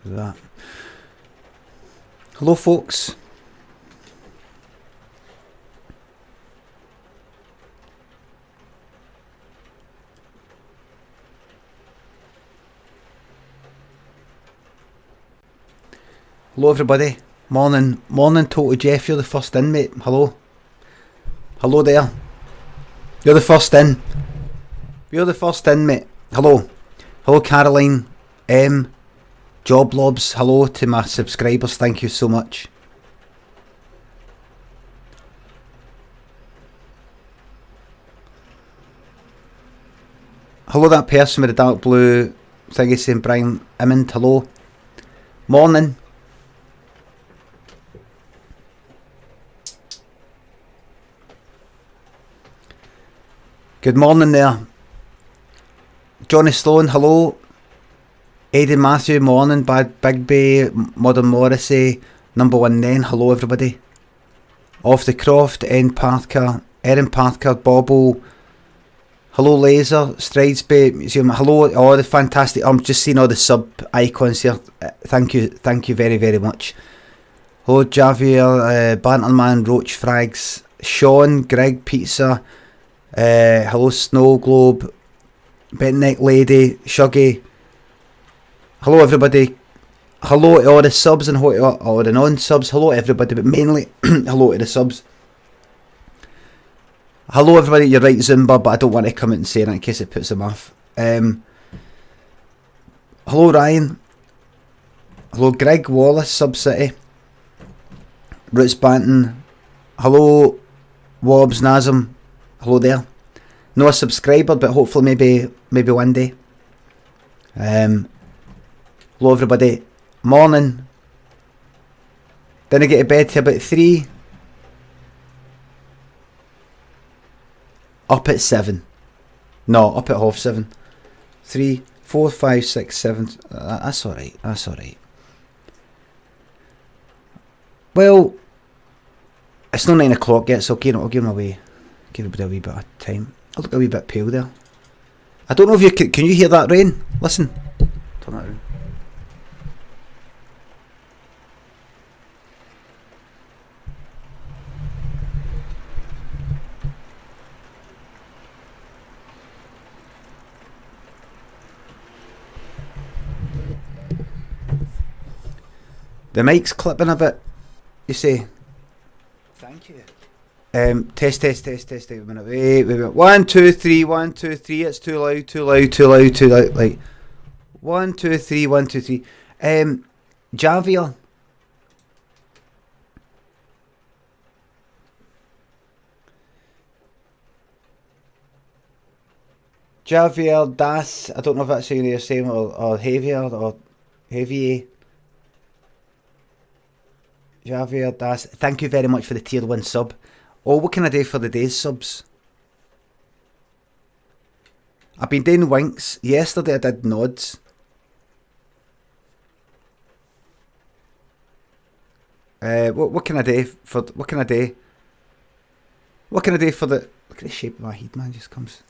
That. Hello, folks. Hello, everybody. Morning, Total Jeff. You're the first in, mate. Hello. Hello there. You're the first in. You're the first in, mate. Hello. Hello, Caroline. Job Lobs. Hello to my subscribers. Thank you so much. Hello, that person with the dark blue thingy saying Brian Emmond. Hello. Morning. Good morning there. Johnny Sloan, hello. Aidan Matthew, morning. Big Bay, Modern Morrissey, Number One Nen, hello everybody. Off the Croft, Erin Pathcard, Bobble, hello Laser, Stridesby Museum, hello, all the fantastic, I'm just seeing all the sub icons here. Thank you very, very much. Hello Javier, Banterman, Roach Frags, Sean, Greg Pizza, hello Snow Globe, Bentneck Lady, Shuggy. Hello everybody. Hello to all the subs and all the non-subs. Hello everybody, but mainly hello to the subs. Hello everybody, you're right Zumba, but I don't want to come out and say that in case it puts them off. Hello Ryan. Hello Greg Wallace, Sub-City. Roots Banton. Hello Wobbs Nazem. Hello there. No a subscriber, but hopefully maybe one day. Hello everybody. Morning. Didn't get to bed till about 3. Up at 7. No, up at 7:30. 3, 4, 5, 6, 7. That's alright. That's alright. Well, it's not 9 o'clock yet, so I'll give him away. Give him a wee bit of time. I look a wee bit pale there. I don't know if you can you hear that rain? Listen. Turn that around. The mic's clipping a bit, you say. Thank you. Test. Wait a minute. Wait. 1, 2, 3. 1, 2, 3. It's too loud. Like 1, 2, 3. 1, 2, 3. Javier. Javier Das. I don't know if that's how you're saying or Javier or Javier. Javier Das. Thank you very much for the tier 1 sub. Oh, what can I do for the day's subs? I've been doing winks. Yesterday I did nods. What can I do for what can I do for the look at the shape of my head, man, just comes.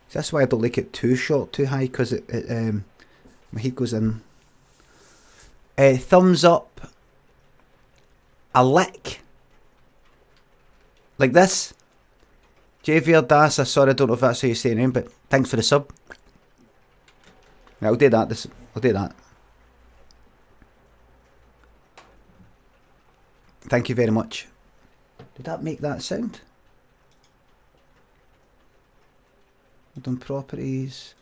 So that's why I don't like it too short, too high, because my head goes in. Thumbs up. A lick. Like this. Javier Das, sorry, I don't know if that's how you say your name, but thanks for the sub. Yeah, I'll do that. I'll do that. Thank you very much. Did that make that sound? Hold on, properties.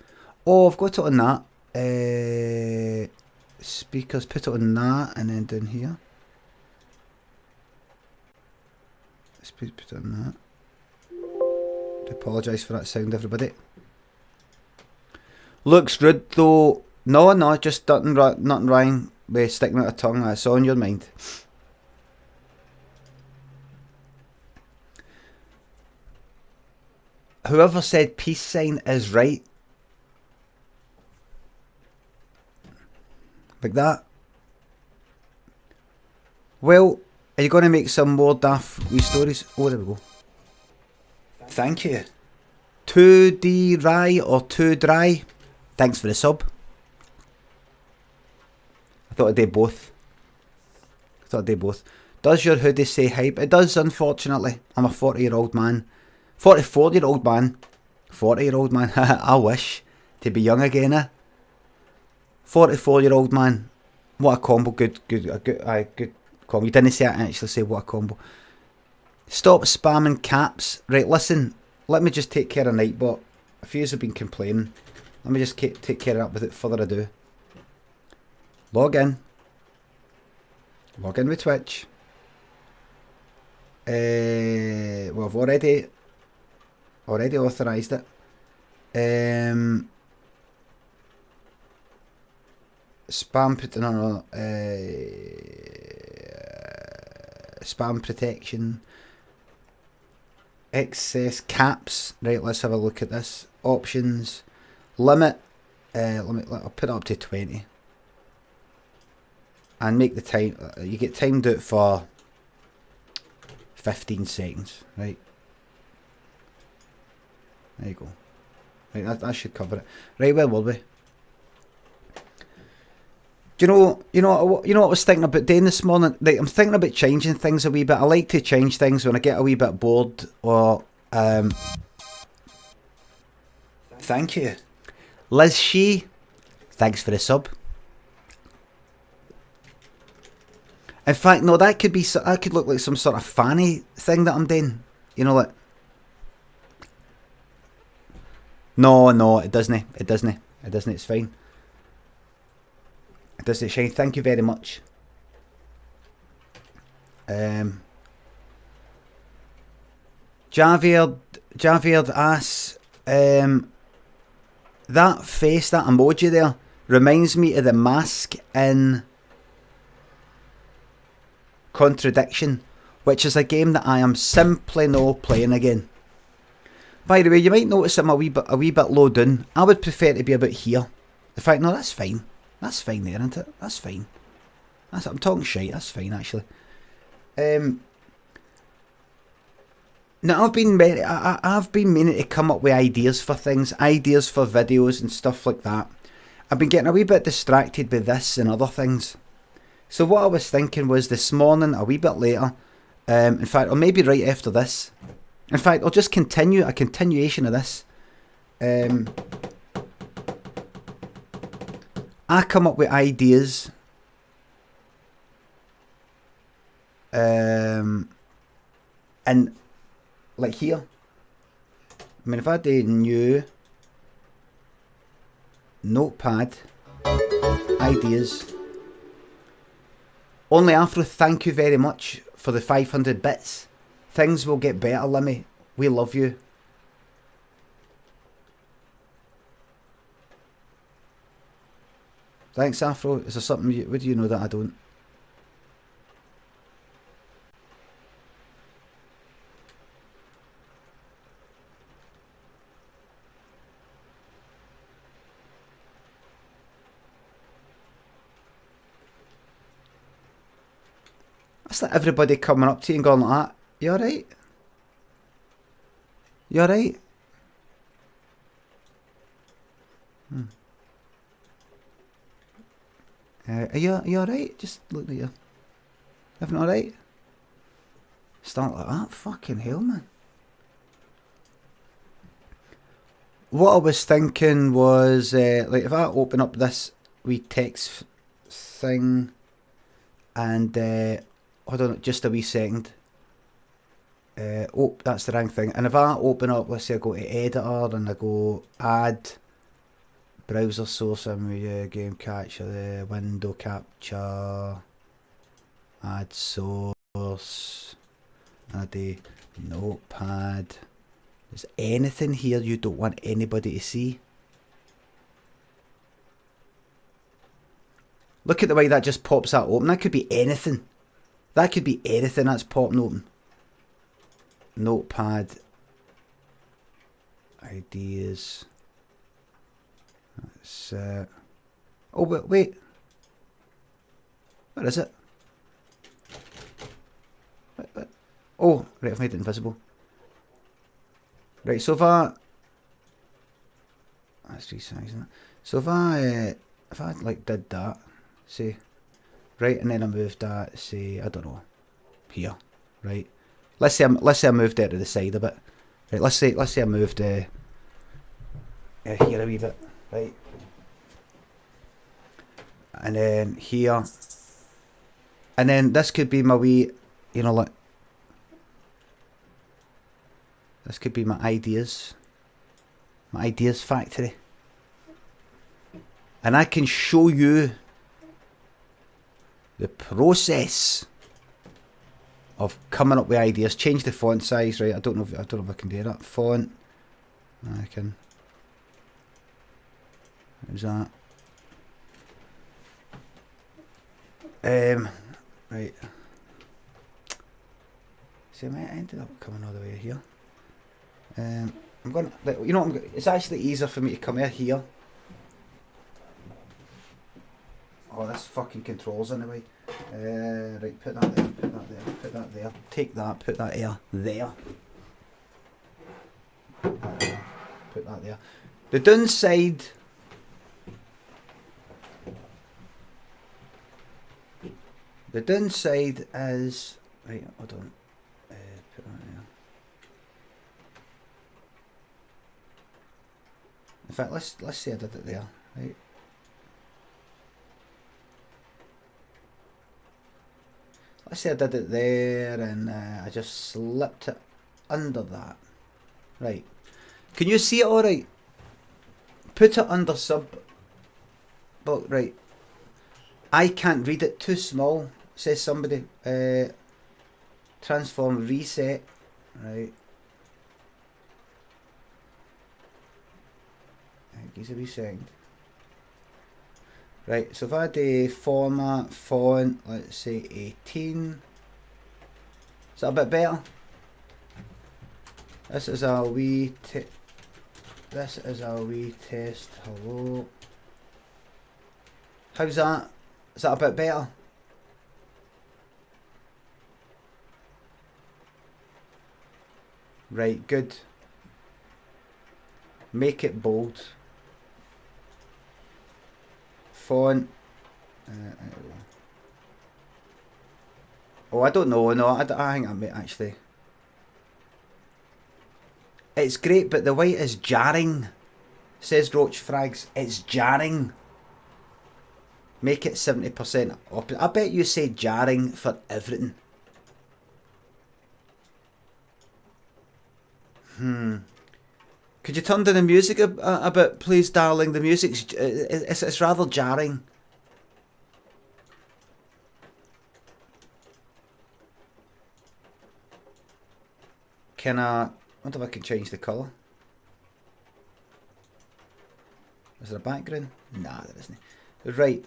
Oh, I've got it on that. Speakers, put it on that, and then down here. Put it on that. I apologise for that sound, everybody. Looks rude though. No, just nothing wrong with sticking out a tongue. That's on your mind. Whoever said peace sign is right. Like that. Well, are you going to make some more daft wee stories? Oh, there we go. Thank you. 2D Rye or 2 Dry. Thanks for the sub. I thought I'd do both. Does your hoodie say hype? It does, unfortunately. I'm a 40-year-old man. 44-year-old man. 40-year-old man. I wish to be young again, eh? 44-year-old man. What a combo. Good combo. You didn't say it, I actually say what a combo. Stop spamming caps. Right, listen. Let me just take care of Nightbot. A few have been complaining. Let me just take care of that without further ado. Log in. Log in with Twitch. Well, I've already authorised it. Spam protection. Excess caps. Right, let's have a look at this. Options. Limit. I'll put it up to 20. And make the time. You get timed out for 15 seconds. Right. There you go. Right, that should cover it. Right, where were we? Do you know what I was thinking about doing this morning? Like, I'm thinking about changing things a wee bit. I like to change things when I get a wee bit bored or Thank you. Liz She, thanks for the sub. In fact, no, that could look like some sort of fanny thing that I'm doing. You know, like. No, it doesn't. It's fine. It doesn't shine. Thank you very much. Javier asks, that face, that emoji there, reminds me of the mask in Contradiction, which is a game that I am simply no playing again. By the way, you might notice I'm a wee bit low down. I would prefer to be about here. In fact, no, that's fine. That's fine there, isn't it? That's fine. I'm talking shite. That's fine, actually. Now, I've been meaning to come up with ideas for things, ideas for videos and stuff like that. I've been getting a wee bit distracted by this and other things. So what I was thinking was this morning, a wee bit later, in fact, or maybe right after this. In fact, I'll just continue a continuation of this. I come up with ideas. And like here. I mean, if I do new notepad ideas. Only after thank you very much for the 500 bits. Things will get better, Limmy. We love you. Thanks, Afro. Is there something would you know that I don't? That's like everybody coming up to you and going like that. You alright? You alright? Are you alright? Just look at you. Everything alright? Start like that? Fucking hell, man. What I was thinking was, like, if I open up this wee text thing and, hold on just a wee second. Oh, that's the wrong thing. And if I open up, let's say I go to editor and I go add browser source, game capture, window capture, add source, and I do notepad. Is anything here you don't want anybody to see? Look at the way that just pops that open. That could be anything. That could be anything that's popping open. Notepad. Ideas. That's oh, but wait. Where is it? What? Oh, right, I've made it invisible. Right, so if I... That's resizing it. So if I like did that, say, right, and then I moved that, say, I don't know, here, right? Let's say I moved it to the side a bit. Right, let's say I moved here a wee bit, right? And then here. And then this could be my wee, you know, like, this could be my ideas factory. And I can show you the process of coming up with ideas. Change the font size, right? I don't know if I can do that. Font. I can. How's that? Right. See, I ended up coming all the way here. I'm going to, you know what, it's actually easier for me to come here. Oh, this fucking controls in the way. Right, put that there, put that there, put that there. Take that, put that there. Put that there. The downside... The downside is... Right, hold on. Put that there. In fact, let's say I did it there, right? Let's say I did it there and I just slipped it under that. Right. Can you see it alright? Put it under sub. But right. I can't read it, too small, says somebody. Transform reset. Right. Gives a wee second. Right, so if I do format, font, let's say 18. Is that a bit better? This is our wee test. Hello. How's that? Is that a bit better? Right, good. Make it bold. Font. Oh, I don't know. No, I think I may actually. It's great, but the white is jarring. Says Roach Frags. It's jarring. Make it 70% up. I bet you say jarring for everything. Could you turn down the music a bit, please, darling? The music's it's rather jarring. Can I wonder if I can change the colour? Is there a background? Nah, there isn't. Right.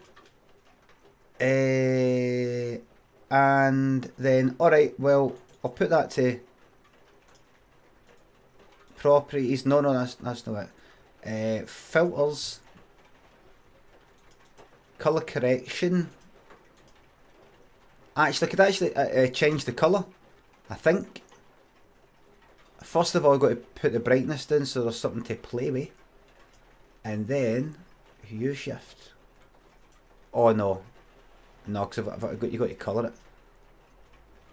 And then, alright, well, I'll put that to properties. No, that's not it. Filters. Colour correction. Actually, I could actually change the colour, I think. First of all, I've got to put the brightness down so there's something to play with. And then, hue shift. Oh no. No, because you've got to colour it.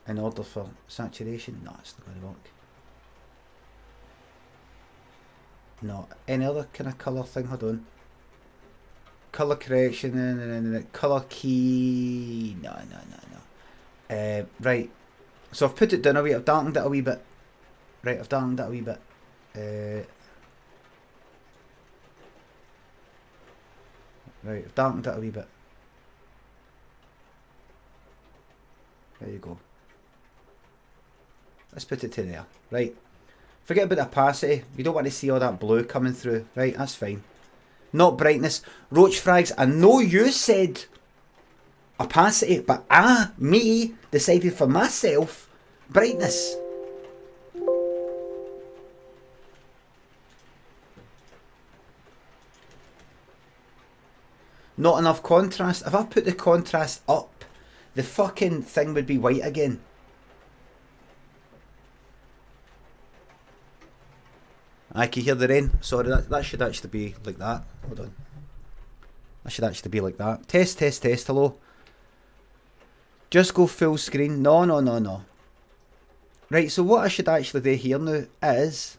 In order for saturation. No, it's not going to work. No, any other kind of colour thing, hold on. Colour correction and then colour key. No. Right. So I've put it down a wee, I've darkened it a wee bit. Right, I've darkened it a wee bit. Right, I've darkened it a wee bit. There you go. Let's put it to there. Right. Forget about the opacity. You don't want to see all that blue coming through. Right, that's fine. Not brightness. Roach Frags, I know you said opacity, but me, decided for myself, brightness. Not enough contrast. If I put the contrast up, the fucking thing would be white again. I can hear the rain. Sorry, that should actually be like that. Hold on. That should actually be like that. Test, test, test. Hello. Just go full screen. No, no, no, no. Right, so what I should actually do here now is...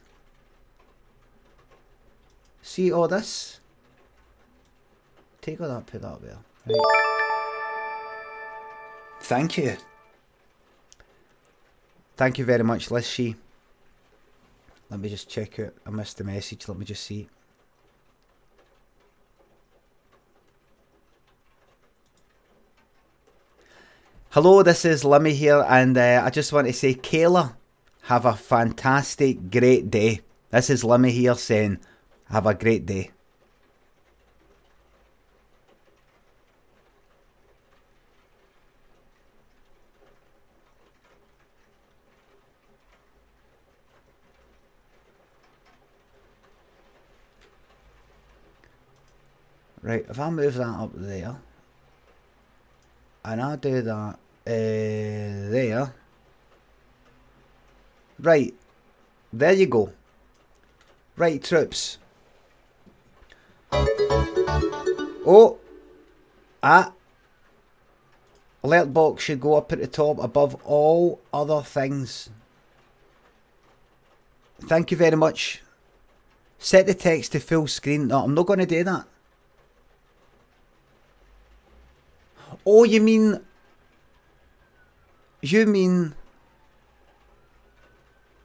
See all this? Take all that, put that there. Right. Thank you. Thank you very much, Liz. Let me just check out. I missed the message. Let me just see. Hello, this is Limmy here, and I just want to say, Kayla, have a fantastic, great day. This is Limmy here saying, have a great day. Right, if I move that up there, and I do that there, right, there you go. Right, troops. Oh, alert box should go up at the top above all other things. Thank you very much. Set the text to full screen. No, I'm not going to do that. Oh, you mean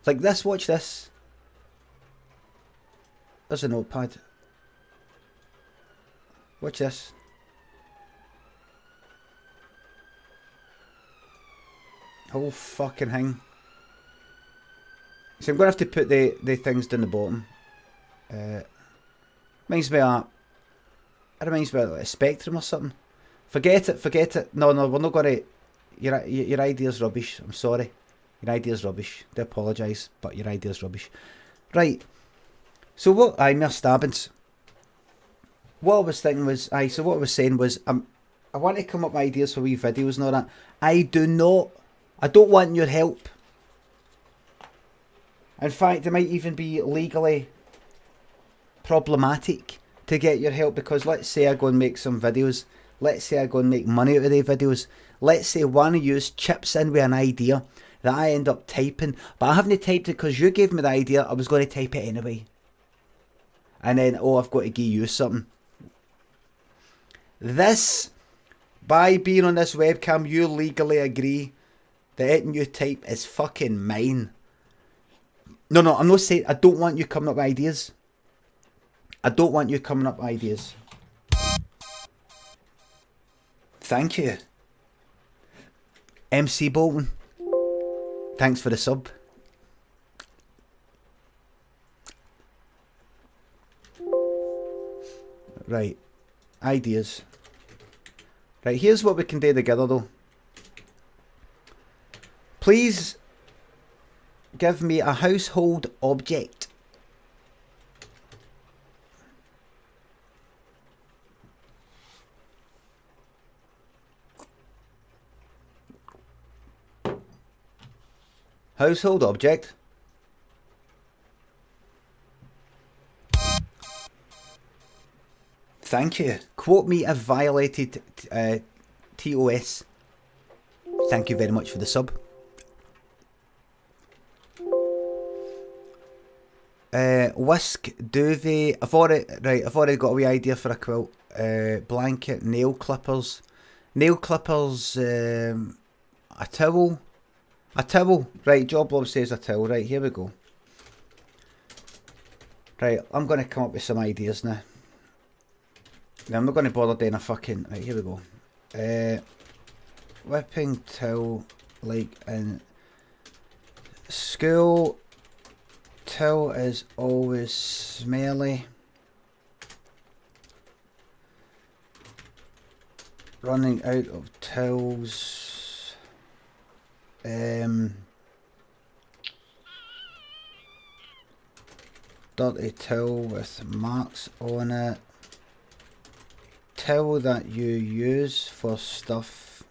like this? Watch this. There's a notepad. Watch this. Whole fucking thing. So I'm going to have to put the things down the bottom. Reminds me of like a Spectrum or something. Forget it. No, we're not going to... Your idea's rubbish. I'm sorry. Your idea's rubbish. I apologise, but your idea's rubbish. Right. So what... mere stabbings. What I was thinking was... so what I was saying was... I want to come up with ideas for wee videos and all that. I don't want your help. In fact, it might even be legally problematic to get your help, because let's say I go and make some videos... Let's say I go and make money out of the videos. Let's say one of you chips in with an idea that I end up typing. But I haven't typed it because you gave me the idea. I was going to type it anyway. And then, I've got to give you something. This, by being on this webcam, you legally agree that anything you type is fucking mine. No, I'm not saying... I don't want you coming up with ideas. I don't want you coming up with ideas. Thank you. MC Bolton. Thanks for the sub. Right. Ideas. Right, here's what we can do together though. Please give me a household object. Household object. Thank you. Quote me if violated TOS. Thank you very much for the sub. Whisk, duvet. I've already got a wee idea for a quilt. Blanket, nail clippers. Nail clippers, a towel. A towel. Right, Job Blob says a towel. Right, here we go. Right, I'm going to come up with some ideas now. I'm not going to bother doing a fucking... Right, here we go. Whipping towel, like in school. Towel is always smelly. Running out of towels. Dirty towel with marks on it. Towel that you use for stuff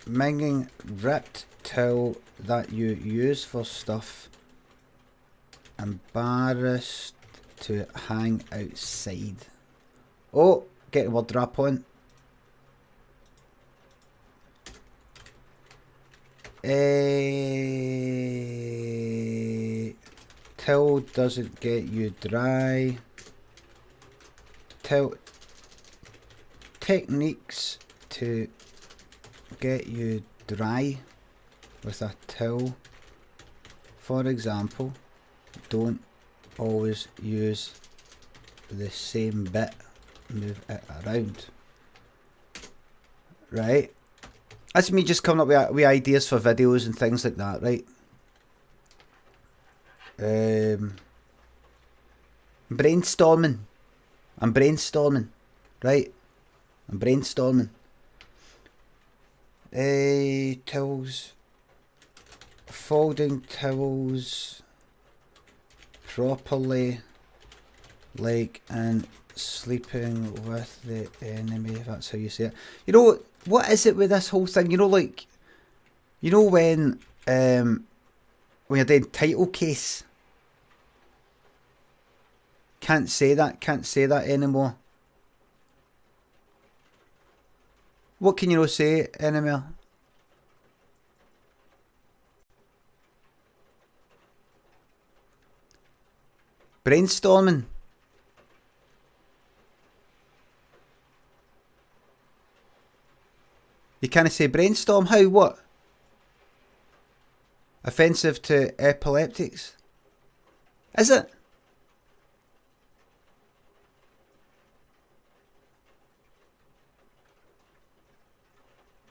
Minging ripped towel that you use for stuff. Embarrassed to hang outside. Oh, get the word drop on. Towel doesn't get you dry. Techniques to get you dry with a towel. For example, don't always use the same bit. Move it around. Right. That's me just coming up with ideas for videos and things like that, right? Brainstorming. I'm brainstorming. Right? I'm brainstorming. Towels. Folding towels properly, like, and sleeping with the enemy, if that's how you say it. You know, what is it with this whole thing? You know, like, you know when you're doing title case, can't say that anymore. What can you not say anymore? Brainstorming. You can't say brainstorm. How? What? Offensive to epileptics? Is it?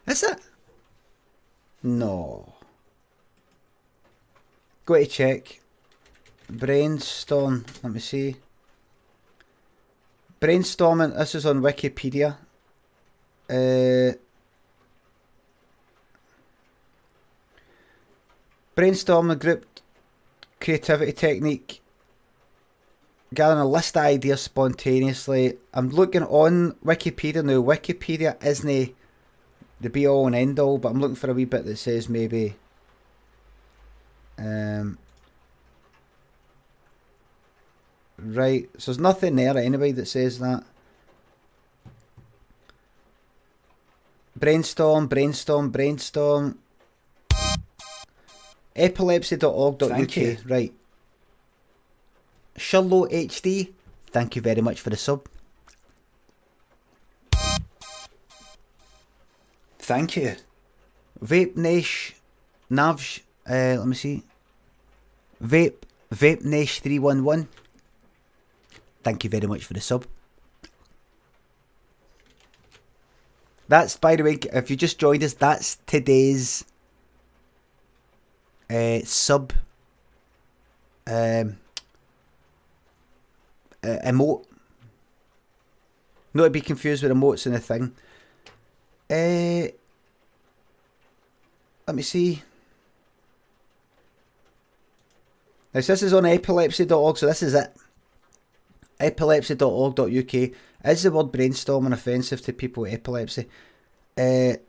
Is it? No. Go to check. Brainstorm. Let me see. Brainstorming. This is on Wikipedia. Brainstorming group creativity technique. Gathering a list of ideas spontaneously. I'm looking on Wikipedia now. Wikipedia isn't the be all and end all, but I'm looking for a wee bit that says maybe right, so there's nothing there anyway that says that. Brainstorm. Epilepsy.org.uk. Right. Shirlo HD, thank you very much for the sub. Thank you. Vape Nash Navj, let me see. Vape Nash 311. Thank you very much for the sub. That's, by the way, if you just joined us, that's today's sub emote. Not to be confused with emotes and a thing. Let me see. Now, this is on epilepsy.org, so this is it. Epilepsy.org.uk. Is the word brainstorming offensive to people with epilepsy? The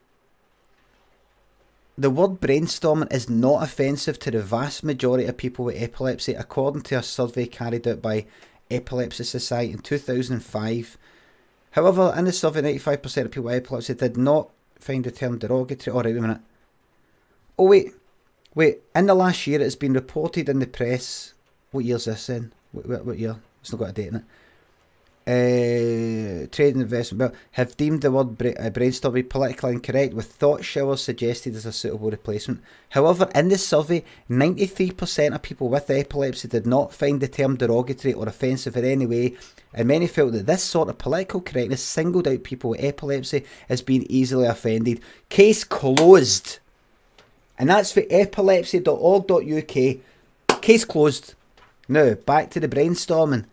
word brainstorming is not offensive to the vast majority of people with epilepsy, according to a survey carried out by Epilepsy Society in 2005. However, in the survey, 95% of people with epilepsy did not find the term derogatory. Alright, wait a minute. Oh, wait. In the last year, it's been reported in the press. What year's this in? What year? It's not got a date in it. Trade and investment have deemed the word brainstorming politically incorrect, with thought showers suggested as a suitable replacement. However, in this survey, 93% of people with epilepsy did not find the term derogatory or offensive in any way, and many felt that this sort of political correctness singled out people with epilepsy as being easily offended. Case closed. And that's for epilepsy.org.uk. Case closed. Now, back to the brainstorming.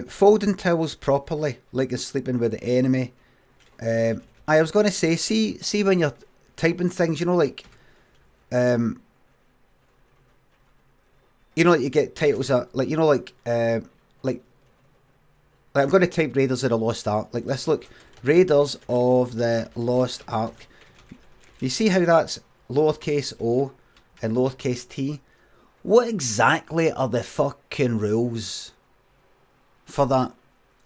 Folding towels properly, like you're sleeping with the enemy. I was going to say, see when you're typing things, you know, like, you know, like you get titles that, like, you know, like I'm going to type Raiders of the Lost Ark. Like, let's look, Raiders of the Lost Ark. You see how that's lowercase o and lowercase t? What exactly are the fucking rules for that?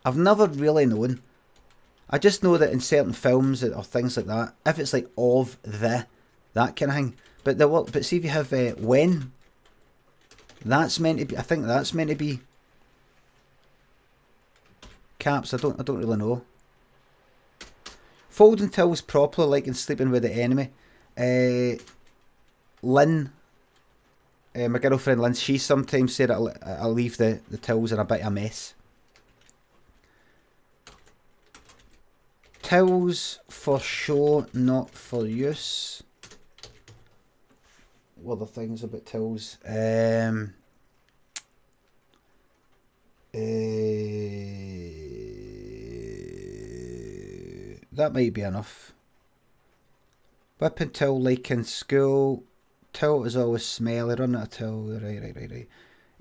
I've never really known. I just know that in certain films or things like that, if it's like of the, that kind of thing. But see if you have when, that's meant to be. I think that's meant to be caps. I don't really know. Folding tills properly, like in Sleeping with the Enemy. Lynn, my girlfriend Lynn, she sometimes said I'll leave the tills in a bit of a mess. Tills for show, not for use. What other things about tills? That might be enough. Whipping till like in school. Till is always smelly. Run out of till. Right.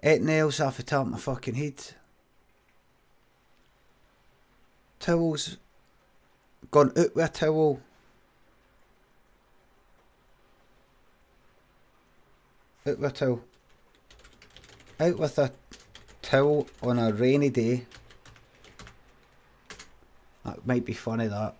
8 nails off the top of my fucking head. Tills. Gone out with a towel. Out with a towel. Out with a towel on a rainy day. That might be funny, that.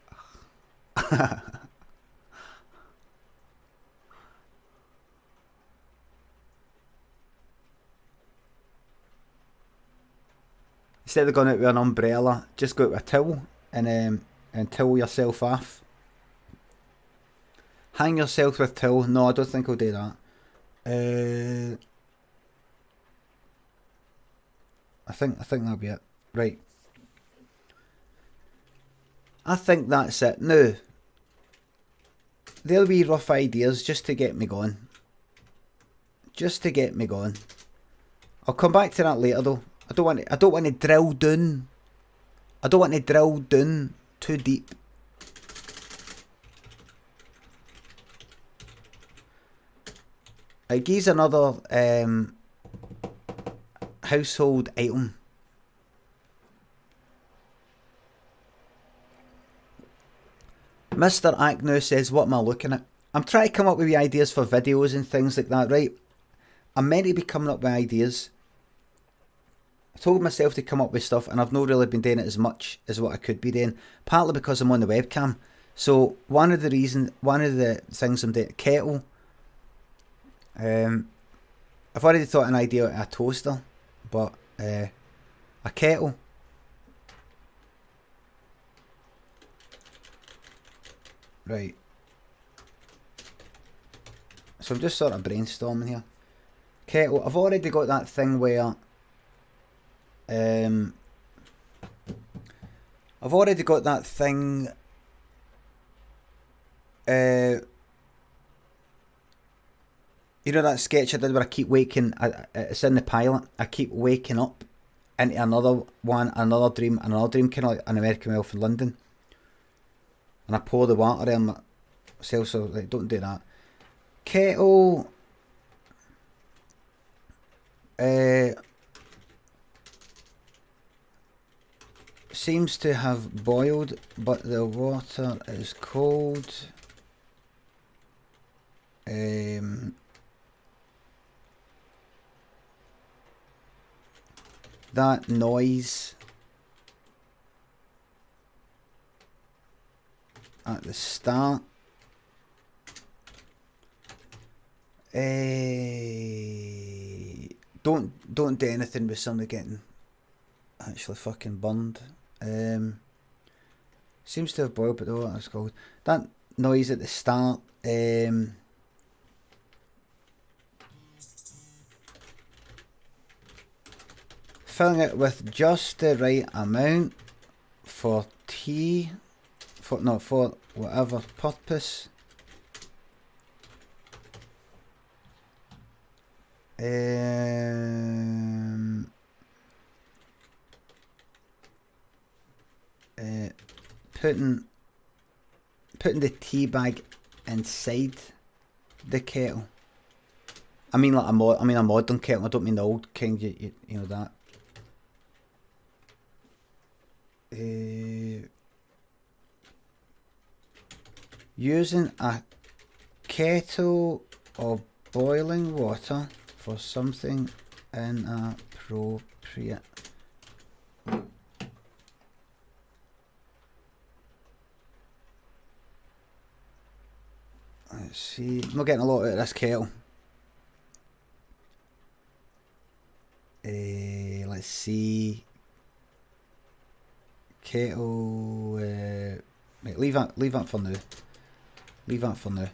Instead of going out with an umbrella, just go out with a towel and towel yourself off. Hang yourself with towel. No, I don't think I'll do that. I think that'll be it. Right. I think that's it. Now, there'll be rough ideas just to get me going. I'll come back to that later though. I don't want to drill down. I don't want to drill down too deep. I give another household item. Mr. Agnew says, what am I looking at? I'm trying to come up with ideas for videos and things like that, right? I'm meant to be coming up with ideas. I told myself to come up with stuff and I've not really been doing it as much as what I could be doing. Partly because I'm on the webcam. So one of the things I'm doing, kettle. I've already thought an idea of a toaster, but a kettle. Right. So I'm just sort of brainstorming here. Kettle. I've already got that thing where I've already got that thing you know that sketch I did where I keep waking, it's in the pilot, I keep waking up into another dream, kind of like an American Elf in London. And I pour the water in myself, so like, don't do that. Kettle. Seems to have boiled, but the water is cold. That noise at the start. Don't do anything with somebody getting actually fucking burned. Seems to have boiled, but the water is cold. That noise at the start. Filling it with just the right amount for tea, for whatever purpose. Putting the tea bag inside the kettle. I mean like a modern kettle. I don't mean the old kind. You know that. Using a kettle of boiling water for something inappropriate. Let's see. I'm not getting a lot out of this kettle. Let's see. Kettle. Right, leave that for now. Leave that for now.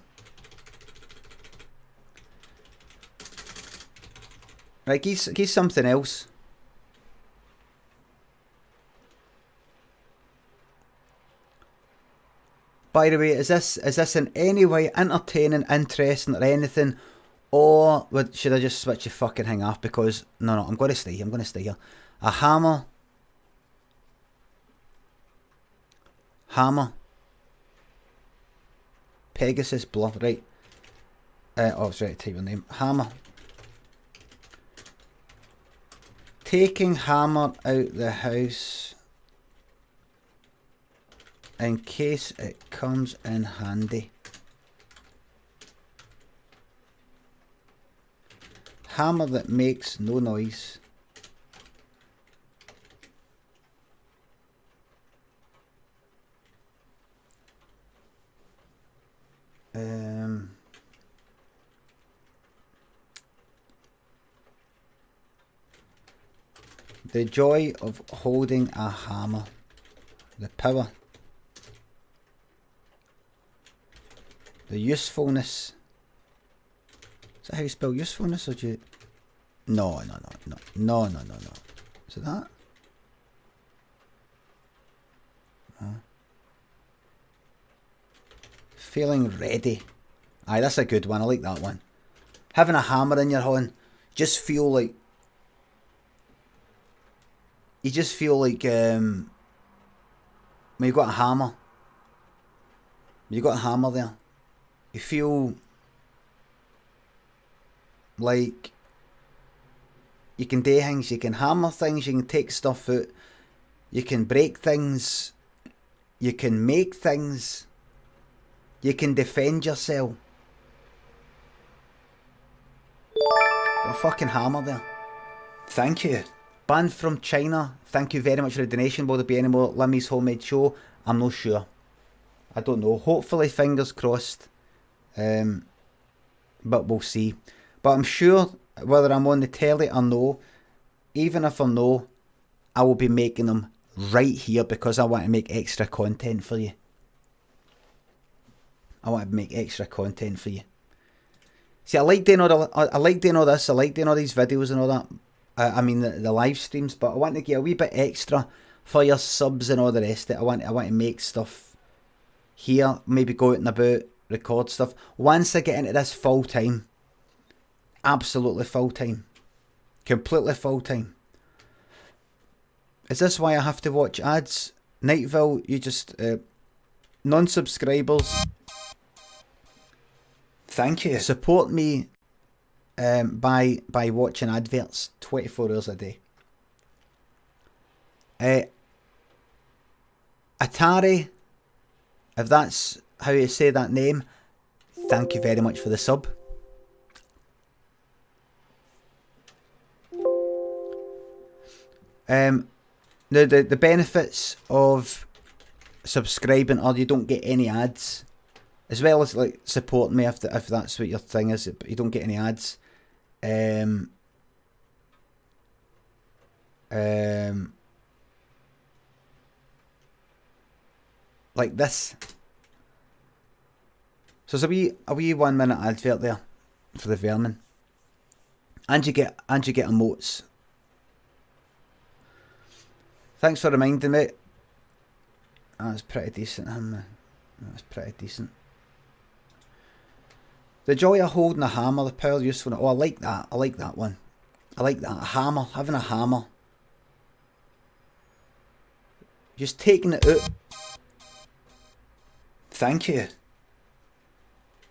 Right, give something else. By the way, is this in any way entertaining, interesting, or anything? Or should I just switch the fucking thing off? Because no, I'm going to stay here. I'm going to stay here. A hammer. Pegasus Blur, right. Oh, it's right to type your name. Hammer. Taking hammer out the house in case it comes in handy. Hammer that makes no noise. The joy of holding a hammer. The power. The usefulness. Is that how you spell usefulness, or do you... No. Is it that? No. Feeling ready. Aye, that's a good one. I like that one. Having a hammer in your hand, just feel like... You just feel like... when you've got a hammer. You've got a hammer there. You feel... like... You can do things, you can hammer things, you can take stuff out. You can break things. You can make things. You can defend yourself. Got a fucking hammer there. Thank you. Banned from China. Thank you very much for the donation. Will there be any more Limmy's Homemade Show? I'm not sure. I don't know. Hopefully, fingers crossed. But we'll see. But I'm sure whether I'm on the telly or no, even if I'm no, I will be making them right here because I want to make extra content for you. I want to make extra content for you. See, I like doing all I like doing all this. I like doing all these videos and all that. I mean the live streams, but I want to get a wee bit extra for your subs and all the rest of it. I want to make stuff here, maybe go out and about, record stuff. Once I get into this full time, absolutely full time, completely full time. Is this why I have to watch ads? Nightville, you just non-subscribers. Thank you. Support me by watching adverts 24 hours a day. Atari, if that's how you say that name, thank you very much for the sub. The benefits of subscribing are you don't get any ads, as well as like supporting me if that's what your thing is. You don't get any ads. Like this. So there's a wee 1 minute advert there for the vermin, and you get emotes. Thanks for reminding me. That's pretty decent, that's pretty decent. The joy of holding a hammer, the power useful. Oh, I like that. I like that one. I like that. A hammer, having a hammer. Just taking it out. Thank you.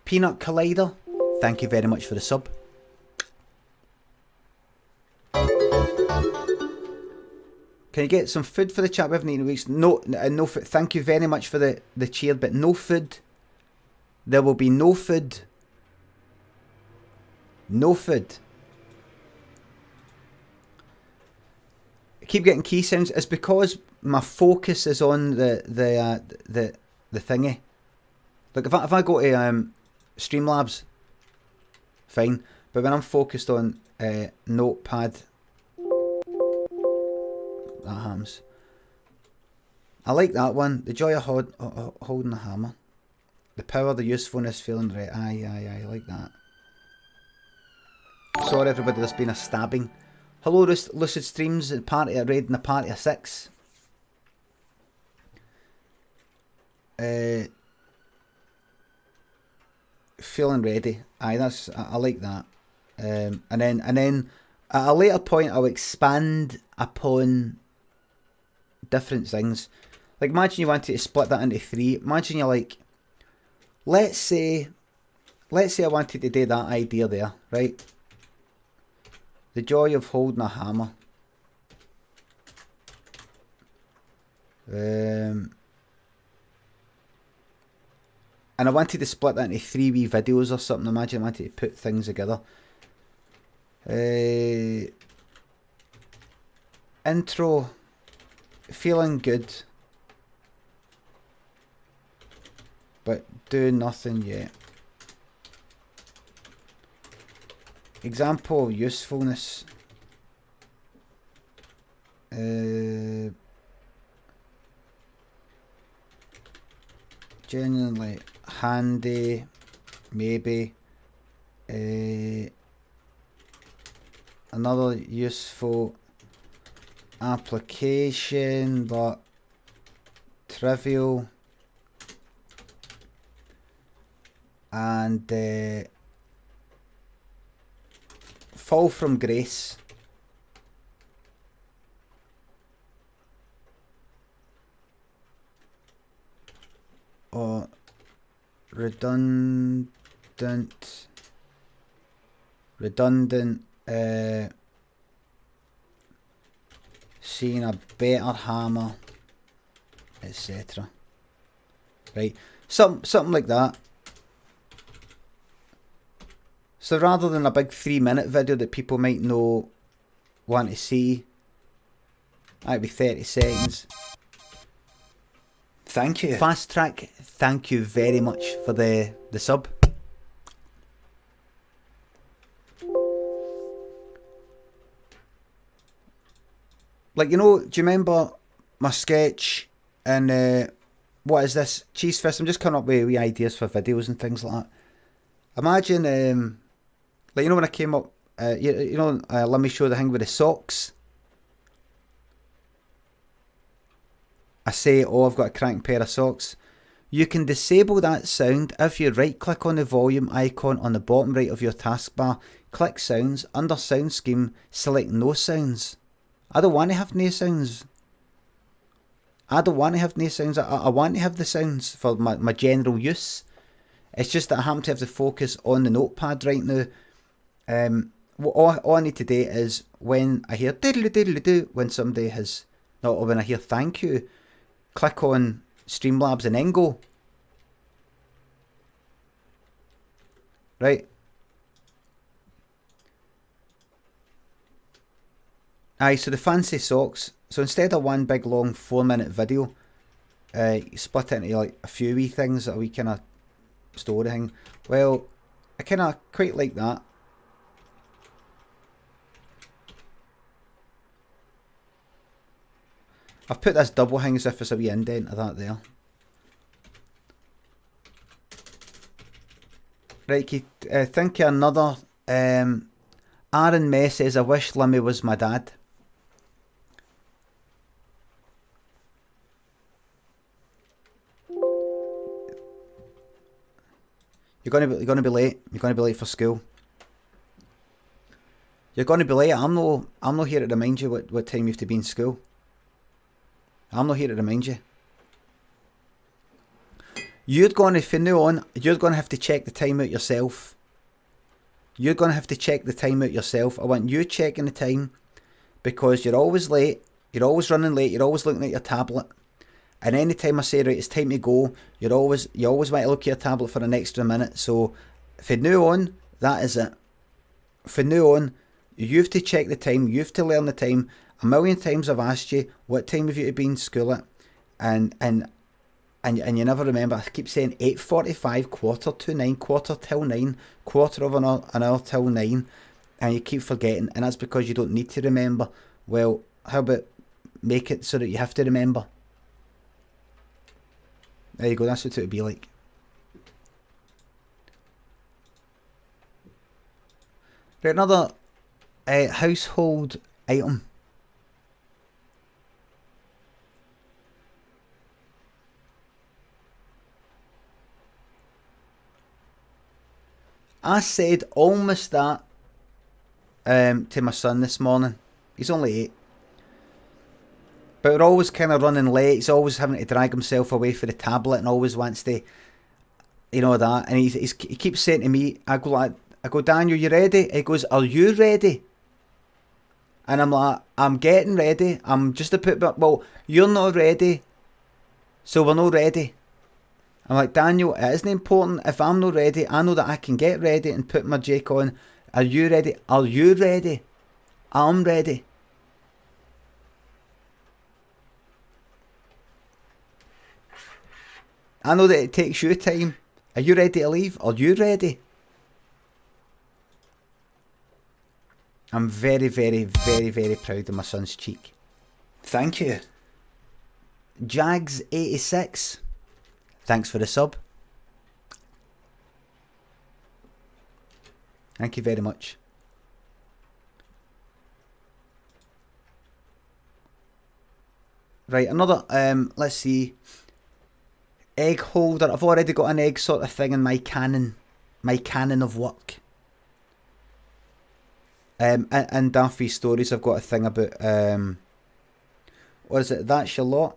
Peanut Collider, thank you very much for the sub. Can you get some food for the chat? We haven't eaten in weeks. No, no food. Thank you very much for the cheer, but no food. There will be no food. No food. I keep getting key sounds. It's because my focus is on the thingy. Like if I go to Streamlabs, fine. But when I'm focused on Notepad, that happens. I like that one. The joy of holding the hammer. The power, the usefulness, feeling right. Aye, I like that. Sorry everybody, there's been a stabbing. Hello Lucid Streams, a party of raid and a party of 6. Feeling ready. Aye, I like that. And then at a later point I'll expand upon different things. Like imagine you wanted to split that into 3. Imagine you're like, let's say I wanted to do that idea there, right? The joy of holding a hammer. And I wanted to split that into 3 wee videos or something. Imagine I wanted to put things together. Intro. Feeling good. But doing nothing yet. Example of usefulness. Genuinely handy, maybe. Another useful application, but trivial. And fall from grace. Or redundant, seeing a better hammer, etc. Right, something like that. So rather than a big 3-minute video that people might want to see, that'd be 30 seconds. Thank you. Fast Track, thank you very much for the sub. Like, you know, do you remember my sketch and what is this? Cheese Fist. I'm just coming up with wee ideas for videos and things like that. Imagine, like, you know when I came up, let me show the thing with the socks. I say, oh, I've got a crank pair of socks. You can disable that sound if you right click on the volume icon on the bottom right of your taskbar, click sounds, under sound scheme, select no sounds. I don't want to have no sounds. I want to have the sounds for my general use. It's just that I happen to have the focus on the notepad right now. All I need to do is when I hear diddly diddly do, when somebody has, or when I hear thank you, click on Streamlabs and then go. Right. Aye, so the fancy socks. So instead of one big long 4-minute video, you split it into like a few wee things, a wee kind of story thing. Well, I kind of quite like that. I've put this double thing as if it's a wee indent of that there. Right, Keith, think of another. Aaron May says, I wish Limmy was my dad. You're gonna be late. You're gonna be late for school. You're gonna be late. I'm not here to remind you what time you have to be in school. I'm not here to remind you. From now on, you're gonna have to check the time out yourself. I want you checking the time because you're always late You're always running late. You're always looking at your tablet. And any time I say, right, it's time to go, you always want to look at your tablet for an extra minute. So from now on, that is it. From now on, you have to check the time. You have to learn the time. A million times I've asked you, what time have you to be in school at? And you never remember. I keep saying 8:45, 8:45, 9:45, quarter of an hour till 9. And you keep forgetting. And that's because you don't need to remember. Well, how about make it so that you have to remember? There you go, that's what it would be like. Right, another household item. I said almost that to my son this morning. He's only 8. But we're always kind of running late. He's always having to drag himself away for the tablet and always wants to, that. And he keeps saying to me, I go, Daniel, you ready? He goes, are you ready? And I'm like, I'm getting ready. I'm just a bit, well, you're not ready. So we're not ready. I'm like, Daniel, it isn't important. If I'm not ready, I know that I can get ready and put my jake on. Are you ready? Are you ready? I'm ready. I know that it takes you time. Are you ready to leave? Are you ready? I'm very, very, very, very proud of my son's cheek. Thank you. Jags86. Thanks for the sub. Thank you very much. Right, another, let's see. Egg holder. I've already got an egg sort of thing in my canon of work. And Daffy Stories, I've got a thing about, what is it? That's your lot?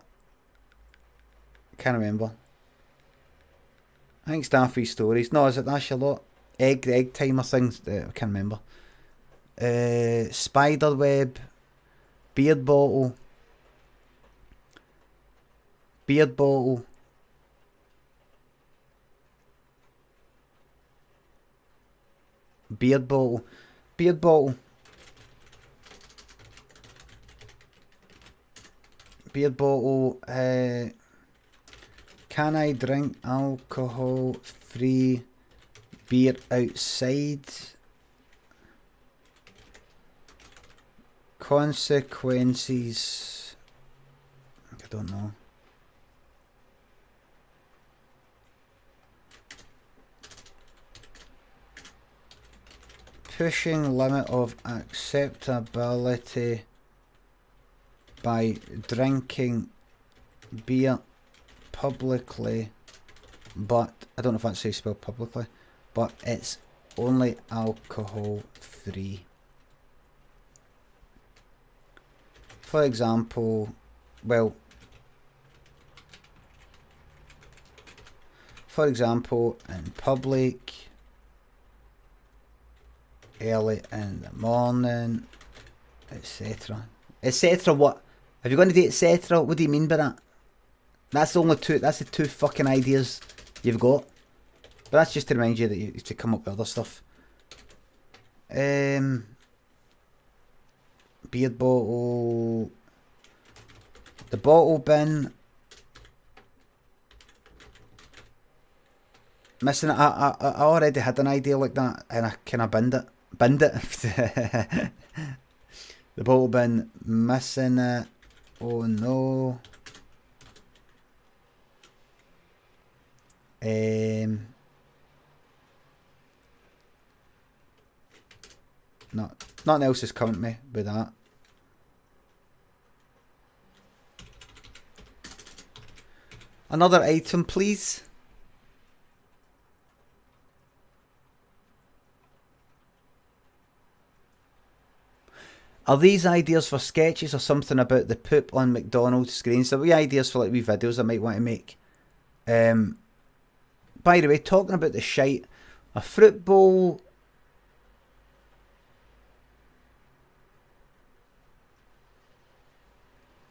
Can't remember. I think it's Daffy Stories. No, is it That's Your Lot? Egg timer things. I can't remember. Spider web. Beard bottle. Beard bottle. Beard bottle. Beard bottle. Beard bottle. Can I drink alcohol-free beer outside? Consequences. I don't know. Pushing limit of acceptability by drinking beer publicly, but I don't know if that's how you spell publicly, but it's only alcohol free. For example, in public, early in the morning, etc. Etc. What? Have you got any etc.? What do you mean by that? That's the only two. That's the two fucking ideas you've got. But that's just to remind you that you have to come up with other stuff. Beard bottle. The bottle bin. Missing it. I already had an idea like that, and I kind of binned it. The bottle bin. Missing it. Oh no. Nothing else is coming to me with that. Another item, please. Are these ideas for sketches or something about the poop on McDonald's screens? There will be ideas for like wee videos I might want to make. By the way, talking about the shite, a fruit bowl.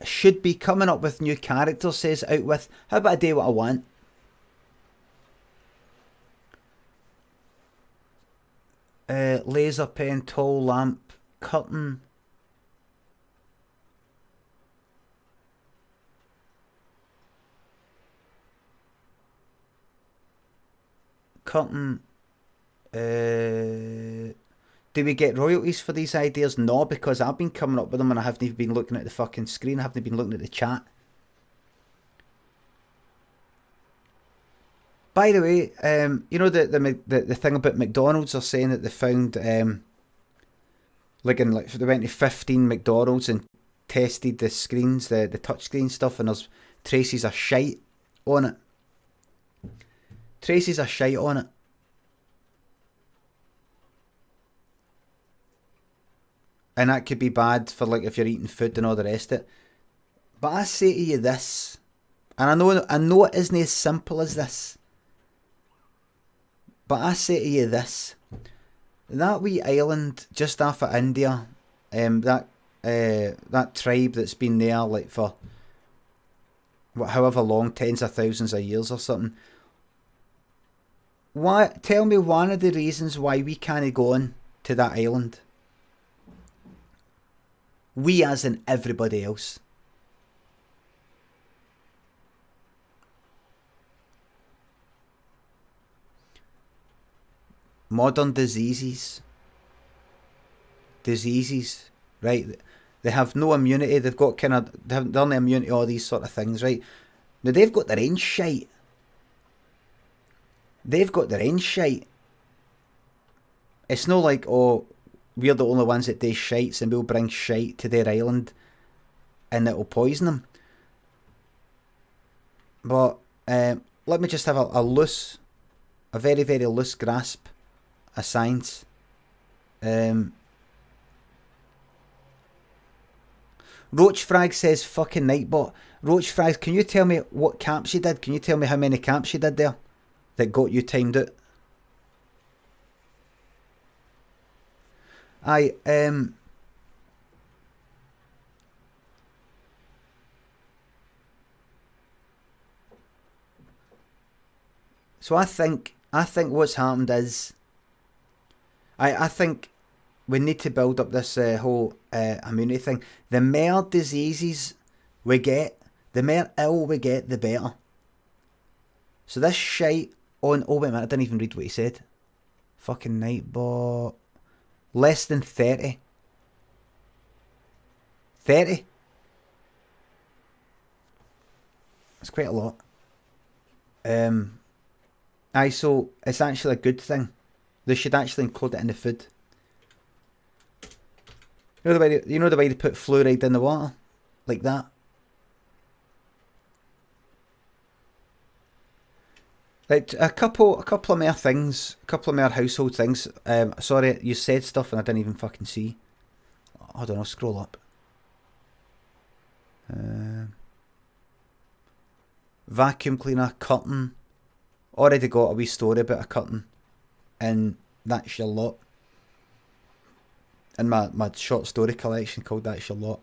should be coming up with new characters, says Out With. How about I do what I want? Laser pen, tall lamp, curtain. Curtain. Do we get royalties for these ideas? No, because I've been coming up with them and I haven't even been looking at the fucking screen. I haven't been looking at the chat. By the way, you know the thing about McDonald's are saying that they found they went to 15 McDonald's and tested the screens, the touchscreen stuff, and there's traces of shite on it. Traces of shite on it. And that could be bad for like if you're eating food and all the rest of it. But I say to you this, and I know it isn't as simple as this. But I say to you this, that wee island just off of India, that tribe that's been there like for however long, tens of thousands of years or something. Tell me one of the reasons why we can't go on to that island. We as in everybody else. Modern diseases, right? They have no immunity. They've got they're not immune to all these sort of things, right? Now they've got their own shite. They've got their own shite. It's not like, oh, we're the only ones that do shites and we'll bring shite to their island and it'll poison them. But let me just have a very, very loose grasp of science. Roachfrag says fucking Nightbot. Roachfrag, can you tell me what camps you did? Can you tell me how many camps you did there that got you timed out? So I think what's happened is I think we need to build up this whole immunity thing. The more diseases we get, the more ill we get, the better. So this shite on... Oh, wait a minute, I didn't even read what he said. Fucking Nightbot. Less than 30. 30? That's quite a lot. So it's actually a good thing. They should actually include it in the food. You know the way they put fluoride in the water? Like that. Like a couple of more things, a couple of more household things. Sorry, you said stuff and I didn't even fucking see. Hold on, I'll scroll up. Vacuum cleaner, curtain. Already got a wee story about a curtain. And That's Your Lot. In my short story collection called That's Your Lot.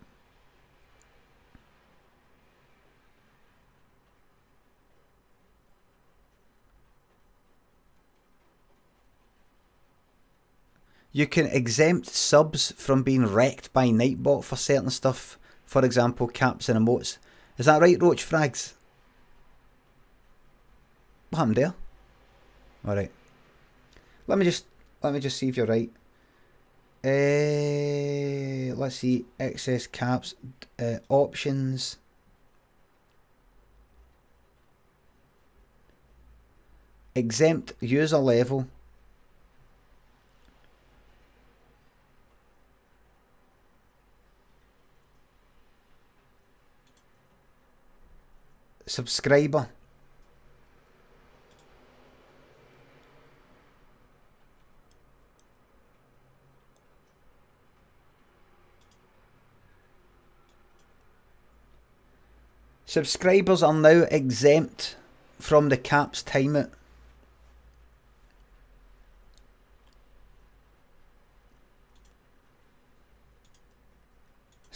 You can exempt subs from being wrecked by Nightbot for certain stuff. For example, caps and emotes. Is that right, Roach Frags? What happened there? Alright. Let me just see if you're right. Let's see. Excess caps. Options. Exempt user level. Subscriber. Subscribers are now exempt from the caps timeout.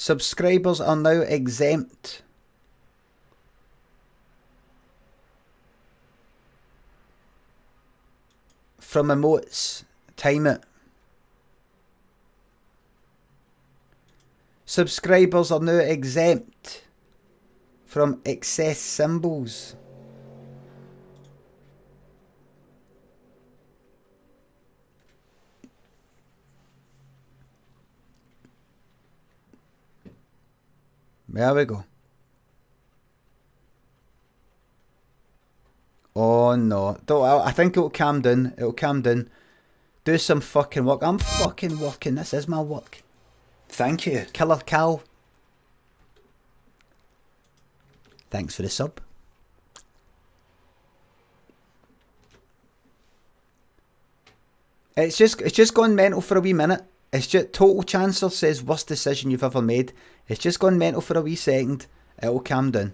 Subscribers are now exempt from emotes. Time it. Subscribers are now exempt from excess symbols. There we go. Oh no. I think it'll calm down. It'll calm down. Do some fucking work. I'm fucking working. This is my work. Thank you. Killer Cal. Thanks for the sub. It's just gone mental for a wee minute. It's just Total Chancellor says worst decision you've ever made. It's just gone mental for a wee second. It'll calm down.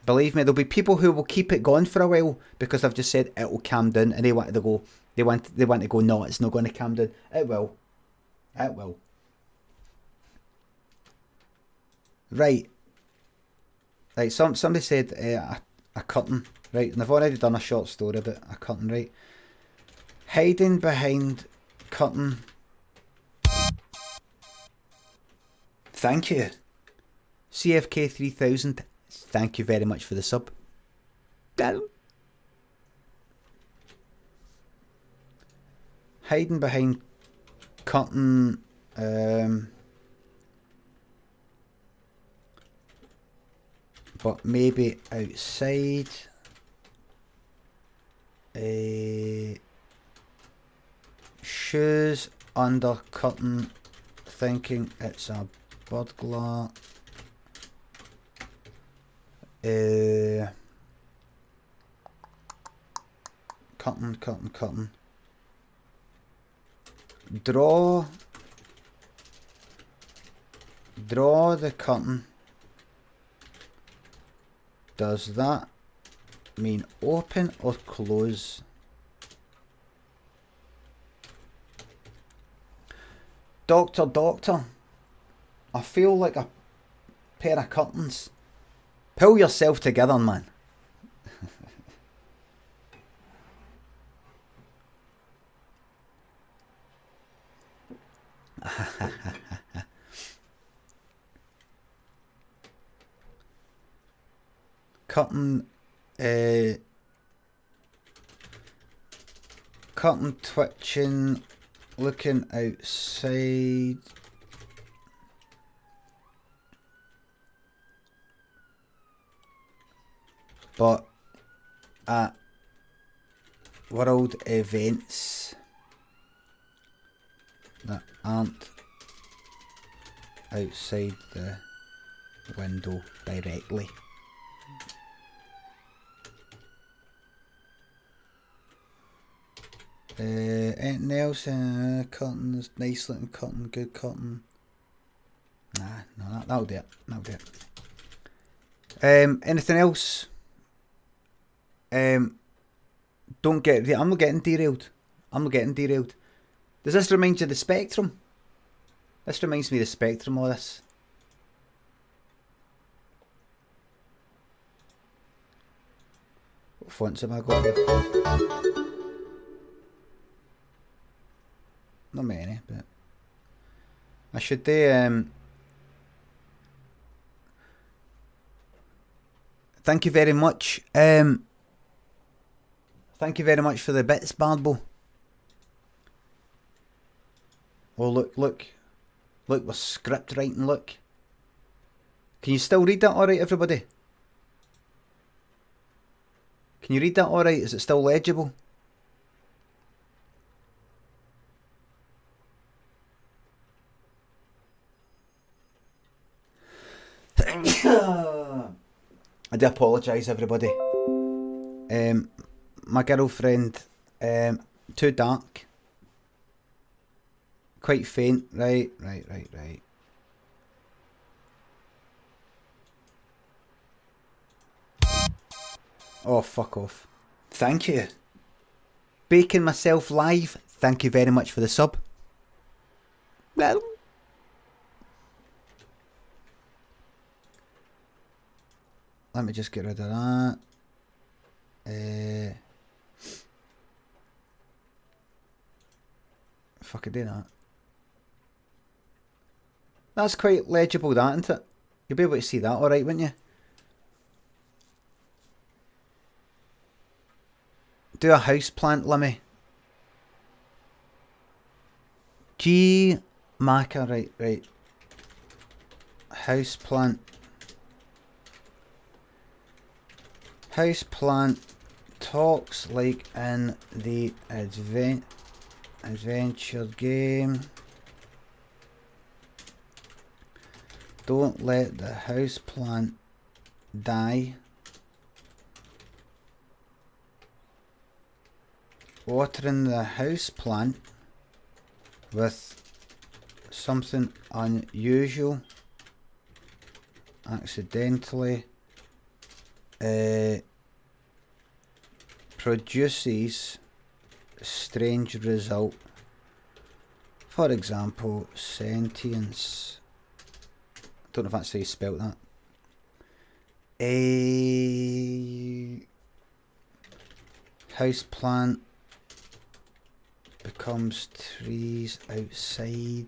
Believe me, there'll be people who will keep it going for a while because I've just said it'll calm down, and they want to go. They want to go. No, it's not going to calm down. It will. It will. Right. Right. Somebody said a curtain. Right, and I've already done a short story about a curtain. Right. Hiding behind curtain. Thank you. CFK 3000. Thank you very much for the sub. Hiding behind curtain. But maybe outside. Shoes under curtain, thinking it's a burglar. Curtain. Draw the curtain. Does that mean open or close? Doctor, I feel like a pair of curtains. Pull yourself together, man. Curtain twitching, looking outside. But at world events that aren't outside the window directly. Anything else? Curtains, nice looking curtain, good curtain. Nah, no, that'll do it. Anything else? Don't get. I'm not getting derailed. Does this remind you of the Spectrum? This reminds me of the Spectrum. All this. What fonts have I got here? Not many, but I should do. Thank you very much. Thank you very much for the bits, Barbo. Oh look, we're script writing. Look, can you still read that all right, everybody? Can you read that all right? Is it still legible? I do apologise, everybody. My girlfriend, too dark, quite faint. Right. Oh, fuck off. Thank you. Baking myself live. Thank you very much for the sub. Well, Let me just get rid of that. If I could do that. That's quite legible, that, isn't it? You'll be able to see that alright, wouldn't you? Do a house plant, Limmy. G Maca, right. House plant. House plant talks like in the adventure game. Don't let the house plant die. Watering the house plant with something unusual accidentally produces strange result. For example, sentience. Don't know if that's how you spelt that. A house plant becomes trees outside.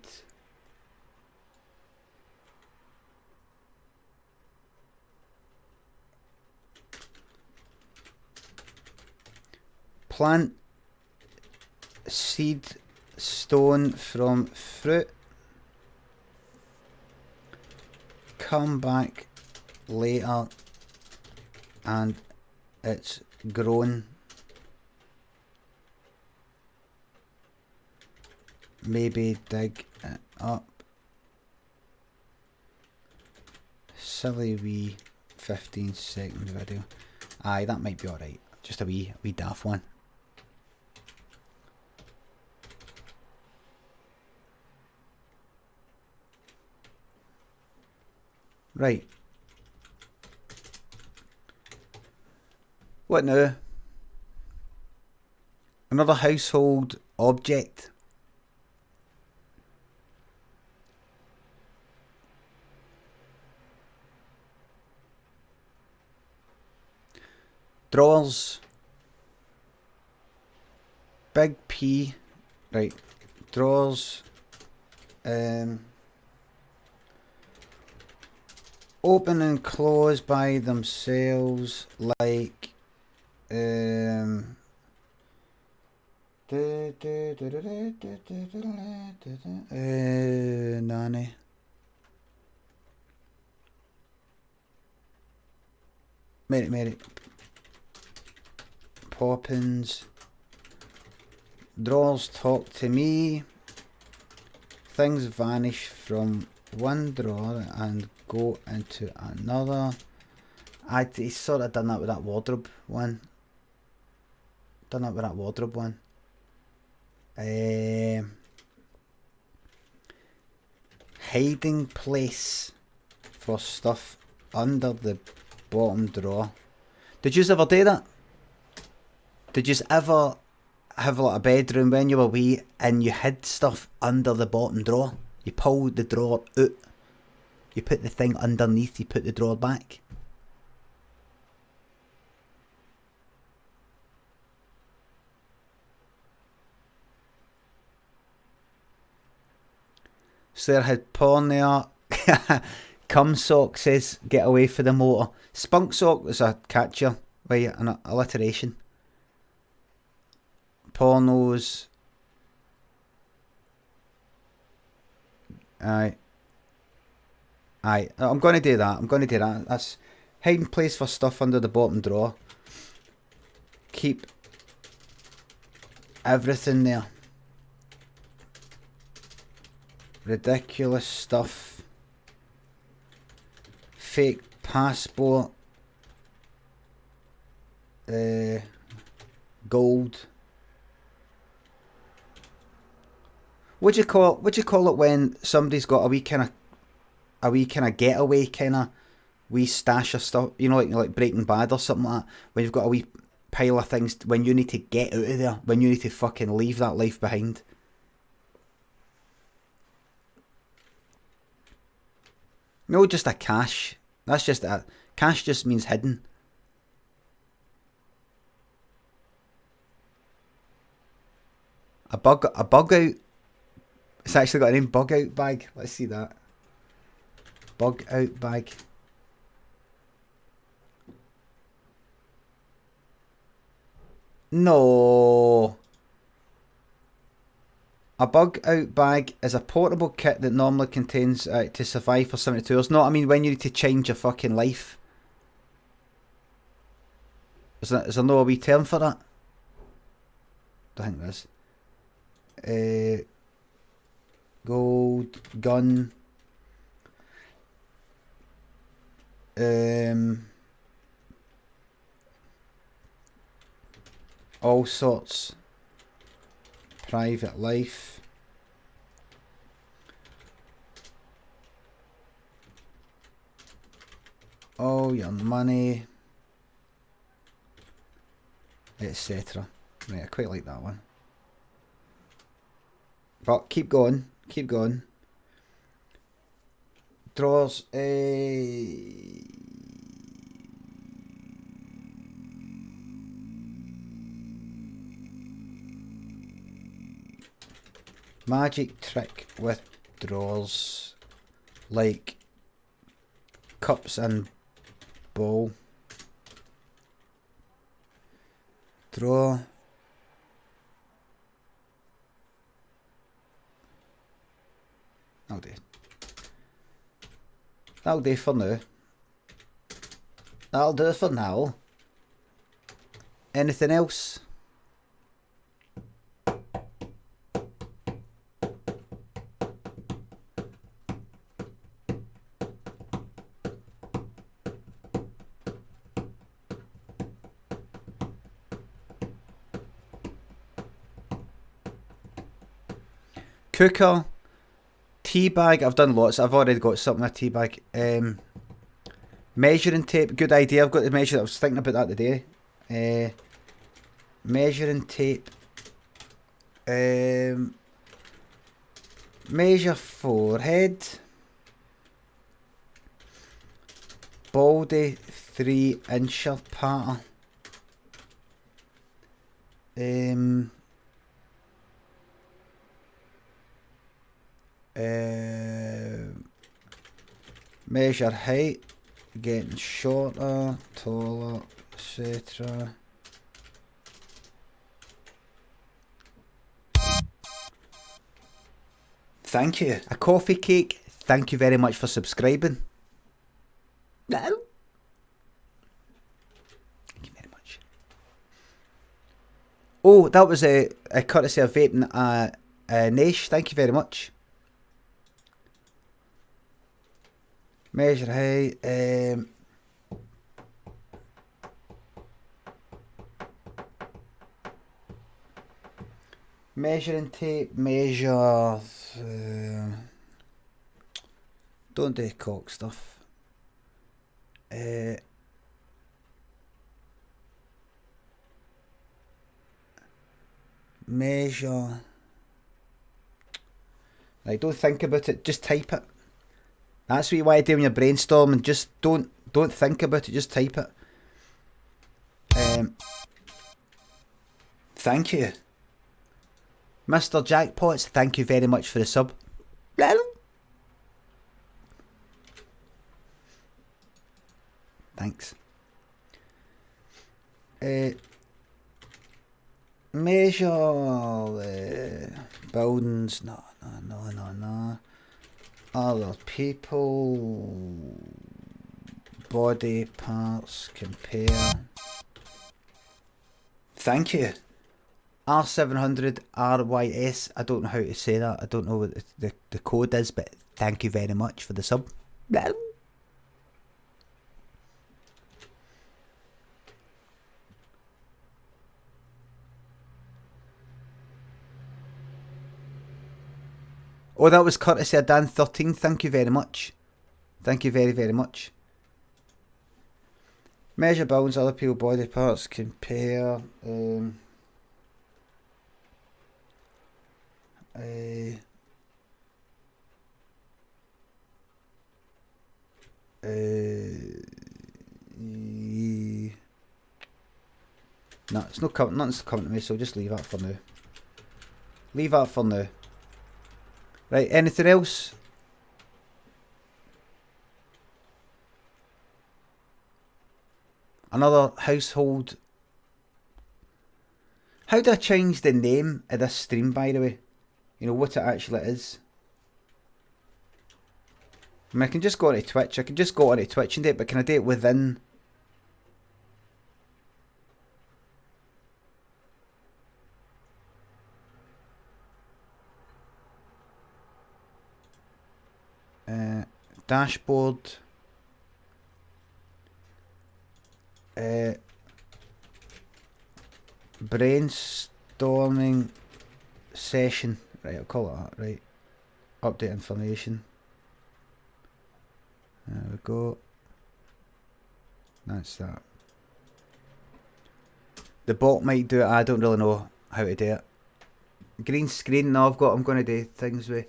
Plant seed stone from fruit. Come back later and it's grown. Maybe dig it up. Silly wee 15-second video. Aye, that might be alright. Just a wee daft one. Right. What now? Another household object. Drawers. Big P. Right. Drawers. Open and close by themselves like nanny. Mary. Poppins. Drawers talk to me. Things vanish from one drawer and go into another. I sort of done that with that wardrobe one. Hiding place for stuff under the bottom drawer. Did you ever do that? Did you ever have like a bedroom when you were wee and you hid stuff under the bottom drawer? You pulled the drawer out. You put the thing underneath, you put the drawer back. Slayer had porn there. Cum sock says get away for the motor. Spunk sock was a catcher. Right, an alliteration. Pornos. Aye. I'm going to do that. That's hiding place for stuff under the bottom drawer. Keep everything there. Ridiculous stuff. Fake passport. Gold. What do you call it when somebody's got a wee kind of getaway kind of wee stash of stuff, you know, like Breaking Bad or something like that, when you've got a wee pile of things when you need to get out of there, when you need to fucking leave that life behind. No, just a cache. That's just a Cache just means hidden. A bug out. It's actually got a name, bug out bag. Let's see that. Bug out bag. No. A bug out bag is a portable kit that normally contains to survive for 72 hours. No, I mean when you need to change your fucking life. Is there no wee term for that? I think there is. Gold gun. All sorts. Private life. All your money. Etc. Right, I quite like that one. But keep going. Keep going. Drawers. Magic trick with drawers. Like cups and bowl. Draw. That'll do. That'll do for now. That'll do for now. Anything else? Cooker, tea bag. I've done lots. I've already got something in a tea bag. Measuring tape. Good idea. I've got to measure. I was thinking about that today. Measuring tape. Measure forehead. Baldy 3-incher pattern. Measure height, getting shorter, taller, etc. Thank you. A coffee cake. Thank you very much for subscribing. Thank you very much. Oh, that was a courtesy of Vaping Nash. Thank you very much. Measure height. Measuring tape. Measure. Don't do cock stuff. Measure. Like, don't think about it. Just type it. That's what you want to do when you're brainstorming. Just don't think about it. Just type it. Thank you, Mr. Jackpots. Thank you very much for the sub. Thanks. Measure buildings. No. Other people. Body parts. Compare. Thank you. R700 RYS. I don't know how to say that. I don't know what the code is, but thank you very much for the sub. Oh, that was courtesy of Dan13. Thank you very much. Thank you very, very much. Measure bones, other people body parts, compare. No, it's no nothing's coming to me, so just leave that for now. Leave that for now. Right, anything else? Another household. How do I change the name of this stream, by the way? You know, what it actually is. I mean, I can just go onto Twitch. I can just go onto Twitch and do it, but can I do it within? Dashboard. Brainstorming session. Right, I'll call it that, right. Update information. There we go. That's that. The bot might do it. I don't really know how to do it. Green screen. No, I'm going to do things with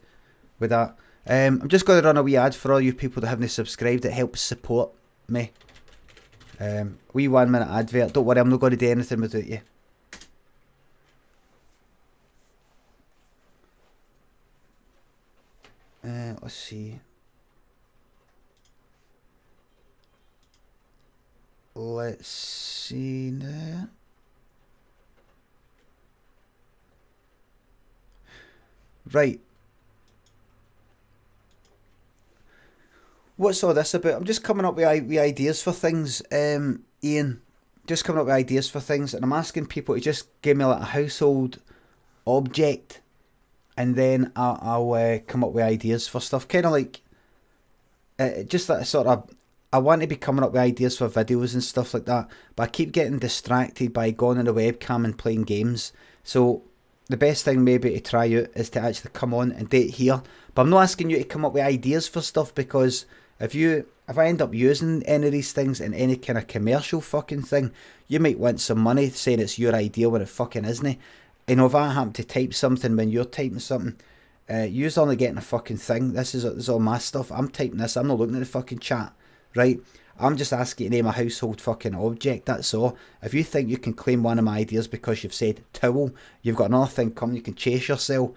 that. I'm just going to run a wee ad for all you people that haven't subscribed. It helps support me. Wee 1 minute advert. Don't worry, I'm not going to do anything without you. Let's see. Let's see now. Right. What's all this about? I'm just coming up with ideas for things, Ian. Just coming up with ideas for things, and I'm asking people to just give me like a household object, and then I'll come up with ideas for stuff. Kind of like, just that sort of. I want to be coming up with ideas for videos and stuff like that, but I keep getting distracted by going on the webcam and playing games. So the best thing maybe to try out is to actually come on and do it here. But I'm not asking you to come up with ideas for stuff, because if I end up using any of these things in any kind of commercial fucking thing, you might want some money saying it's your idea when it fucking isn't. You know, if I happen to type something when you're typing something, you're only getting a fucking thing. This is all my stuff. I'm typing this. I'm not looking at the fucking chat. Right, I'm just asking you to name a household fucking object, that's all. If you think you can claim one of my ideas because you've said towel, you've got another thing coming, you can chase yourself.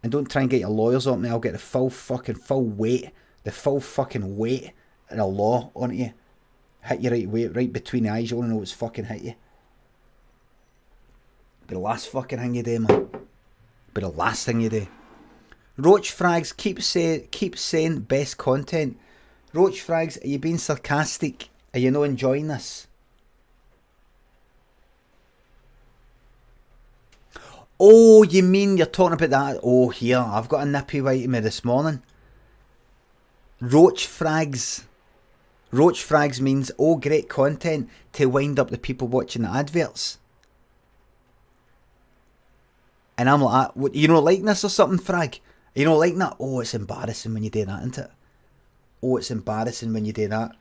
And don't try and get your lawyers on me, I'll get the full fucking weight of the law on you. Hit you right between the eyes, you want to know what's fucking hit you. Be the last fucking thing you do, man. Be the last thing you do. Roach Frags, keep saying best content. Roach Frags, are you being sarcastic? Are you not enjoying this? Oh, you mean you're talking about that? Oh, here, I've got a nippy white in me this morning. Roach Frags. Roach Frags means, oh, great content to wind up the people watching the adverts. And I'm like, what, you know, liking this or something, Frag? You know, liking that? Oh, it's embarrassing when you do that, isn't it? Oh, it's embarrassing when you do that.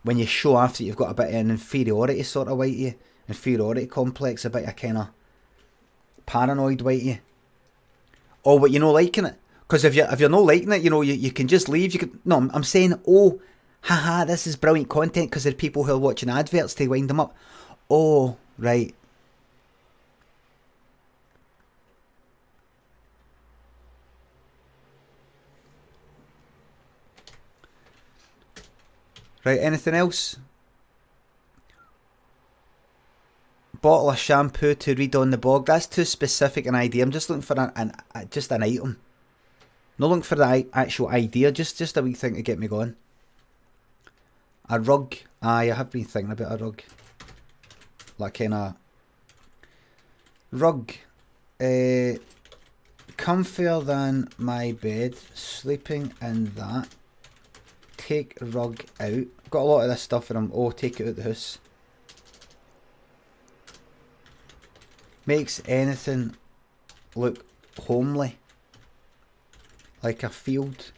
When you show off that you've got a bit of an inferiority sort of weight you. Inferiority complex, a bit of kind of paranoid weight you. Oh, but you're not liking it. Because if you're not liking it, you know, you can just leave. You can. No, I'm saying, oh, haha, this is brilliant content because there are people who are watching adverts to wind them up. Oh, right. Right, anything else? Bottle of shampoo to read on the bog. That's too specific an idea. I'm just looking for just an item. Not looking for the actual idea. Just a wee thing to get me going. A rug. Aye, I have been thinking about a rug. Like kind of rug. Comfier than my bed. Sleeping in that. Take rug out. Got a lot of this stuff and I'm take it out the house. Makes anything look homely. Like a field.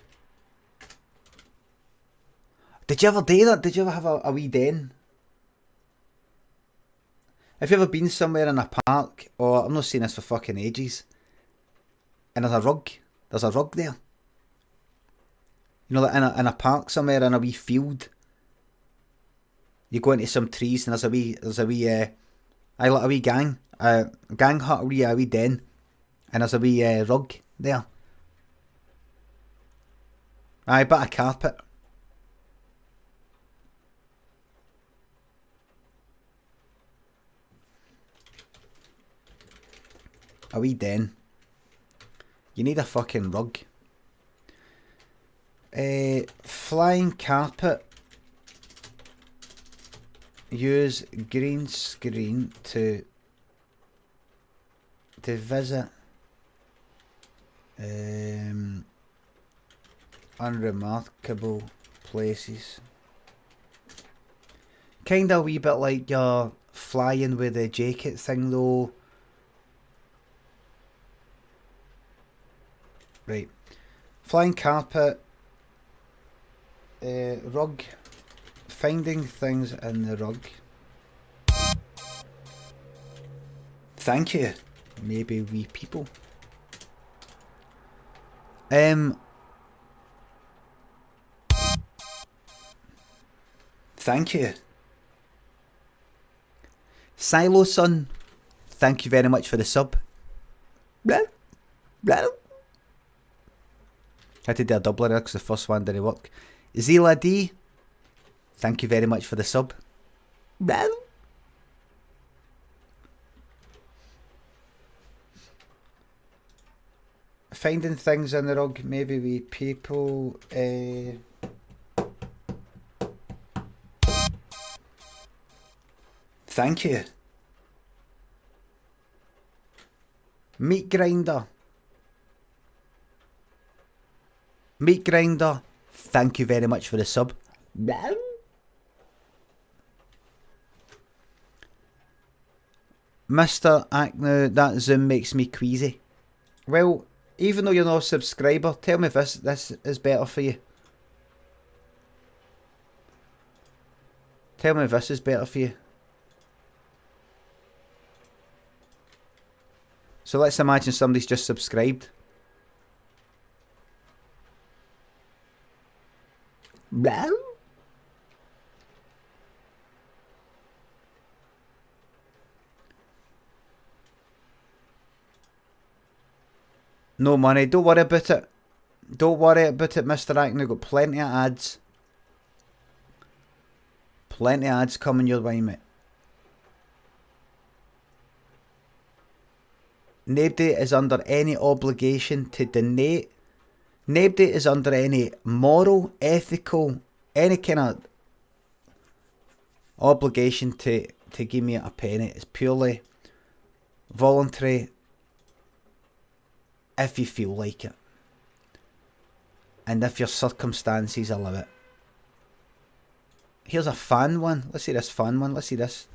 Did you ever do that? Did you ever have a wee den? Have you ever been somewhere in a park, or I'm not seeing this for fucking ages, and there's a rug there? You know, like in a park somewhere in a wee field. You go into some trees and there's a wee gang hut, a wee den, and there's a wee rug there. Aye, bit of carpet. A wee den. You need a fucking rug. Flying carpet. Use green screen to visit unremarkable places. Kinda a wee bit like you're flying with the jacket thing though. Right. Flying carpet. Rug. Finding things in the rug. Thank you. Maybe wee people. Thank you. Silo Son, thank you very much for the sub. Blah, blah. Had to do a doubler because the first one didn't work. Zila D, thank you very much for the sub. Blah. Finding things in the rug, maybe we people. Thank you. Meat grinder. Meat grinder, thank you very much for the sub. Mr. Acne, that Zoom makes me queasy. Well, even though you're not a subscriber, tell me if this is better for you. Tell me if this is better for you. So let's imagine somebody's just subscribed. Blah. No money, don't worry about it. Don't worry about it, Mr. Acne. Got plenty of ads. Plenty of ads coming your way, mate. Nobody is under any obligation to donate. Nobody is under any moral, ethical, any kind of obligation to give me a penny. It's purely voluntary if you feel like it. And if your circumstances allow it. Here's a fan one. Let's see this fan one. Let's see this.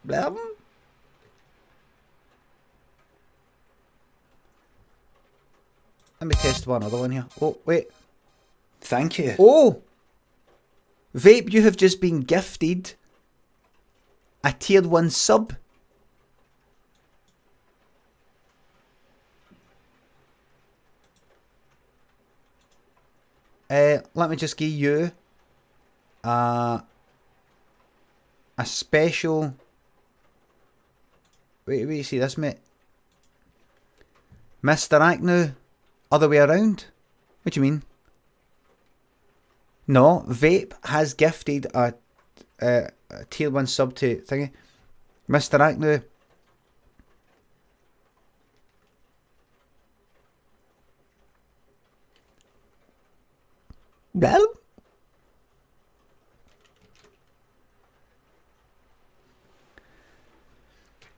Blah. Let me test one other one here. Oh, wait. Thank you. Oh! Vape, you have just been gifted a tier 1 sub. Let me just give you a special... Wait, see this, mate? Mr. Acne, other way around? What do you mean? No, Vape has gifted a tier 1 sub to thingy. Mr. Acne. Well.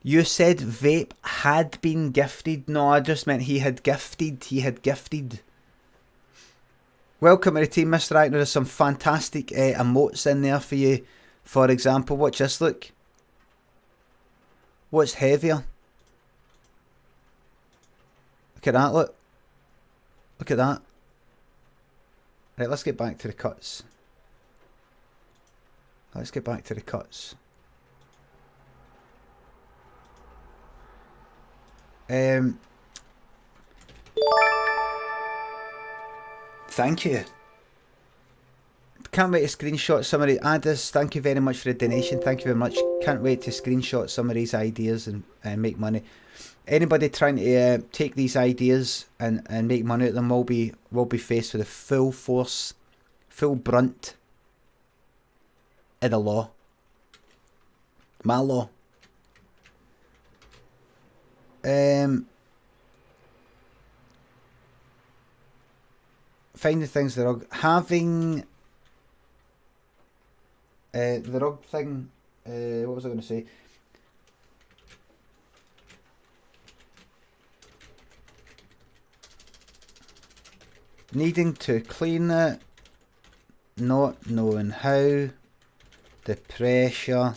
You said Vape had been gifted. No, I just meant he had gifted. He had gifted. Welcome to the team, Mr. Acne. There's some fantastic emotes in there for you. For example, watch this, look. What's heavier? Look at that, look. Look at that. Right, let's get back to the cuts. Let's get back to the cuts. Thank you. Can't wait to screenshot some of the Addis. Thank you very much for the donation. Thank you very much. Can't wait to screenshot some of these ideas and make money. Anybody trying to take these ideas and make money out of them will be faced with the full force, full brunt of the law. My law. Finding things the rug. Having the rug thing. What was I going to say? Needing to clean it, not knowing how, the pressure,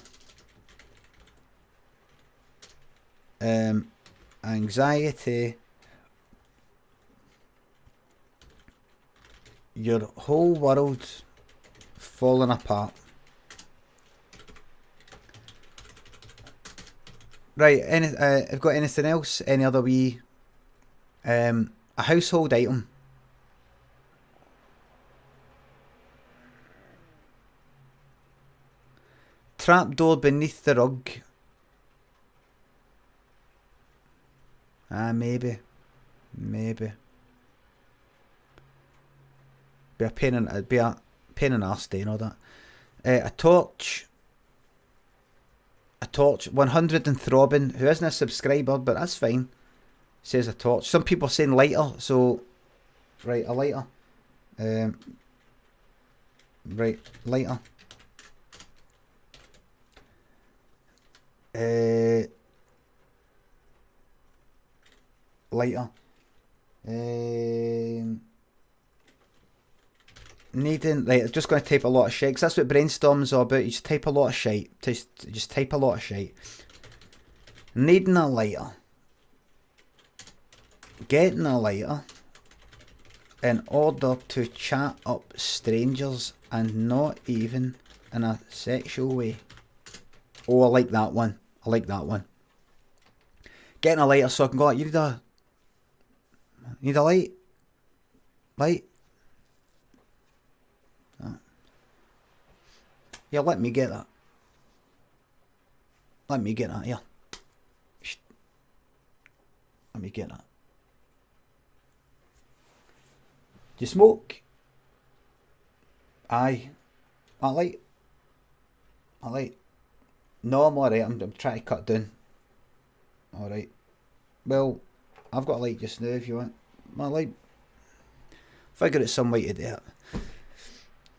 anxiety, your whole world falling apart. Right, I've got anything else? Any other wee, a household item? Trapdoor beneath the rug. Maybe. Be a pain in arse day and all that. A torch. 100 and throbbing. Who isn't a subscriber, but that's fine. Says a torch. Some people are saying lighter, so right, a lighter. Right, lighter. Lighter. Needing, right, I'm just going to type a lot of shit, because that's what brainstorms are about. You just type a lot of shit. Just type a lot of shit. Needing a lighter. Getting a lighter in order to chat up strangers, and not even in a sexual way. Oh, I like that one. Getting a lighter so I can go, you need a light? Light? Oh. Yeah, let me get that. Yeah. Let me get that. Do you smoke? Aye. I light. No, I'm alright. I'm trying to cut down. Alright. Well, I've got a light just now if you want. My light. Figure out some way to do it.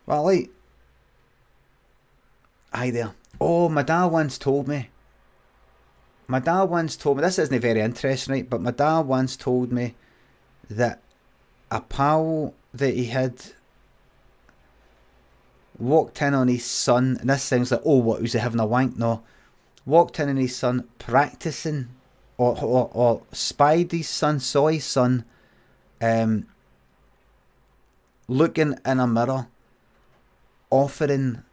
Well, light. Aye there. Oh, my dad once told me. This isn't very interesting, right? But my dad once told me that a pal that he had walked in on his son, and this sounds like, oh, what, was he having a wank? No. Walked in on his son practicing, or spied his son, saw his son looking in a mirror, offering,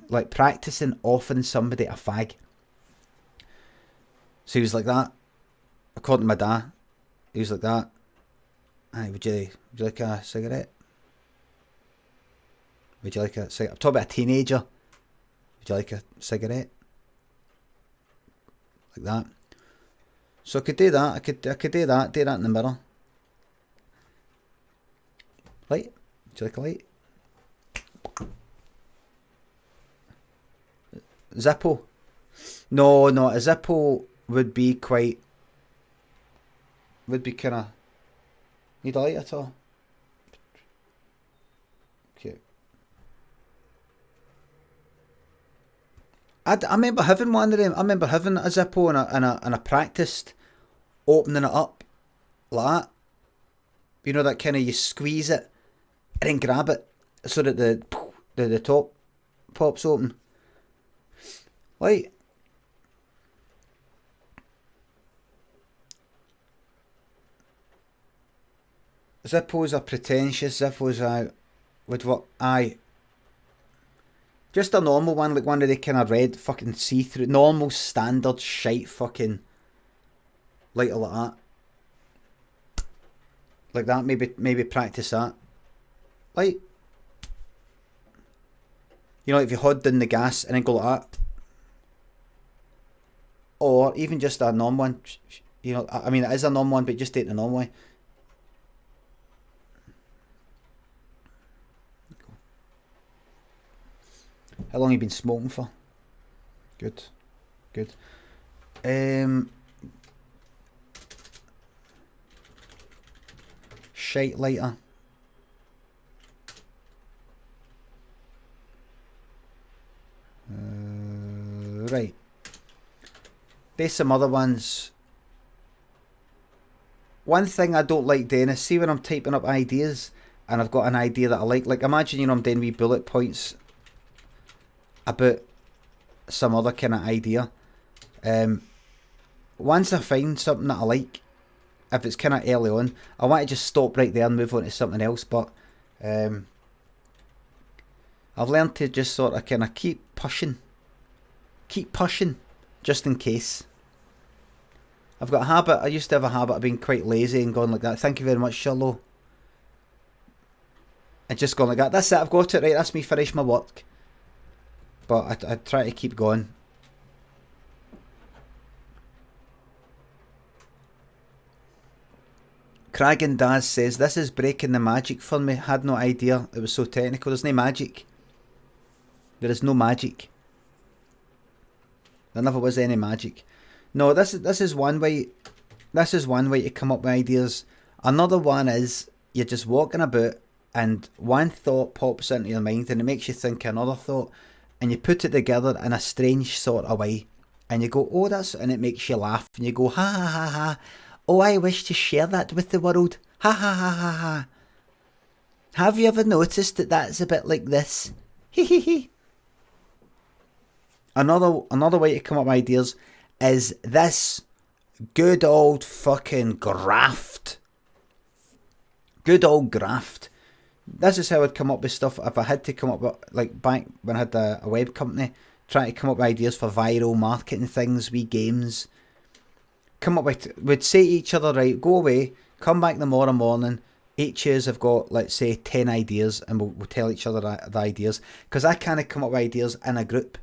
like practicing offering somebody a fag. So he was like that, according to my dad. He was like that. Aye, would you like a cigarette? Would you like a cigarette? I'm talking about a teenager. Would you like a cigarette? Like that. So I could do that. I could do that in the mirror. Light? Would you like a light? Zippo? No, a Zippo would be kind of... Need a light at all? Okay. I remember having one of them. I remember having a Zippo and I practiced opening it up like that. You know, that kind of, you squeeze it and then grab it so that the top pops open. Like, Zippos are pretentious. Zippos would what? Aye. Just a normal one, like one of the kind of red fucking see-through, normal standard shite fucking lighter like that. Like that, maybe practice that. Like, You know, if you hold down the gas and then go like that. Or even just a normal one. You know, I mean, it is a normal one, but just do it the normal way. How long have you been smoking for? Good. Good. Shite lighter. Right. There's some other ones. One thing I don't like doing is, see when I'm typing up ideas and I've got an idea that I like imagine, you know, I'm doing wee bullet points about some other kind of idea. Once I find something that I like, if it's kind of early on, I want to just stop right there and move on to something else, but I've learned to just sort of kind of keep pushing, just in case. I've got a habit, I used to have a habit of being quite lazy and going like that. Thank you very much, Shirlo. And just going like that. That's it, I've got it, right, that's me, finish my work. But I try to keep going. Kragan Daz says, this is breaking the magic for me. Had no idea it was so technical. There's no magic. There is no magic. There never was any magic. No, this is one way. This is one way to come up with ideas. Another one is you're just walking about and one thought pops into your mind and it makes you think another thought, and you put it together in a strange sort of way, and you go, oh, that's, and it makes you laugh, and you go, ha ha ha ha. Oh, I wish to share that with the world. Ha ha ha ha ha. Have you ever noticed that that's a bit like this? Hee hee hee. Another way to come up with ideas is this good old fucking graft. Good old graft. This is how I'd come up with stuff if I had to come up with, like back when I had a web company, trying to come up with ideas for viral marketing things, wee games. Come up with, we'd say to each other, right, go away, come back tomorrow morning, each of us have got, let's say, 10 ideas, and we'll tell each other the ideas, because I can't come up with ideas in a group.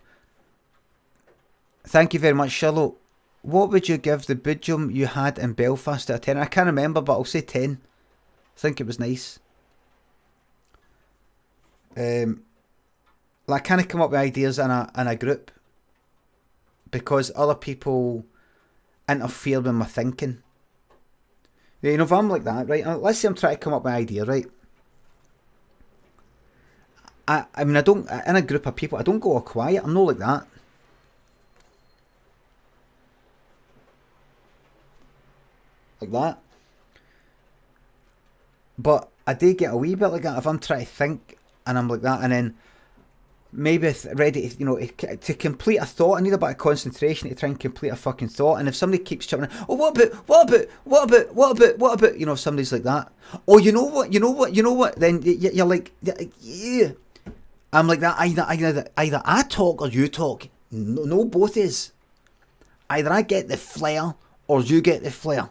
Thank you very much, Charlotte. What would you give the boojum you had in Belfast out of 10? I can't remember, but I'll say 10. I think it was nice. Like, I can't come up with ideas in a group because other people interfere with my thinking. You know, if I'm like that, right? Let's say I'm trying to come up with an idea, right? I mean, I don't, in a group of people, I don't go all quiet. I'm not like that. Like that. But I do get a wee bit like that if I'm trying to think and I'm like that, and then maybe ready to, you know, to complete a thought. I need a bit of concentration to try and complete a fucking thought. And if somebody keeps chipping in, oh, what about, you know, if somebody's like that, oh, you know what, then you're like, yeah. I'm like that, either I talk or you talk. No, both is. Either I get the flair or you get the flair.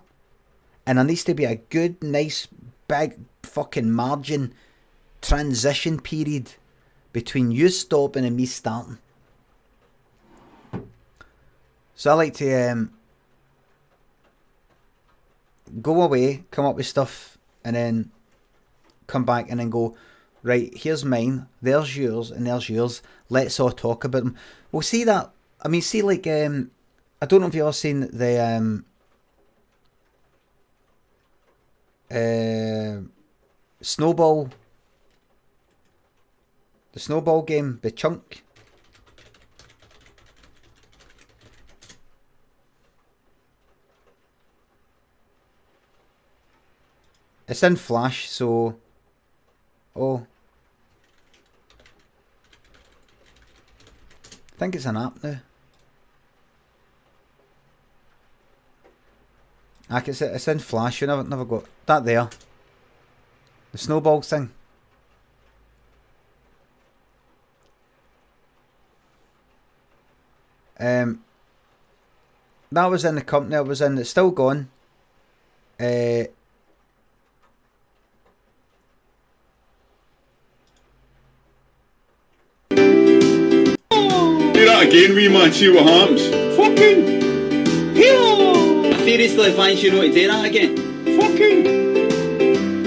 And there needs to be a good, nice, big fucking margin transition period between you stopping and me starting. So I like to go away, come up with stuff, and then come back and then go, right, here's mine, there's yours, and there's yours. Let's all talk about them. We'll see that. I mean, see, like, I don't know if you've ever seen the Snowball. The Snowball game, the Chunk. It's in Flash, so... Oh. I think it's an app now. It's in Flash, you never got that there. The Snowball thing. That was in the company I was in. It's still gone. again, wee man, see what happens. Fucking hero! I seriously find you know to do that again. Fucking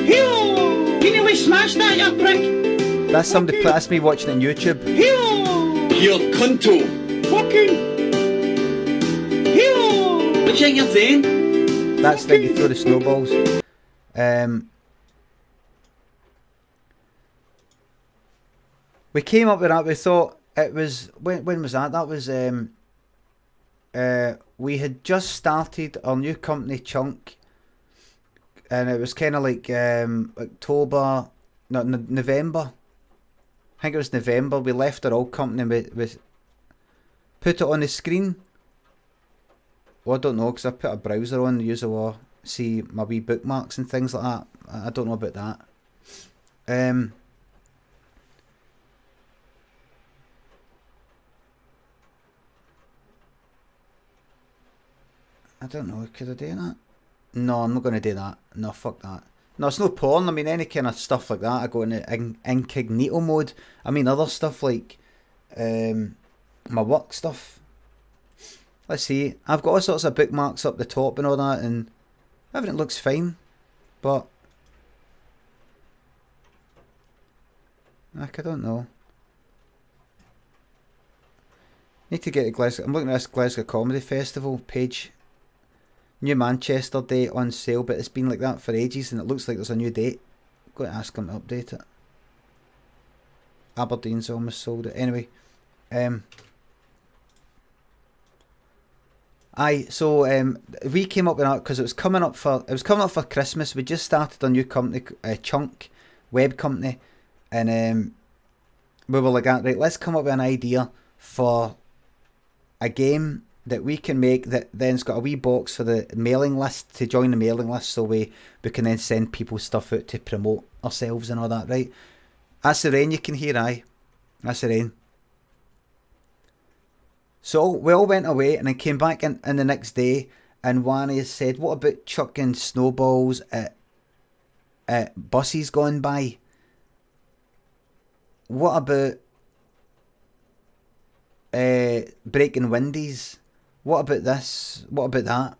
hero! You nearly smashed that, you prick! That's somebody. That's me watching it on YouTube. Hero! You cunto! Fucking hero! What you think you're saying? That's like you throw the snowballs. We came up with that. We thought it was when was that? That was we had just started our new company Chunk, and it was kind of like October, no, November. I think it was November. We left our old company. We put it on the screen. Well, I don't know, because I put a browser on, usually see my wee bookmarks and things like that. I don't know about that. I don't know, could I do that? No, I'm not going to do that. No, fuck that. No, it's no porn. I mean, any kind of stuff like that, I go into incognito mode. I mean, other stuff like my work stuff. Let's see. I've got all sorts of bookmarks up the top and all that, and everything looks fine. But I don't know. Need to get to Glasgow. I'm looking at this Glasgow Comedy Festival page. New Manchester date on sale, but it's been like that for ages, and it looks like there's a new date. Got to ask them to update it. Aberdeen's almost sold it. Anyway, we came up with that because it was coming up for Christmas. We just started a new company, Chunk web company, and we were like, right, let's come up with an idea for a game that we can make that then's got a wee box for the mailing list to join the mailing list, so we can then send people stuff out to promote ourselves and all that, right? That's the rain you can hear, aye. That's the rain. So we all went away and then came back in the next day, and Wani said, what about chucking snowballs at buses going by? What about breaking windies? What about this? What about that?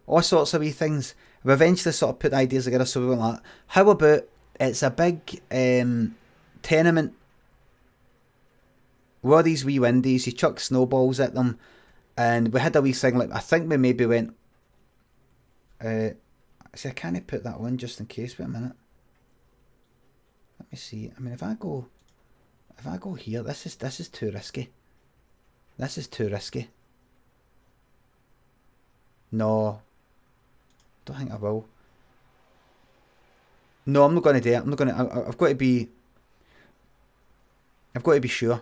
All sorts of wee things. We eventually sort of put ideas together, so we went like, how about it's a big tenement. What are these wee windies? You chuck snowballs at them, and we had a wee thing like, I think we maybe went. See, I can't put that on just in case. Wait a minute. Let me see. I mean, if I go here, this is too risky. This is too risky. No, don't think I will. No, I'm not going to do it. I'm not going to. I've got to be sure.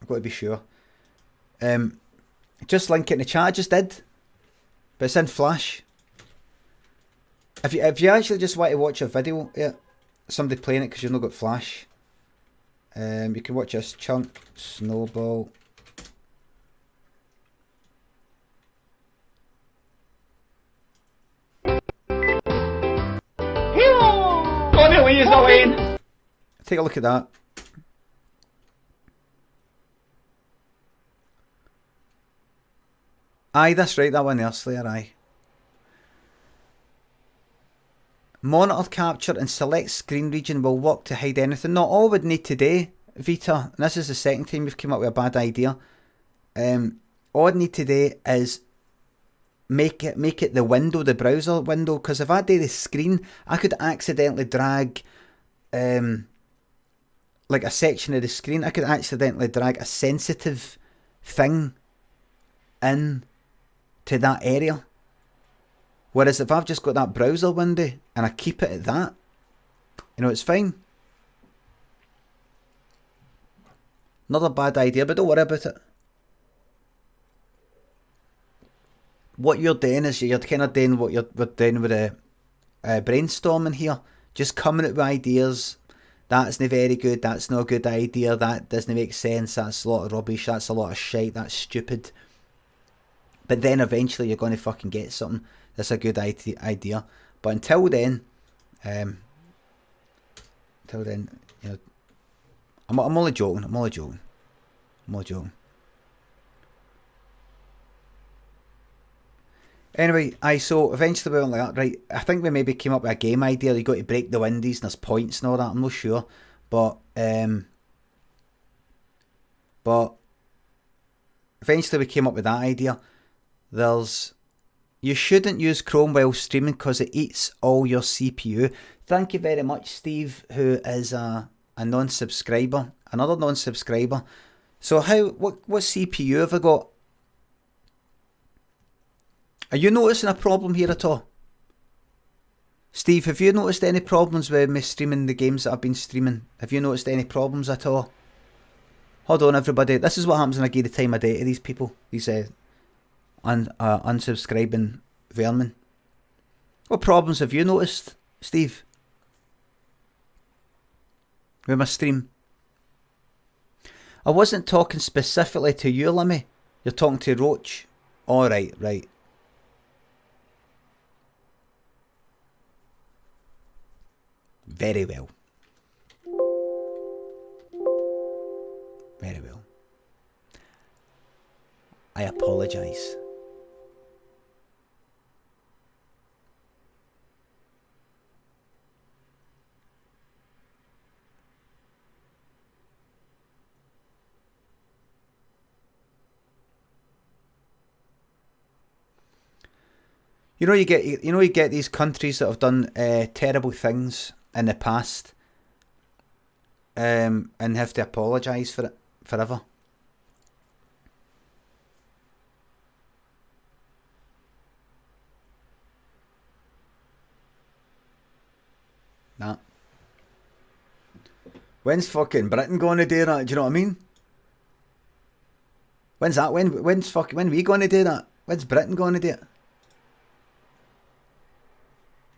I've got to be sure. Just link it in the chat. I just did, but it's in Flash. If you actually just want to watch a video, yeah, somebody playing it because you've not got Flash. You can watch this Chunk Snowball. Take a look at that. Aye, that's right, that one there, Slayer, aye. Monitor capture and select screen region will work to hide anything. Not all we'd need today, Vita, and this is the second time we've come up with a bad idea. All I'd need today is make it the window, the browser window, because if I do the screen, I could accidentally drag like a section of the screen. I could accidentally drag a sensitive thing in to that area. Whereas if I've just got that browser window and I keep it at that, you know, it's fine. Not a bad idea, but don't worry about it. What you're doing is you're kind of doing what we're doing with a brainstorming here. Just coming up with ideas. That's not very good. That's not a good idea. That doesn't make sense. That's a lot of rubbish. That's a lot of shite. That's stupid. But then eventually you're going to fucking get something that's a good idea. But until then, you know, I'm only joking. I'm only joking. Mojo. Anyway, so eventually we went like that, right? I think we maybe came up with a game idea. You got to break the windies and there's points and all that. I'm not sure, but eventually we came up with that idea. You shouldn't use Chrome while streaming because it eats all your CPU. Thank you very much, Steve, who is a non-subscriber, another non-subscriber. So what CPU have I got? Are you noticing a problem here at all? Steve, have you noticed any problems with me streaming the games that I've been streaming? Have you noticed any problems at all? Hold on, everybody. This is what happens when I give the time of day to these people. These unsubscribing vermin. What problems have you noticed, Steve? With my stream? I wasn't talking specifically to you, Limmy. You're talking to Roach. Alright, right. Very well. Very well. I apologise. You get these countries that have done terrible things in the past, and have to apologise for it forever. Nah. When's fucking Britain going to do that? Do you know what I mean? When's that? When we going to do that? When's Britain going to do it?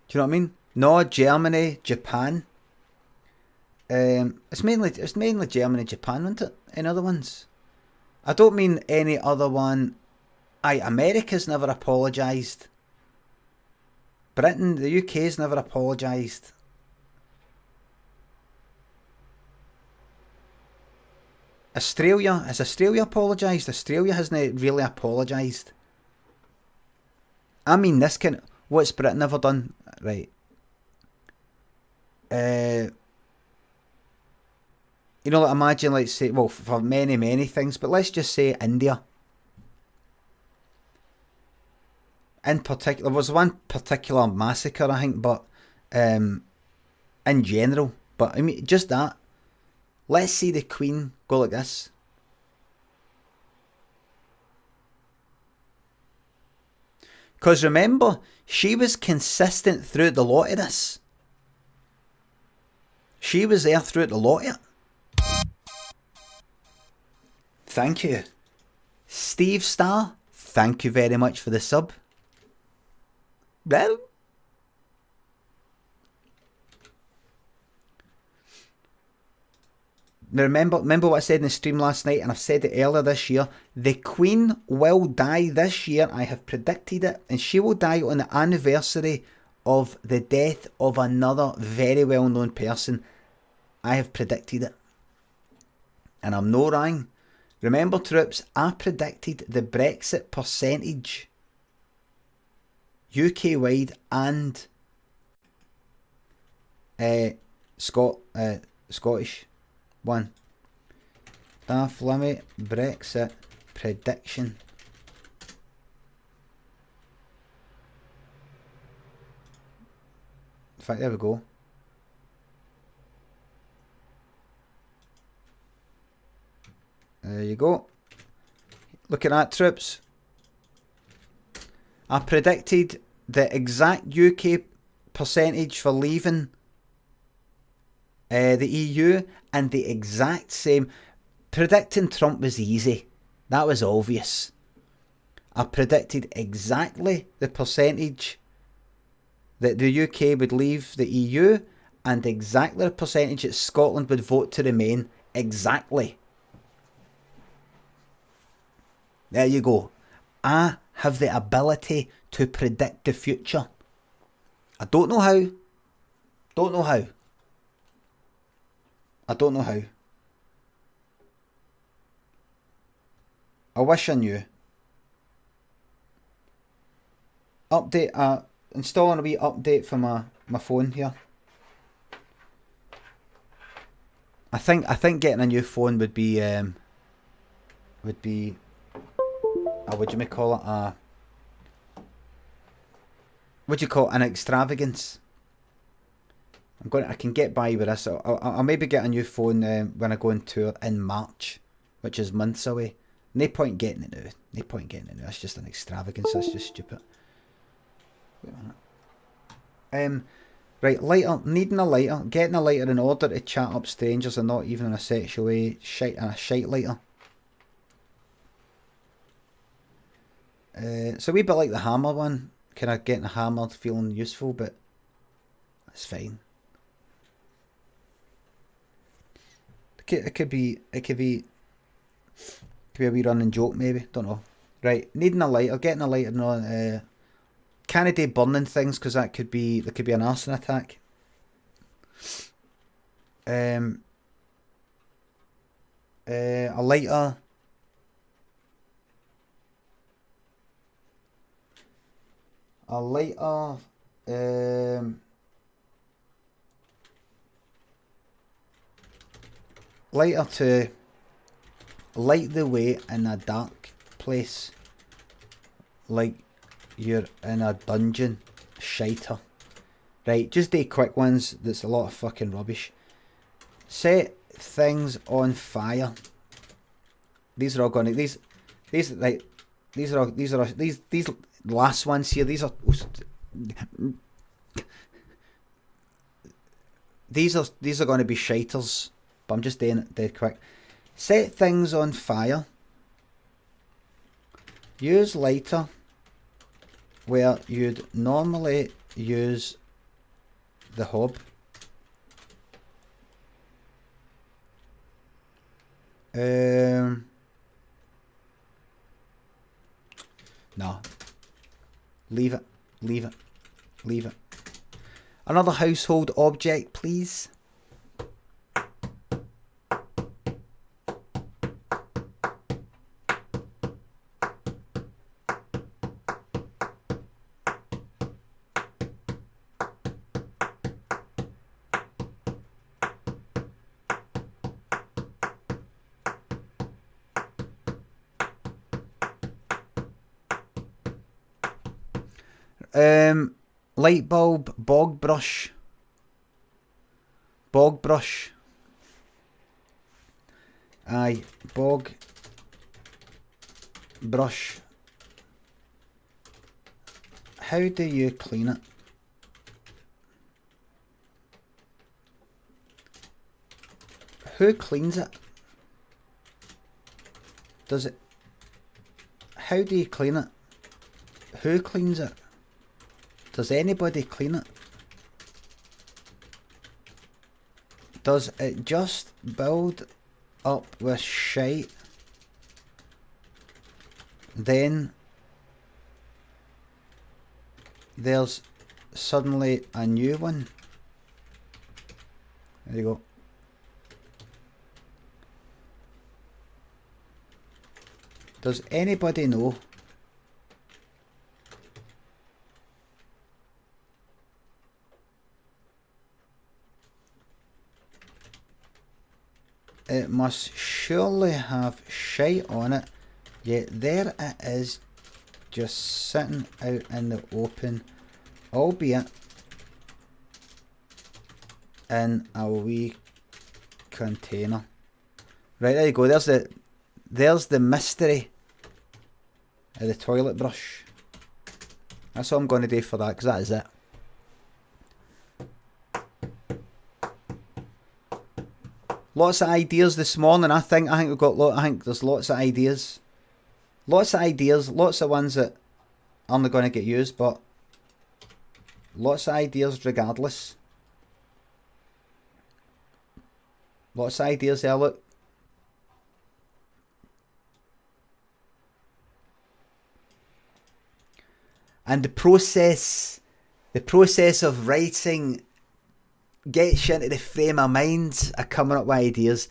Do you know what I mean? No, Germany, Japan. It's mainly Germany, Japan, isn't it? Any other ones? I don't mean any other one. America's never apologised. Britain, the UK's never apologised. Has Australia apologised? Australia hasn't really apologised. I mean, this kind of, what's Britain ever done? Right. Like imagine, like, say, well, for many things, but let's just say India. In particular, there was one particular massacre, I think, but in general. But I mean, just that. Let's see the Queen go like this. Because remember, she was consistent throughout the lot of this. She was there throughout the lot of it. Thank you. Steve Star, thank you very much for the sub. Well, remember what I said in the stream last night, and I've said it earlier this year. The Queen will die this year. I have predicted it, and she will die on the anniversary of the death of another very well-known person. I have predicted it, and I'm no wrong. Remember, troops, I predicted the Brexit percentage, UK-wide and Scottish one. Daft Limmy Brexit prediction. In fact, there we go. There you go. Look at that, troops. I predicted the exact UK percentage for leaving the EU, and the exact same. Predicting Trump was easy. That was obvious. I predicted exactly the percentage that the UK would leave the EU, and exactly the percentage that Scotland would vote to remain. Exactly. There you go. I have the ability to predict the future. I don't know how. Don't know how. I don't know how. I wish I knew. Update, installing a wee update for my phone here. I think getting a new phone would be what do you call it, what do you call it, an extravagance. I can get by with this. I'll maybe get a new phone when I go on tour in March, which is months away. No point getting it now. That's just an extravagance. That's just stupid. Wait a minute. Right, lighter. Needing a lighter. Getting a lighter in order to chat up strangers and not even in a sexual way. A shite lighter. It's a wee bit like the hammer one. Kind of getting a hammer, feeling useful, but it's fine. It could be a wee running joke, maybe. Don't know. Right, needing a lighter, getting a lighter on. Can't do burning things because there could be an arson attack. A lighter. Lighter to light the way in a dark place, like you're in a dungeon. Shiter. Right, just do quick ones. That's a lot of fucking rubbish. Set things on fire. These are all going to these last ones here. These are going to be shiters. But I'm just doing it dead quick. Set things on fire. Use lighter where you'd normally use the hob. No. Leave it. Another household object, please. Light bulb, bog brush. Aye, bog brush. How do you clean it? Who cleans it? Does it? How do you clean it? Who cleans it? Does anybody clean it? Does it just build up with shite? Then there's suddenly a new one. There you go. Does anybody know? It must surely have shite on it, yet there it is, just sitting out in the open, albeit in a wee container. Right, there you go. There's the mystery of the toilet brush. That's all I'm going to do for that, because that is it. Lots of ideas this morning. I think we've got I think there's lots of ideas. Lots of ones that aren't going to get used, but lots of ideas regardless. Lots of ideas there, look. And the process of writing gets you into the frame of mind of coming up with ideas.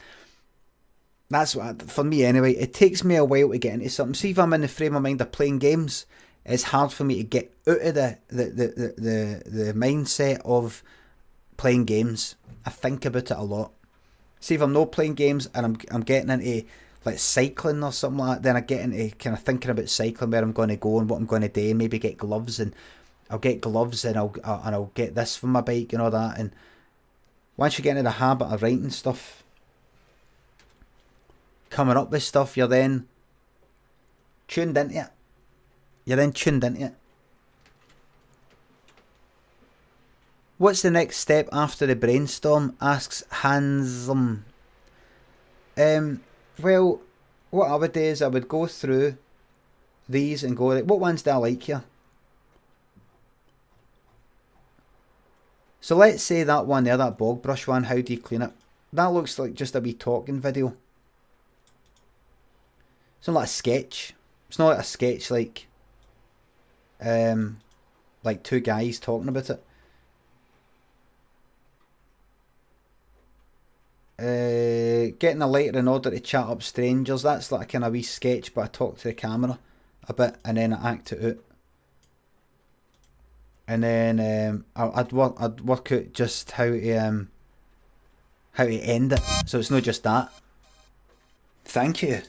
That's what, for me anyway, it takes me a while to get into something. See, if I'm in the frame of mind of playing games, it's hard for me to get out of the mindset of playing games. I think about it a lot. See, if I'm not playing games and I'm getting into like cycling or something like that, then I get into kind of thinking about cycling, where I'm going to go and what I'm going to do, and maybe get gloves, and I'll get gloves, and I'll get this for my bike and all that. And once you get into the habit of writing stuff, coming up with stuff, you're then tuned into it. What's the next step after the brainstorm? Asks Handsome. Well, what I would do is I would go through these and go, what ones do I like here? So let's say that one there, that bog brush one, how do you clean it? That looks like just a wee talking video. It's not like a sketch. It's not like a sketch like two guys talking about it. Getting a lighter in order to chat up strangers. That's like a kind of wee sketch, but I talk to the camera a bit and then I act it out. And then I'd work out just how to end it, so it's not just that. Thank you.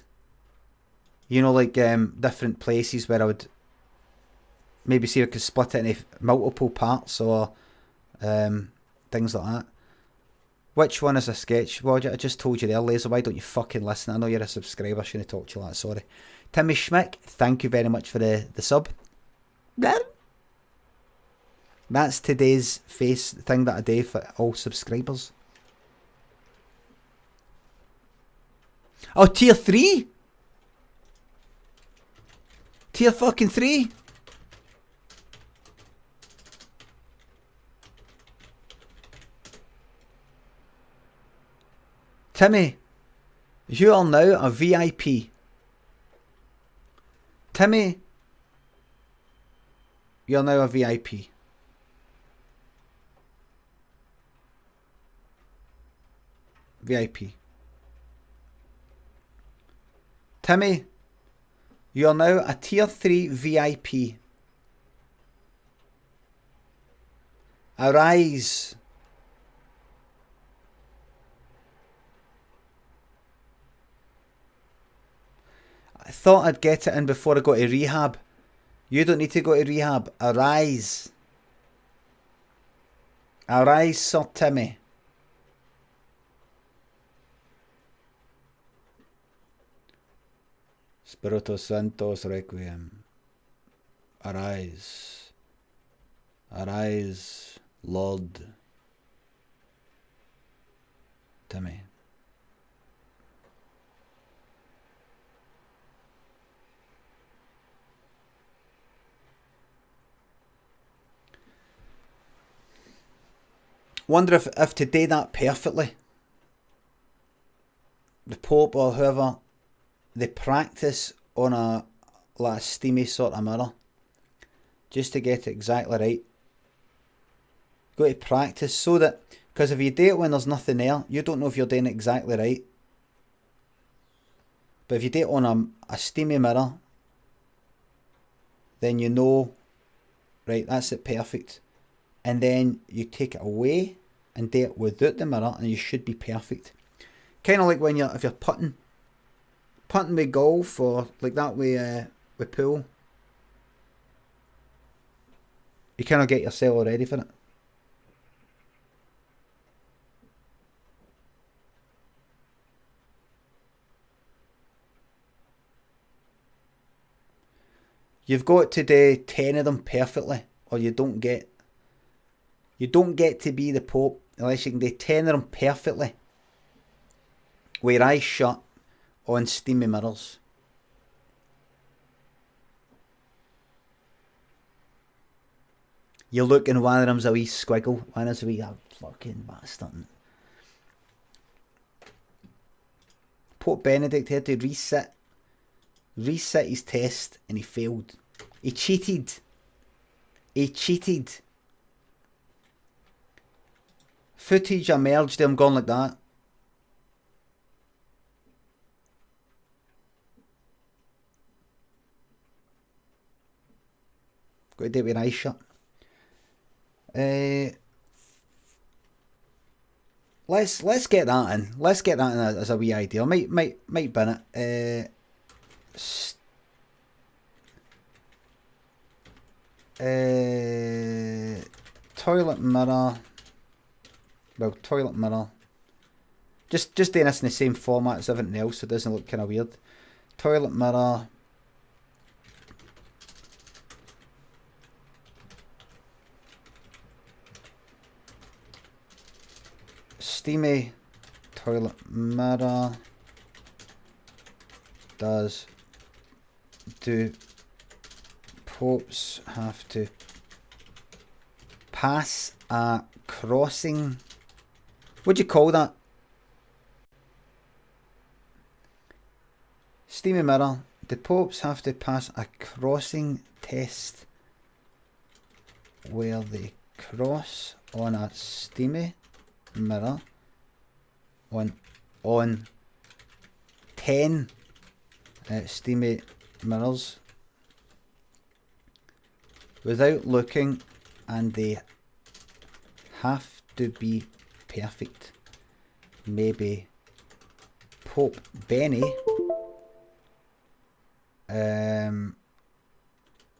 You know, like different places where I would maybe see if I could split it into multiple parts or things like that. Which one is a sketch? Well, I just told you there, Laser. Why don't you fucking listen? I know you're a subscriber. I shouldn't have talked to you like that. Sorry. Timmy Schmick, thank you very much for the sub. That's today's face thing that I do for all subscribers. Oh, tier 3? Tier fucking 3? Timmy, you are now a VIP. Timmy, you're now a VIP. VIP. Timmy, you are now a tier 3 VIP. Arise. I thought I'd get it in before I go to rehab. You don't need to go to rehab. Arise. Arise, Sir Timmy. Spiritus Sanctus Requiem. Arise. Arise, Lord Timmy. Wonder if to do that perfectly, the Pope or whoever, they practice on a steamy sort of mirror, just to get it exactly right. Got to practice so that, because if you do it when there's nothing there, you don't know if you're doing it exactly right. But if you do it on a steamy mirror, then you know, right, that's it perfect. And then you take it away and do it without the mirror, and you should be perfect. Kind of like when if you're putting with golf, or like that with pool. You kind of get yourself ready for it. You've got to do 10 of them perfectly, or you don't get to be the Pope unless you can do 10 of them perfectly with your eyes shut on steamy mirrors. You look and one of them's a wee squiggle, one is a wee fucking bastard. Pope Benedict had to reset his test and he failed. He cheated. Footage emerged of him going like that. Got to do it with an ice shirt. Let's get that in. Let's get that in as a wee idea. Might bin it. Toilet mirror. Well, toilet mirror. Just doing this in the same format as everything else, so it doesn't look kind of weird. Toilet mirror. Steamy toilet mirror. Do popes have to pass a crossing? What do you call that? Steamy mirror. Do popes have to pass a crossing test where they cross on a steamy mirror on 10 steamy mirrors without looking, and they have to be perfect? Maybe Pope Benny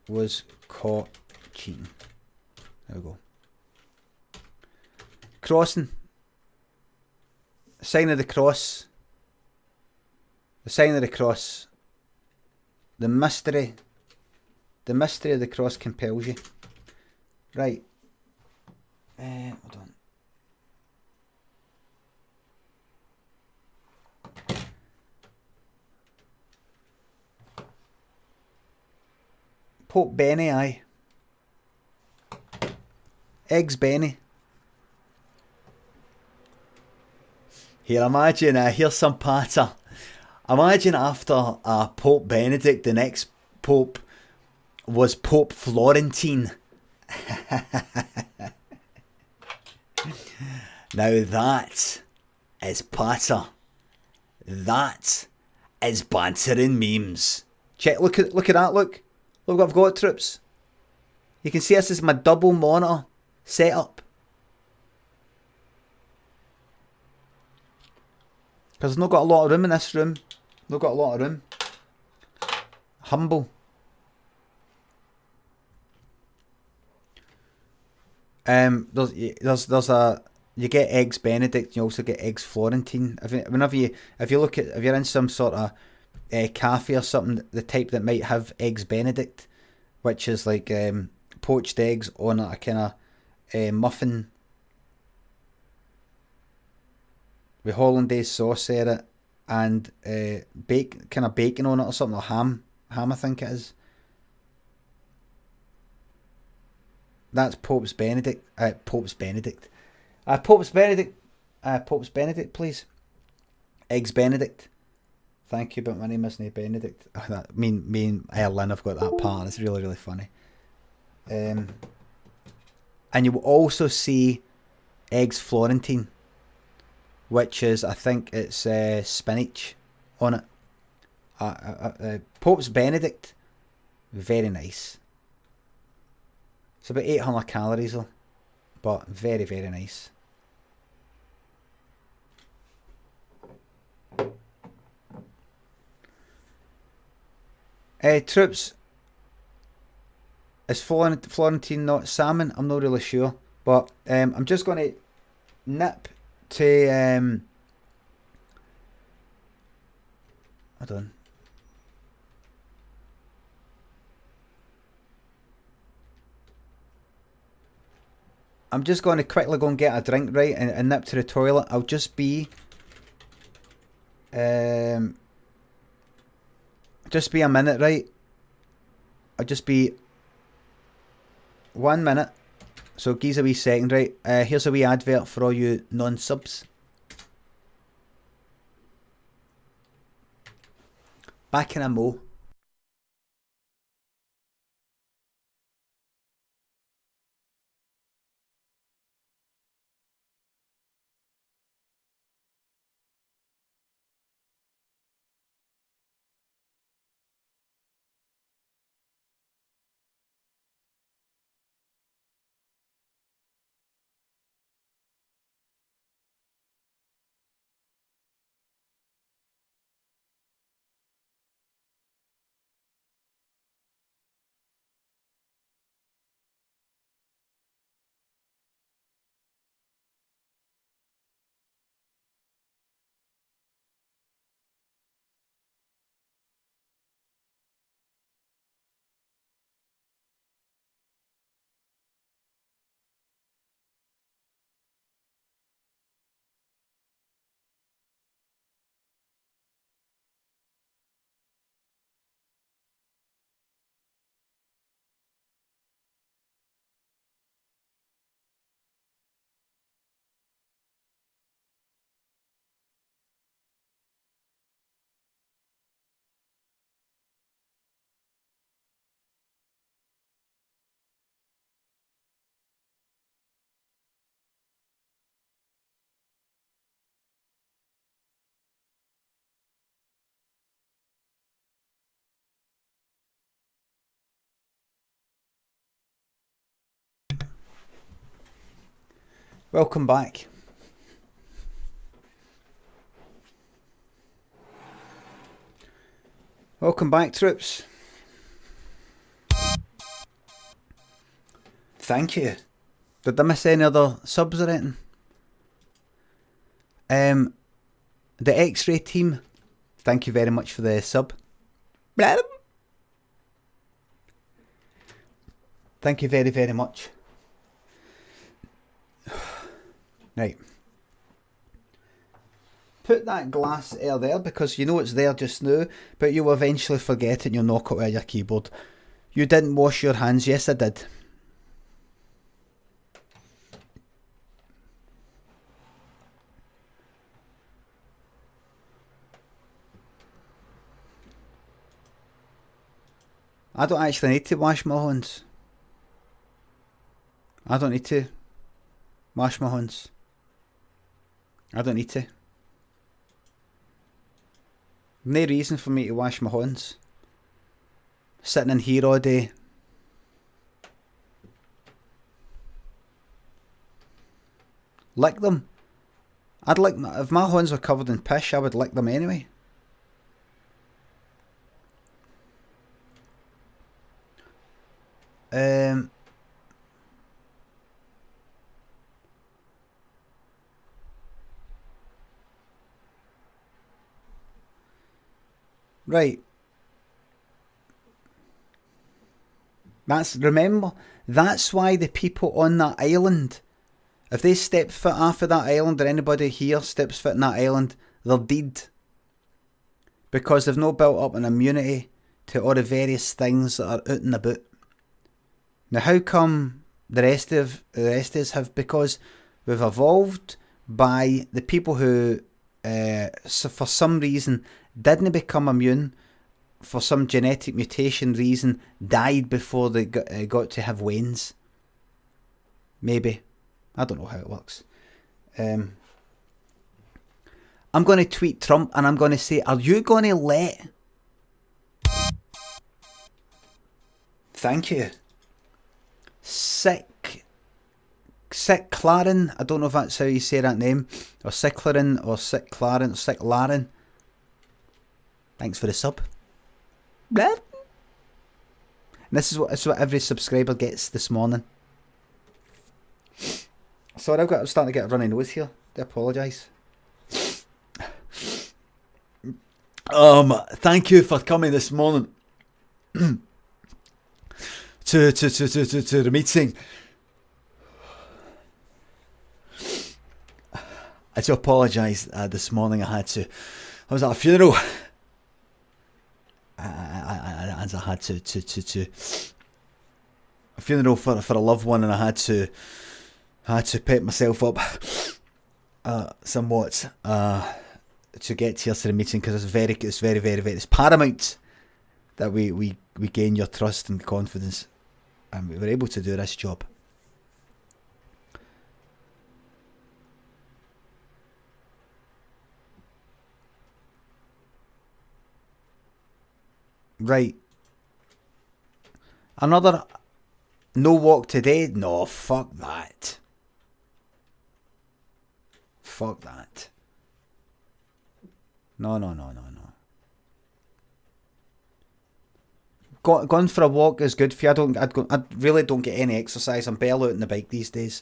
was caught cheating. There we go. Crossing. Sign of the cross. The sign of the cross. The mystery. The mystery of the cross compels you. Right. Hold on. Pope Benny, aye. Eggs Benny. Here, imagine, here's some patter. Imagine after Pope Benedict, the next Pope was Pope Florentine. Now that is patter. That is bantering memes. Check, look at that, look. Look what I've got, troops. You can see this is my double monitor setup. Because I've not got a lot of room in this room. Not got a lot of room. Humble. There's a, you get eggs Benedict, you also get eggs Florentine. If you're in some sort of cafe or something, the type that might have eggs Benedict, which is like poached eggs on a kind of muffin with hollandaise sauce in it, and bacon on it or something, or ham I think it is. That's Pope's Benedict. Pope's Benedict, please. Eggs Benedict. Thank you, but my name isn't Benedict. Me and Lynn have got that part. It's really, really funny. And you will also see eggs Florentine, which is, I think it's spinach on it. Pope's Benedict, very nice. It's about 800 calories though, but very, very nice. Troops, is Florentine not salmon? I'm not really sure, but I'm just going to nip to hold on. I'm just going to quickly go and get a drink, right, and nip to the toilet. I'll just be a minute, right? I'll just be 1 minute. So give a wee second, right? Here's a wee advert for all you non-subs. Back in a mo. Welcome back. Welcome back, troops. Thank you. Did I miss any other subs or anything? The X-Ray team, thank you very much for the sub. Thank you very, very much. Right. Put that glass air there because you know it's there just now, but you'll eventually forget it and you'll knock it out of your keyboard. You didn't wash your hands. Yes, I did. I don't actually need to wash my hands. I don't need to wash my hands. I don't need to. No reason for me to wash my hands. Sitting in here all day. Lick them. I'd lick my, if my hands were covered in piss, I would lick them anyway. Right. Remember, that's why the people on that island, if they step foot off of that island, or anybody here steps foot on that island, they're dead. Because they've not built up an immunity to all the various things that are out and about. Now, how come the rest of us have? Because we've evolved by the people who, so for some reason, didn't become immune, for some genetic mutation reason, died before they got to have veins. Maybe. I don't know how it works. I'm going to tweet Trump and I'm going to say, are you going to let... Thank you. Sick Claren, I don't know if that's how you say that name, or Sicklerin, or Sick Claren, or Sick Laren. Thanks for the sub. And this is what every subscriber gets this morning. Sorry, I'm starting to get a runny nose here. I apologise. Thank you for coming this morning to the meeting. I do apologise. This morning I was at a funeral. And I had to a funeral for a loved one, and I had to pep myself up somewhat to get here to the meeting, because it's paramount that we gain your trust and confidence, and we were able to do this job. Right. Another no walk today? No, fuck that. Fuck that. No. Going for a walk is good for you. I really don't get any exercise. I'm barely out on the bike these days.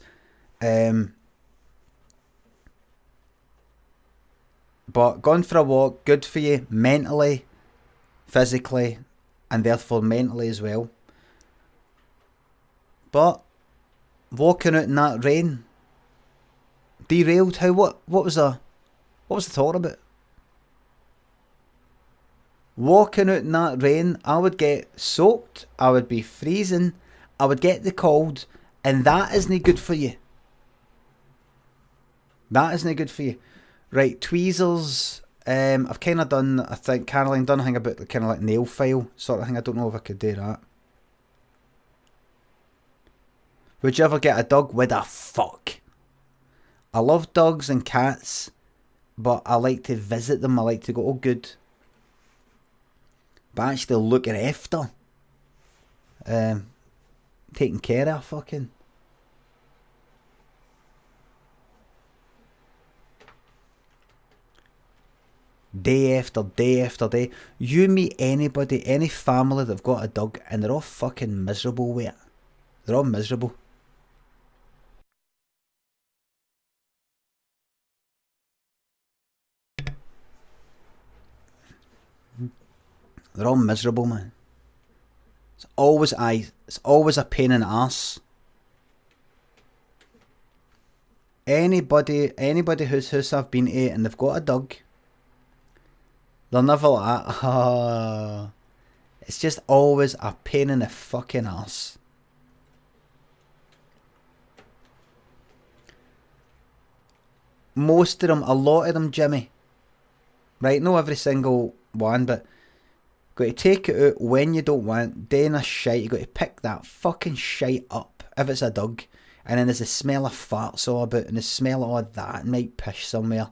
But going for a walk, good for you mentally, physically, and therefore mentally as well. But walking out in that rain, derailed. What was the talk about? Walking out in that rain, I would get soaked, I would be freezing, I would get the cold, and that isn't good for you. That isn't good for you. Right, tweezers. I've kind of done, I think Caroline done a thing about the kind of like nail file sort of thing. I don't know if I could do that. Would you ever get a dog? With a fuck. I love dogs and cats, but I like to visit them. I like to go, oh good. But actually look after. Taking care of fucking. day after day after day. You meet anybody, any family that've got a dog, and they're all fucking miserable with it. They're all miserable. They're all miserable, man. It's always a pain in the arse. Anybody whose house I've been to and they've got a dog, they're never like that. Oh, it's just always a pain in the fucking arse. Most of them, a lot of them, Jimmy. Right, not every single one, but got to take it out when you don't want, doing a shite, you got to pick that fucking shite up, if it's a dog. And then there's the smell of farts all about, and the smell of all that, and might piss somewhere.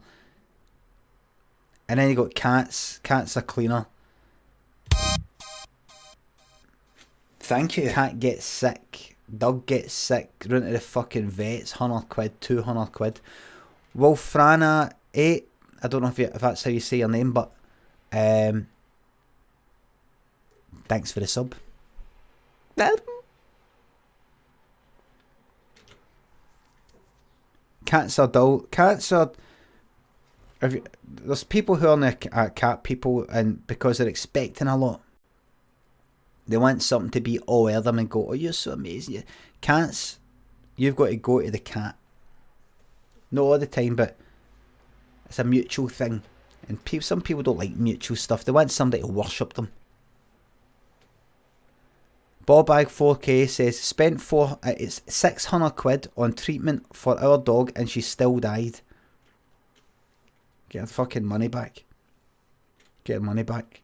And then you got cats are cleaner. Thank you. Cat gets sick, dog gets sick, run to the fucking vets, £100, £200. Wolfrana 8, I don't know if that's how you say your name, but thanks for the sub. Cats are dull. Cats are... There's people who are cat people, and because they're expecting a lot. They want something to be all over them and go, oh, you're so amazing. Cats, you've got to go to the cat. Not all the time, but it's a mutual thing. And some people don't like mutual stuff. They want somebody to worship them. Bobbag 4K says, spent it's £600 on treatment for our dog and she still died. Get her fucking money back. Get her money back.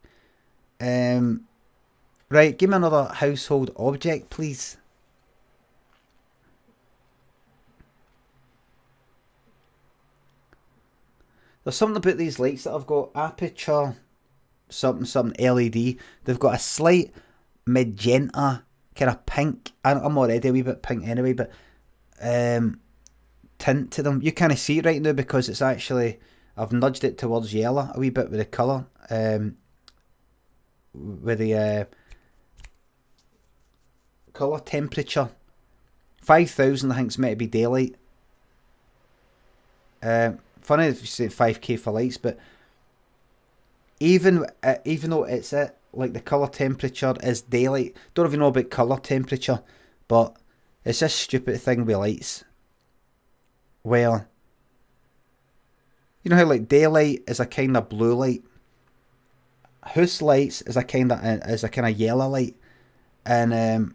Right, give me another household object, please. There's something about these lights that I've got. Aperture, something LED. They've got a slight magenta, kind of pink. I'm already a wee bit pink anyway, but tint to them. You can't see it right now because it's actually, I've nudged it towards yellow a wee bit with the colour. With the colour temperature. 5,000 I think it's meant to be daylight. Funny if you say 5k for lights, but even though it's like the colour temperature is daylight, don't even know about colour temperature, but it's this stupid thing with lights where, you know how like daylight is a kind of blue light, house lights is a kind of yellow light, and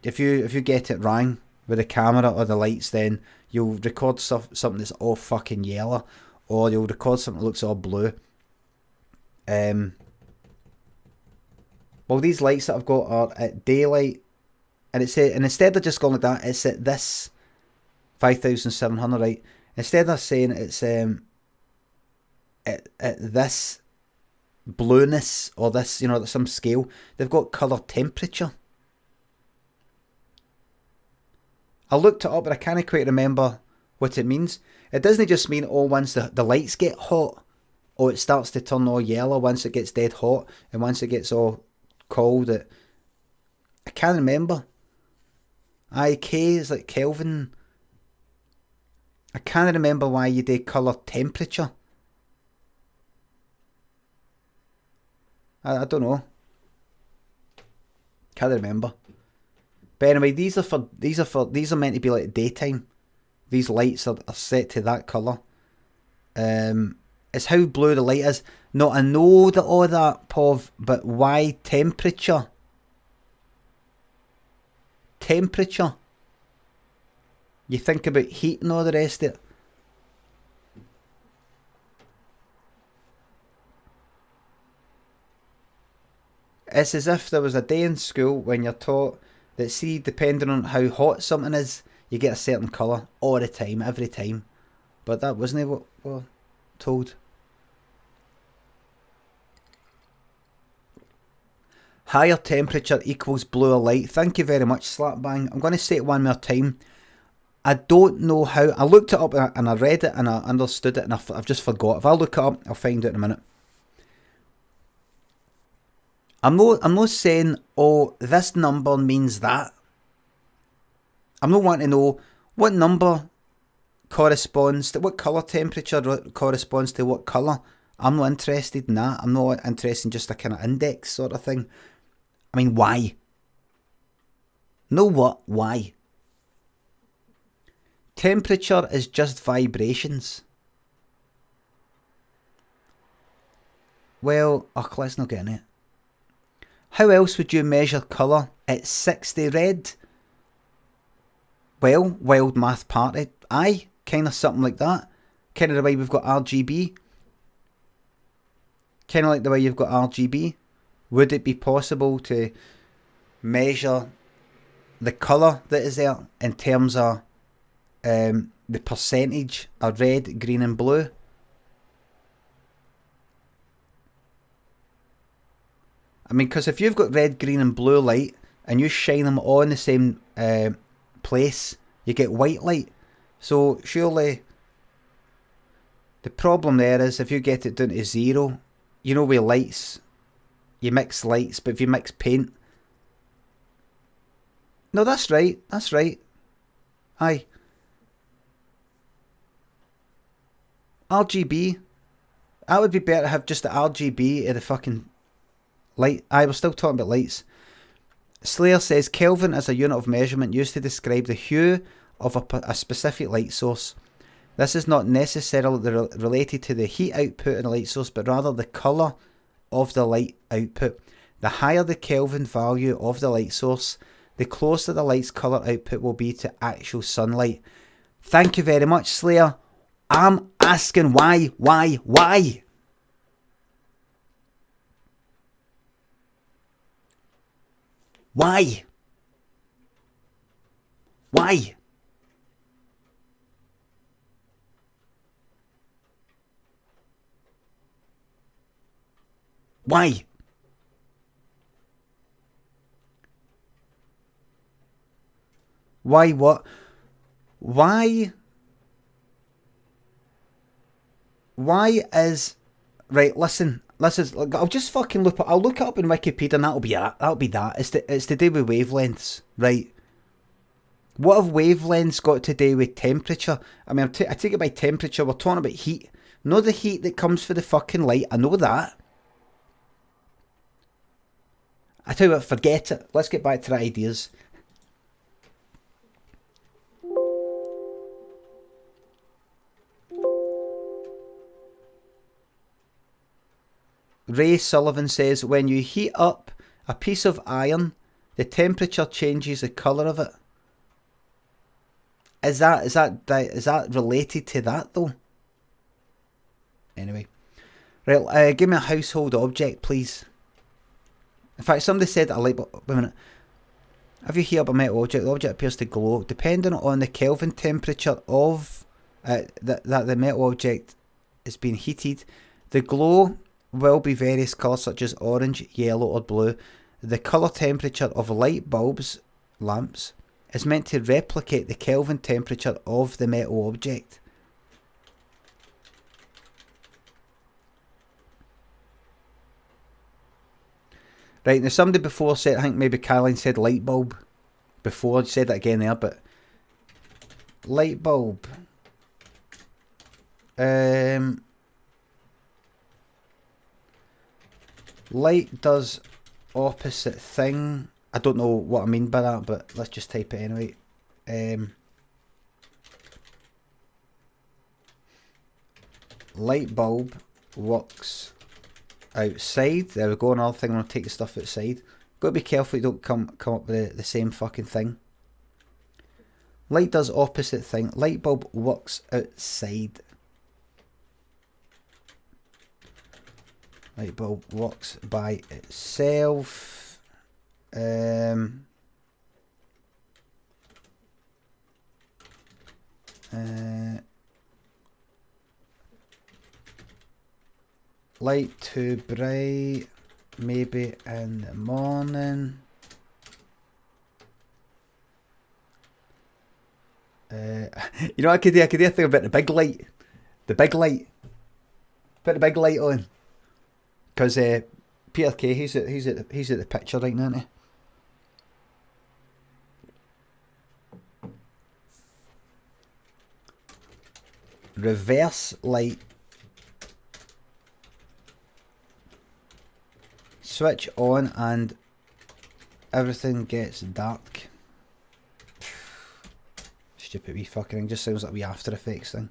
if you get it wrong with the camera or the lights, then you'll record something that's all fucking yellow, or you'll record something that looks all blue. Well, these lights that I've got are at daylight, and and instead of just going like that, it's at this 5,700, right? Instead of saying it's at this blueness or this, some scale, they've got colour temperature. I looked it up, but I can't quite remember what it means. It doesn't just mean, once the lights get hot, it starts to turn all yellow once it gets dead hot, and once it gets all cold, I can't remember. IK is like Kelvin. I can't remember why you do colour temperature. I don't know. Can't remember. But anyway, these are meant to be like daytime. These lights are set to that colour. It's how blue the light is. No, I know that all that, Pov, but why temperature? Temperature. You think about heat and all the rest of it. It's as if there was a day in school when you're taught that, see, depending on how hot something is, you get a certain colour all the time, every time. But that wasn't what we're told. Higher temperature equals bluer light. Thank you very much, Slapbang. I'm going to say it one more time. I don't know how. I looked it up and I read it and I understood it and I've just forgot. If I look it up, I'll find it in a minute. I'm not saying, oh, this number means that. I'm not wanting to know what number corresponds to what colour temperature corresponds to what colour. I'm not interested in that. I'm not interested in just a kind of index sort of thing. I mean, why? No what? Why? Temperature is just vibrations. Well, let's not get in it. How else would you measure colour? It's 60 red. Well, Wild Math Party. Aye, kind of something like that. Kind of the way we've got RGB. Kind of like the way you've got RGB. Would it be possible to measure the colour that is there in terms of the percentage of red, green and blue? I mean, because if you've got red, green and blue light and you shine them all in the same place, you get white light. So surely the problem there is if you get it down to 0, you know with lights, you mix lights, but if you mix paint... No, that's right. Aye. RGB. That would be better to have just the RGB of the fucking light. Aye, we're still talking about lights. Slayer says Kelvin is a unit of measurement used to describe the hue of a specific light source. This is not necessarily related to the heat output in a light source, but rather the colour of the light output. The higher the Kelvin value of the light source, the closer the light's colour output will be to actual sunlight. Thank you very much, Slayer. I'm asking why? Why? Why? Why? Why what? Why is... Right, listen, I'll just fucking look. I'll look it up in Wikipedia and that'll be that. It's to do with wavelengths, right? What have wavelengths got to do with temperature? I mean, I take it by temperature, we're talking about heat. Not the heat that comes for the fucking light, I know that. I tell you what, forget it. Let's get back to the ideas. Ray Sullivan says, when you heat up a piece of iron, the temperature changes the colour of it. Is that related to that though? Anyway. Right, give me a household object, please. In fact, somebody said a light bulb. Wait a minute. If you heat up a metal object, the object appears to glow. Depending on the Kelvin temperature of that the metal object is being heated, the glow will be various colours such as orange, yellow or blue. The colour temperature of light bulbs, lamps, is meant to replicate the Kelvin temperature of the metal object. Right, now somebody before said, I think maybe Caroline said light bulb before, said that again there, but light bulb. Light does opposite thing. I don't know what I mean by that, but let's just type it anyway. Light bulb works outside. There we go, another thing, I'm going to take the stuff outside. Got to be careful you don't come up with the same fucking thing. Light does opposite thing. Light bulb works outside. Light bulb works by itself. Light too bright, maybe in the morning. You know what I could do? I could do a thing about the big light. The big light. Put the big light on. Because Peter Kay, he's at the picture right now, isn't he? Reverse light. Switch on and everything gets dark. Stupid wee fucking thing. Just sounds like a wee After Effects thing.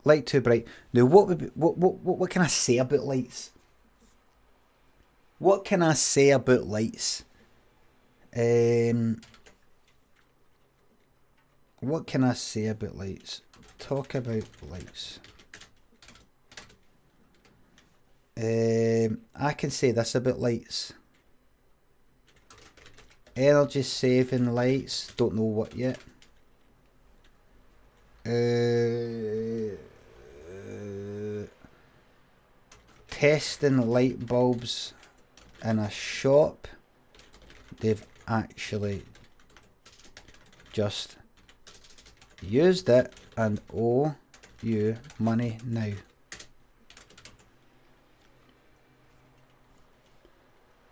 Light too bright. Now what can I say about lights? What can I say about lights? What can I say about lights? Talk about lights. I can say this about lights. Energy saving lights. Don't know what yet. Testing light bulbs in a shop. They've actually just used it and owe you money now.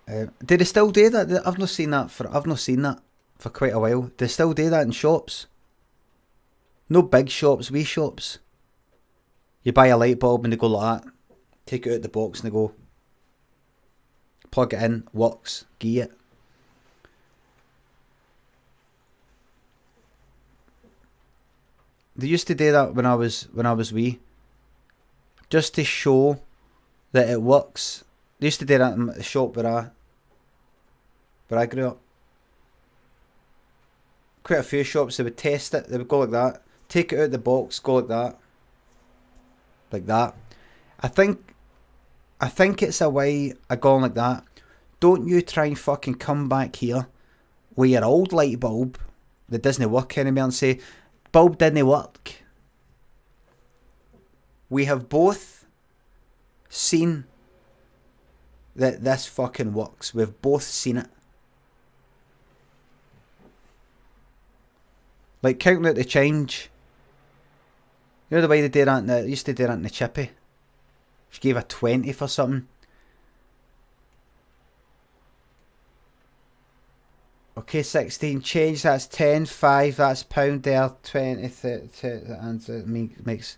Do they still do that? I've not seen that for quite a while. Do they still do that in shops? No big shops, wee shops. You buy a light bulb and they go like that. Take it out the box and they go, plug it in, works, gee it. They used to do that when I was wee, just to show that it works. They used to do that in the shop where I grew up. Quite a few shops, they would test it. They would go like that, take it out the box, go like that, like that. I think it's a way of going like that. Don't you try and fucking come back here with your old light bulb that doesn't work anymore and say, bulb didn't work. We have both seen that this fucking works. We've both seen it. Like counting out the change. You know the way they did that? They used to do that in the chippy. If you gave a 20 for something. Okay, 16 change, that's 10, 5, that's pound there, 20, 30, and it makes...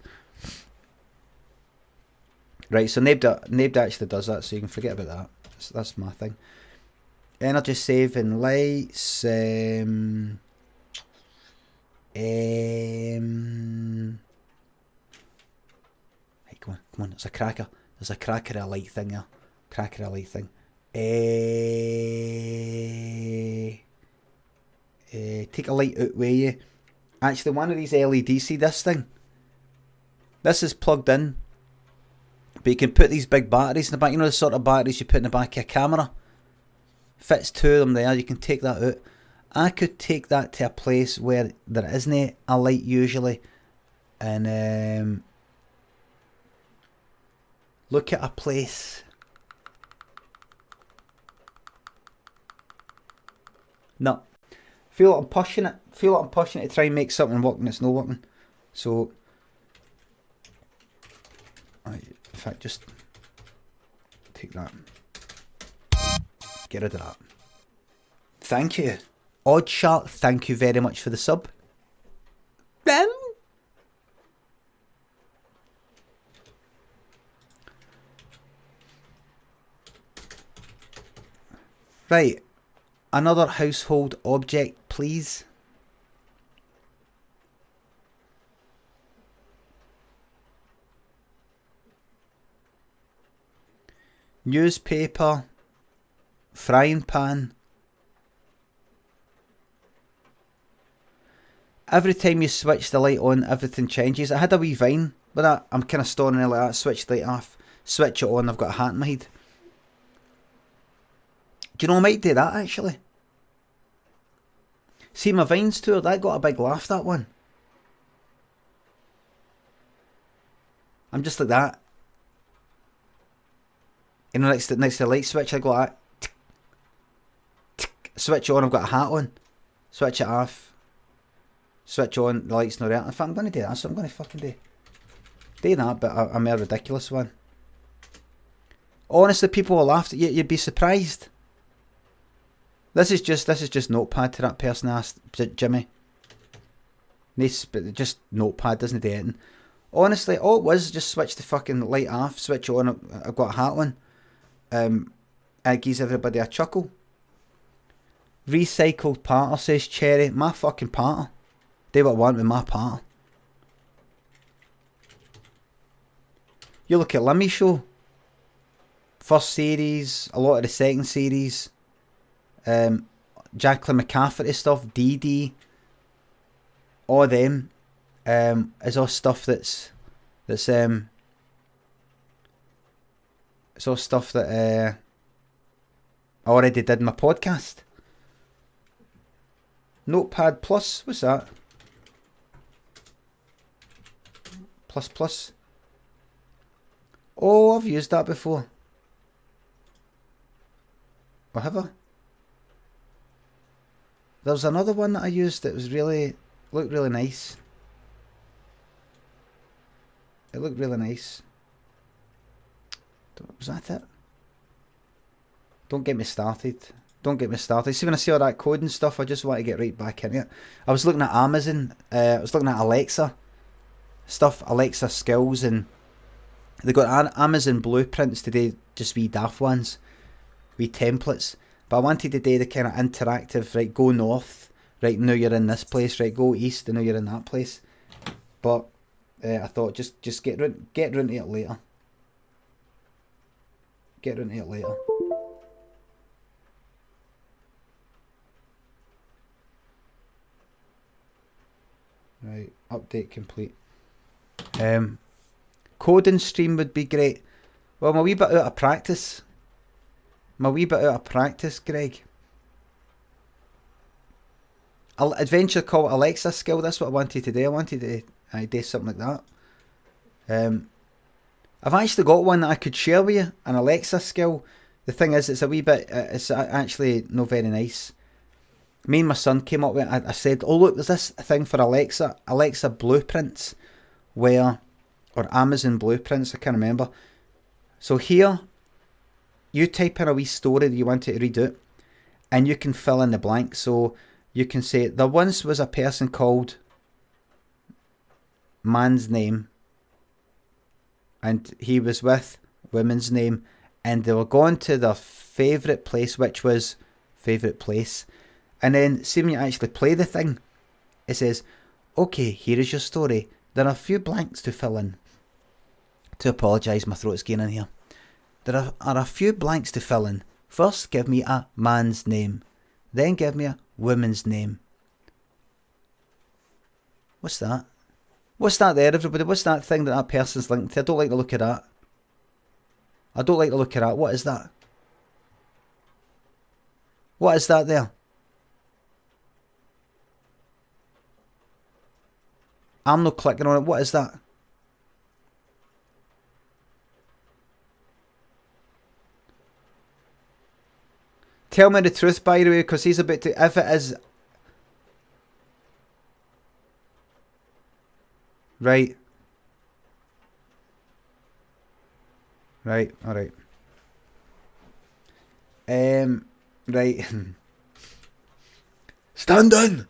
Right, so Nabed actually does that, so you can forget about that. That's my thing. Energy saving lights. Hey, come on, there's a cracker. There's a cracker a light thing there. Cracker a light thing. Take a light out with you. Actually, one of these LEDs, see this thing? This is plugged in. But you can put these big batteries in the back. You know the sort of batteries you put in the back of your camera? Fits two of them there. You can take that out. I could take that to a place where there isn't a light usually. And look at a place. No. Feel like I'm pushing it. Feel like I'm pushing it to try and make something work and it's not working. So, in fact, just take that. Get rid of that. Thank you. Odd Shark, thank you very much for the sub. Right. Another household object, please. Newspaper. Frying pan. Every time you switch the light on, everything changes. I had a wee vine with that. I'm kind of storing it like that. Switch the light off. Switch it on. I've got a hat in my head. Do you know I might do that actually? See my Vines tour, that got a big laugh, that one. I'm just like that. You know, next to the light switch, I go like that. Tick, tick. Switch it on, I've got a hat on. Switch it off. Switch on the lights not out. In fact, I'm going to do that. That's what I'm going to fucking do. Do that, but a more ridiculous one. Honestly, people will laugh. You'd be surprised. This is just Notepad to that person asked Jimmy. Just Notepad, doesn't do anything. Honestly, all it was just switch the fucking light off, switch on. I've got a hat on. It gives everybody a chuckle. Recycled parter, says Cherry. My fucking parter. Do what I want with my parter. You look at Limmy show. First series, a lot of the second series. Jacqueline McCafferty stuff, DD. All them. Is all stuff it's all stuff that I already did in my podcast. Notepad Plus, what's that? Plus. Oh, I've used that before. Or have I? There was another one that I used that was looked really nice. It looked really nice. Was that it? Don't get me started. See, when I see all that code and stuff, I just want to get right back into it. I was looking at Amazon. I was looking at Alexa stuff, Alexa skills, and they got Amazon blueprints today, just wee daft ones, wee templates. But I wanted to do the kind of interactive, right, go north, right, now you're in this place, right, go east, and now you're in that place. But I thought just get into it later. Get into it later. Right, update complete. Coding stream would be great. Well, I'm a wee bit out of practice. Greg. Adventure called Alexa skill. That's what I wanted to do. I wanted to do something like that. I've actually got one that I could share with you, an Alexa skill. The thing is, it's a wee bit, it's actually not very nice. Me and my son came up with it. I said, oh look, there's this thing for Alexa blueprints, or Amazon blueprints, I can't remember. So here, you type in a wee story that you want it to read out, and you can fill in the blank. So you can say, there once was a person called man's name, and he was with woman's name, and they were going to their favourite place, which was favourite place. And then, see when you actually play the thing, it says, okay, here is your story. There are a few blanks to fill in. To apologise, my throat's getting in here. There are a few blanks to fill in. First, give me a man's name. Then give me a woman's name. What's that? What's that there, everybody? What's that thing that person's linked to? I don't like the look of that. What is that? What is that there? I'm not clicking on it. What is that? Tell me the truth, by the way, because he's about to... If it is... Right. Right, alright. Right. Stand in!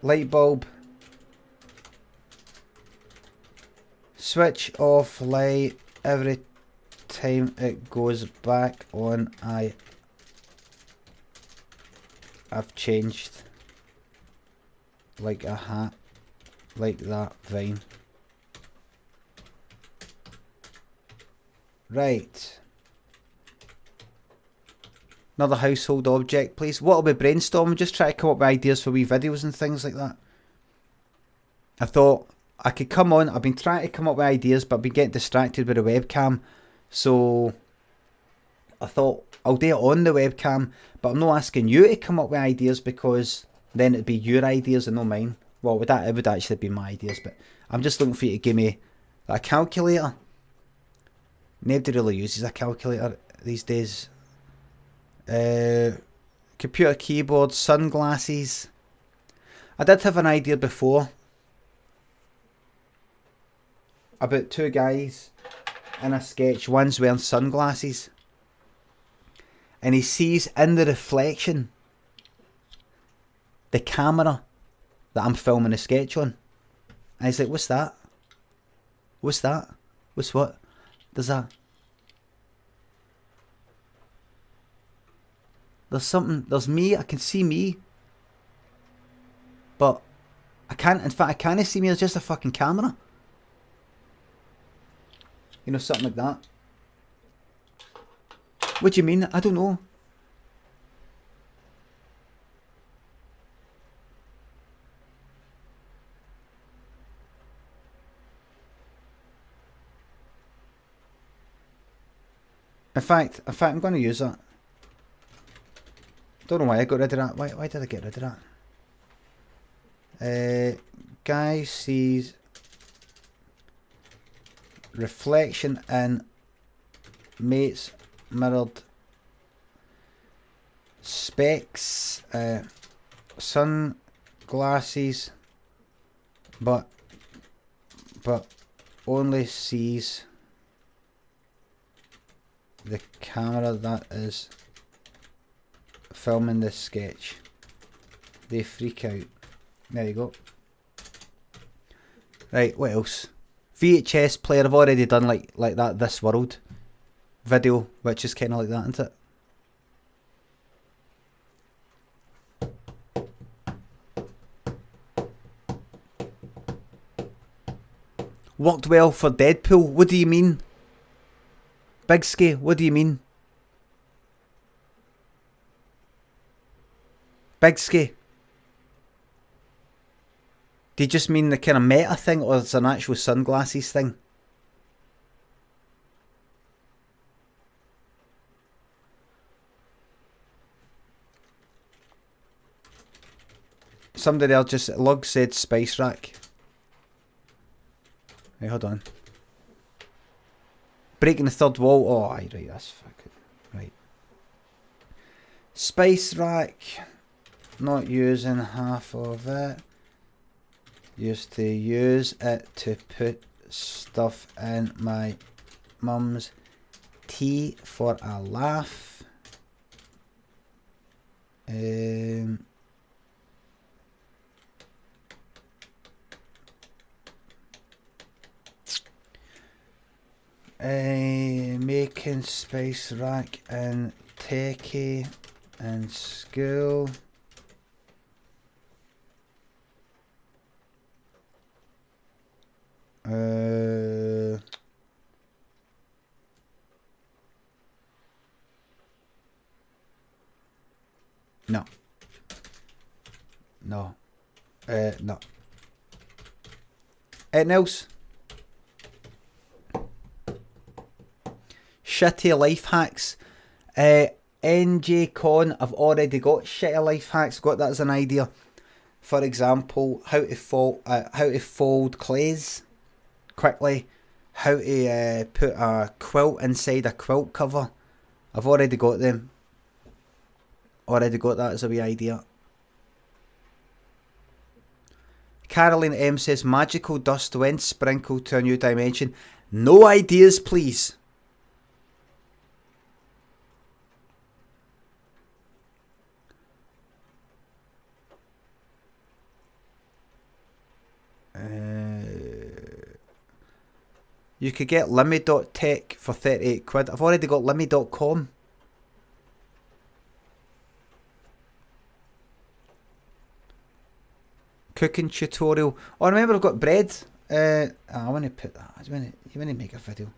Light bulb. Switch off light every time it goes back on. I've changed. Like a hat. Like that vine. Right. Another household object, please. What'll be brainstorming? Just try to come up with ideas for wee videos and things like that. I thought I could come on. I've been trying to come up with ideas, but I've been getting distracted with the webcam. So I thought I'll do it on the webcam, but I'm not asking you to come up with ideas, because then it'd be your ideas and not mine. Well, it would actually be my ideas, but I'm just looking for you to give me a calculator. Nobody really uses a calculator these days. computer keyboard, sunglasses. I did have an idea before about two guys in a sketch. One's wearing sunglasses and he sees in the reflection the camera that I'm filming a sketch on. And he's like, what's that? What's that? What's what? There's something, there's me, I can see me. But I can't, in fact I can't see me, there's just a fucking camera. You know, something like that. What do you mean? I don't know. In fact, I'm going to use that. Don't know why I got rid of that. Why did I get rid of that? Guy sees reflection in mate's mirrored specs, sunglasses, but only sees the camera that is filming this sketch. They freak out. There you go. Right, what else? VHS player. I've already done like that This World video, which is kind of like that, isn't it? Worked well for Deadpool. What do you mean? Bigsky, what do you mean? Bigsky. Do you just mean the kind of meta thing, or it's an actual sunglasses thing? Somebody else just, Lug said Spice Rack. Hey, hold on. Breaking the third wall. Oh, aye, right, that's fucking right. Spice Rack. Not using half of it. Used to use it to put stuff in my mum's tea for a laugh. Making Spice Rack and techie in school. No. No. No. Anything else? Shitty life hacks. NJ Con, I've already got shitty life hacks. Got that as an idea. For example, how to fold clays quickly. How to put a quilt inside a quilt cover. I've already got them. Already got that as a wee idea. Caroline M says, magical dust when sprinkled to a new dimension. No ideas, please. You could get Limmy.tech for 38 quid. I've already got Limmy.com. Cooking tutorial. Oh, remember I've got bread. I want to put that. You want to make a video.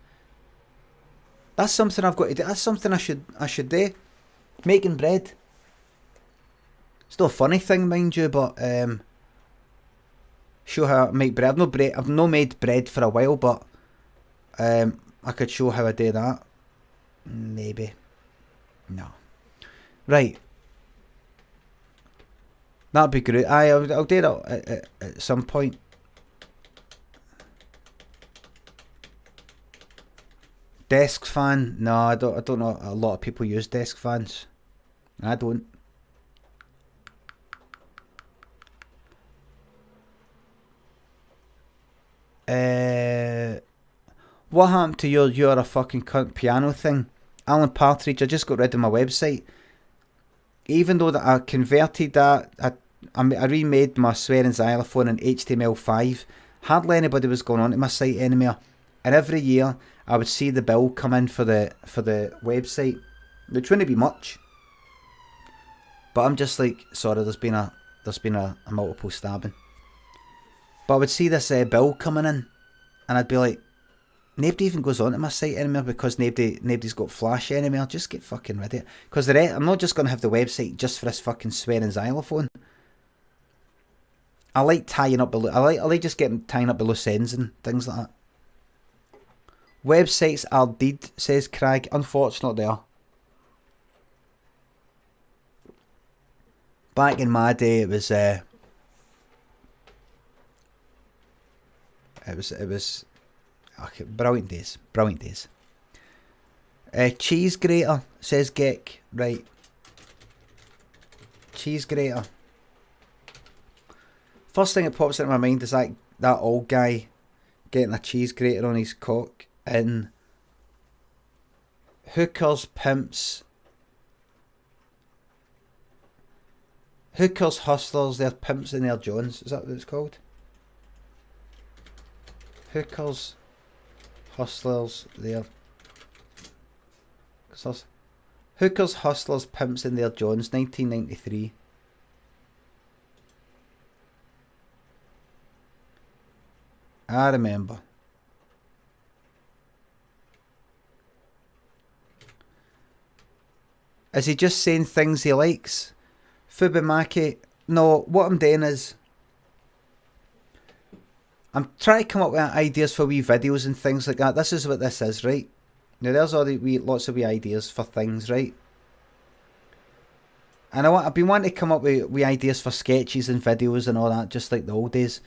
That's something I've got to do. That's something I should do. Making bread. It's not a funny thing, mind you, but show how I make bread. I've not made bread for a while, but I could show how I do that. Maybe. No. Right. That'd be great. I'll do that at some point. Desk fan? No, I don't know. A lot of people use desk fans. I don't. What happened to your "you're a fucking cunt" piano thing? Alan Partridge, I just got rid of my website. Even though that I converted that, I remade my swearing xylophone in HTML5. Hardly anybody was going on to my site anymore. And every year I would see the bill come in for the website, which wouldn't be much. But I'm just like, sorry, there's been a multiple stabbing. But I would see this bill coming in, and I'd be like, nobody even goes onto my site anymore because nobody's got Flash anymore. Just get fucking rid of it. Because I'm not just going to have the website just for this fucking swearing xylophone. I like tying up I like just tying up the loose ends and things like that. Websites are dead, says Craig. Unfortunately, they are. Back in my day, it was okay, brilliant days. Cheese grater, says Geck. Right. Cheese grater. First thing that pops into my mind is that old guy getting a cheese grater on his cock in Hookers, Hustlers, they're pimps in their Jones. Is that what it's called? Hookers, Hustlers, they're... Hookers, Hustlers, Pimps in their Jones, 1993. I remember. Is he just saying things he likes? Fubimaki? No, what I'm doing is I'm trying to come up with ideas for wee videos and things like that. This is what this is, right? Now there's all the lots of wee ideas for things, right? And I've been wanting to come up with wee ideas for sketches and videos and all that, just like the old days.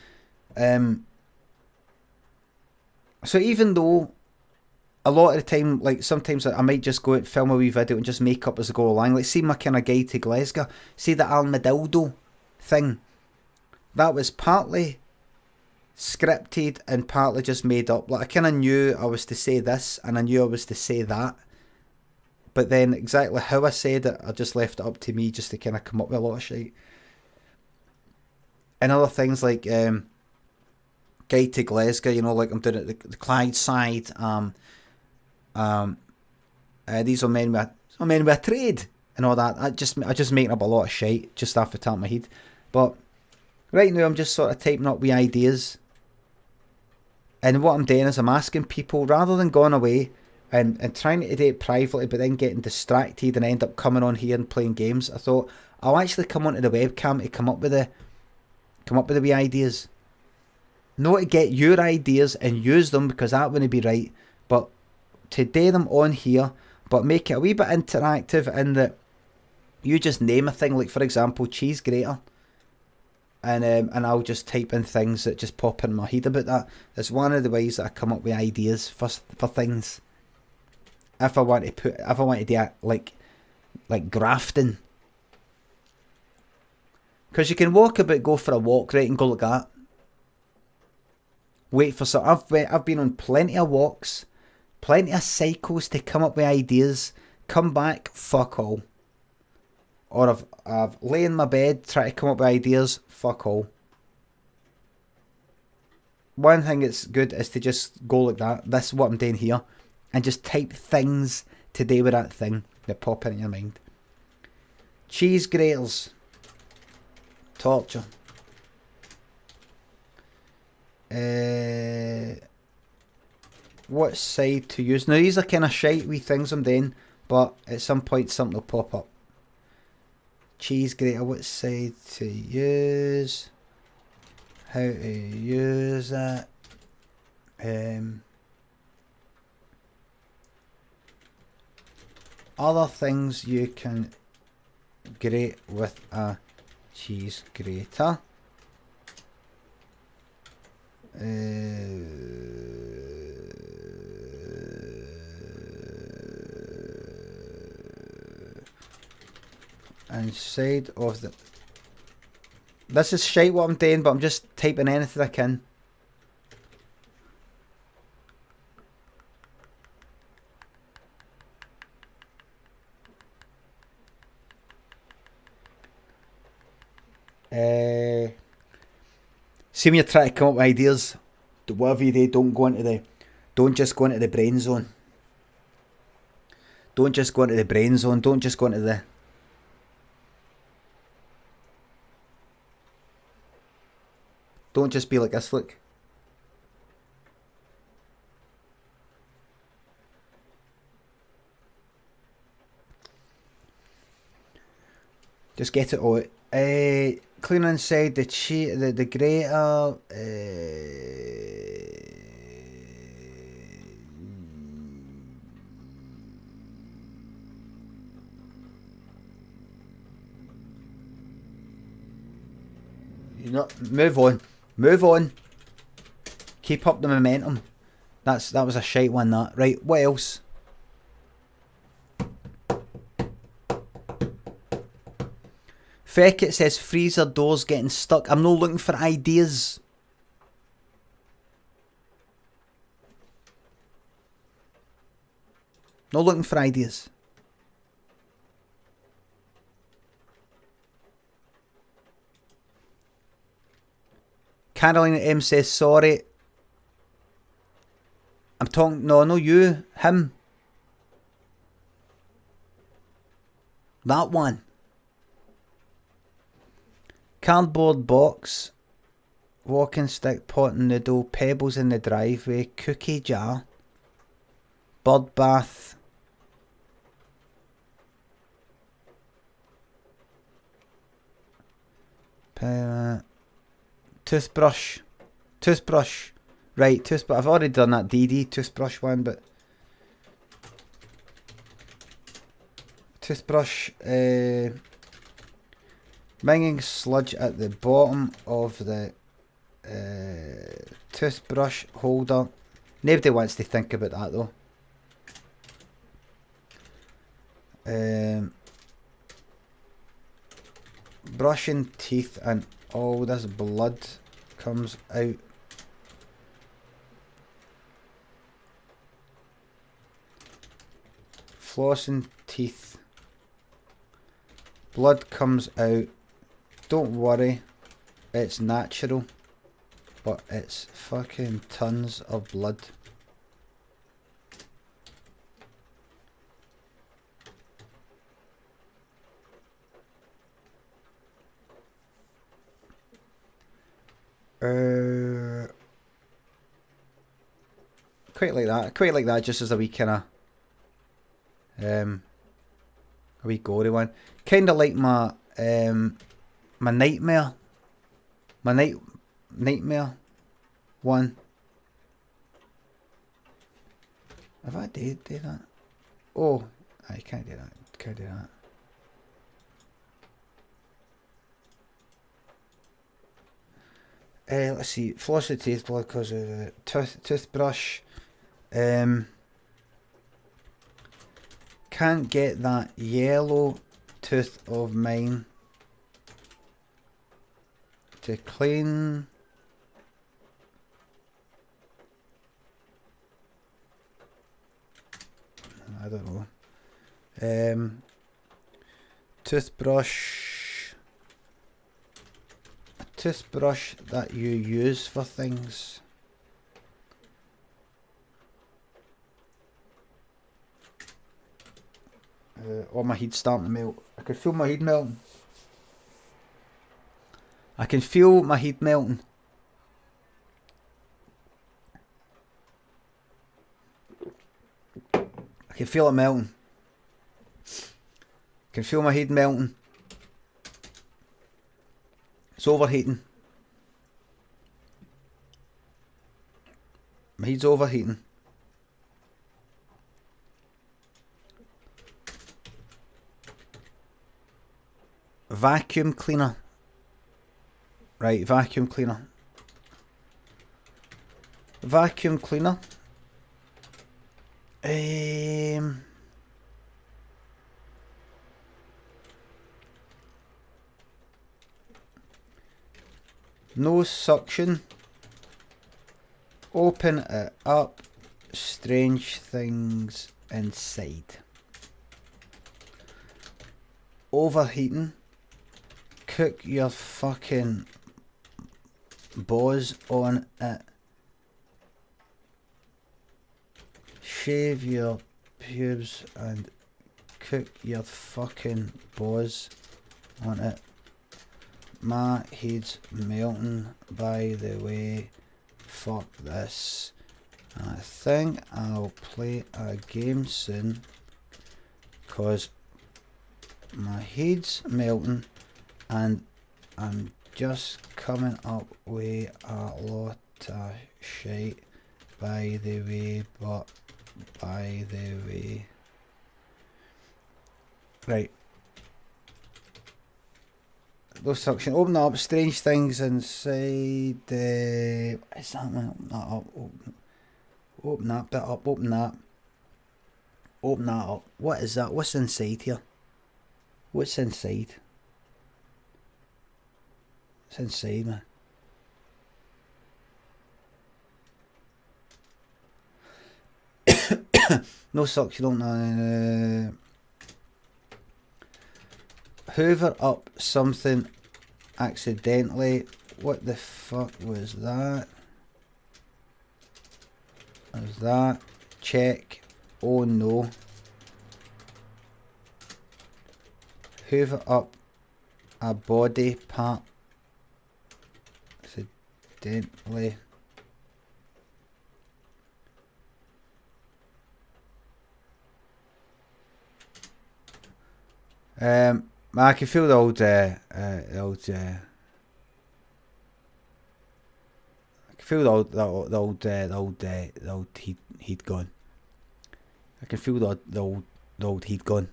So even though a lot of the time, like sometimes I might just go out and film a wee video and just make up as I go along. Like see my kind of guide to Glasgow, see the Armadillo thing. That was partly scripted and partly just made up. Like I kind of knew I was to say this and I knew I was to say that. But then exactly how I said it, I just left it up to me just to kind of come up with a lot of shit. And other things like Guide to Glasgow, you know, like I'm doing it the Clyde side. These are men with a trade and all that. I just making up a lot of shit just off the top of my head. But right now I'm just sort of typing up wee ideas. And what I'm doing is I'm asking people, rather than going away and trying to do it privately but then getting distracted and end up coming on here and playing games, I thought I'll actually come onto the webcam to come up with the wee ideas. Not to get your ideas and use them because that wouldn't be right, but to do them on here, but make it a wee bit interactive in that you just name a thing, like for example cheese grater, and I'll just type in things that just pop in my head about that. It's one of the ways that I come up with ideas for things. If I want to do it like grafting, because you can walk about, go for a walk, right, and go like that. Wait for some. I've been on plenty of walks, plenty of cycles to come up with ideas. Come back, fuck all. Or I've lay in my bed, try to come up with ideas, fuck all. One thing that's good is to just go like that. This is what I'm doing here. And just type things to do with that thing that pop into your mind. Cheese graters. Torture. What side to use? Now these are kind of shite wee things I'm doing, but at some point something will pop up. Cheese grater, what side to use? How to use it? Other things you can grate with a cheese grater. Inside of the... This is shite what I'm doing, but I'm just typing anything I can. See when you're trying to come up with ideas, whatever you do, don't just go into the brain zone. Don't just go into the brain zone. Don't just go into the... Don't just be like this, look. Just get it out. Clean inside the grater. You know, move on. Keep up the momentum. That was a shite one. That right. What else? Feckett says freezer doors getting stuck. I'm not looking for ideas. Not looking for ideas. Caroline M says sorry. I'm talking... No, you. Him. That one. Cardboard box. Walking stick, pot and noodle. Pebbles in the driveway. Cookie jar. Bird bath. Toothbrush. Right, toothbrush. I've already done that DD toothbrush one, but... Toothbrush. Minging sludge at the bottom of the toothbrush holder. Nobody wants to think about that though. Brushing teeth and all this blood comes out. Flossing teeth. Blood comes out. Don't worry, it's natural, but it's fucking tons of blood. Quite like that, just as a wee kinda a wee gory one. Kinda like my nightmare one. Have I did that? Oh, I can't do that. Can't do that. Let's see. Floss the teeth blood because of the toothbrush. Can't get that yellow tooth of mine to clean. I don't know. Toothbrush. A toothbrush that you use for things. Oh, my head's starting to melt. I can feel my head melting. I can feel my head melting. I can feel it melting. I can feel my head melting. It's overheating. My head's overheating. Vacuum cleaner. Right, vacuum cleaner. Vacuum cleaner. No suction. Open it up. Strange things inside. Overheating. cook your fucking balls on it. Shave your pubes and cook your fucking balls on it. My head's melting, by the way. Fuck this. I think I'll play a game soon, cause my head's melting and I'm just coming up with a lot of shite, by the way, Right. No suction. Open that up. Strange things inside. What is that, man? Open that up. Open that bit up. Open that. Open that up. What is that? What's inside here? What's inside? What's inside, man? No suction. Open that. Hoover up something accidentally. What the fuck was that? Was that? Check. Oh no. Hoover up a body part accidentally. I can feel the old I can feel the old heat gone. I can feel the old heat gone.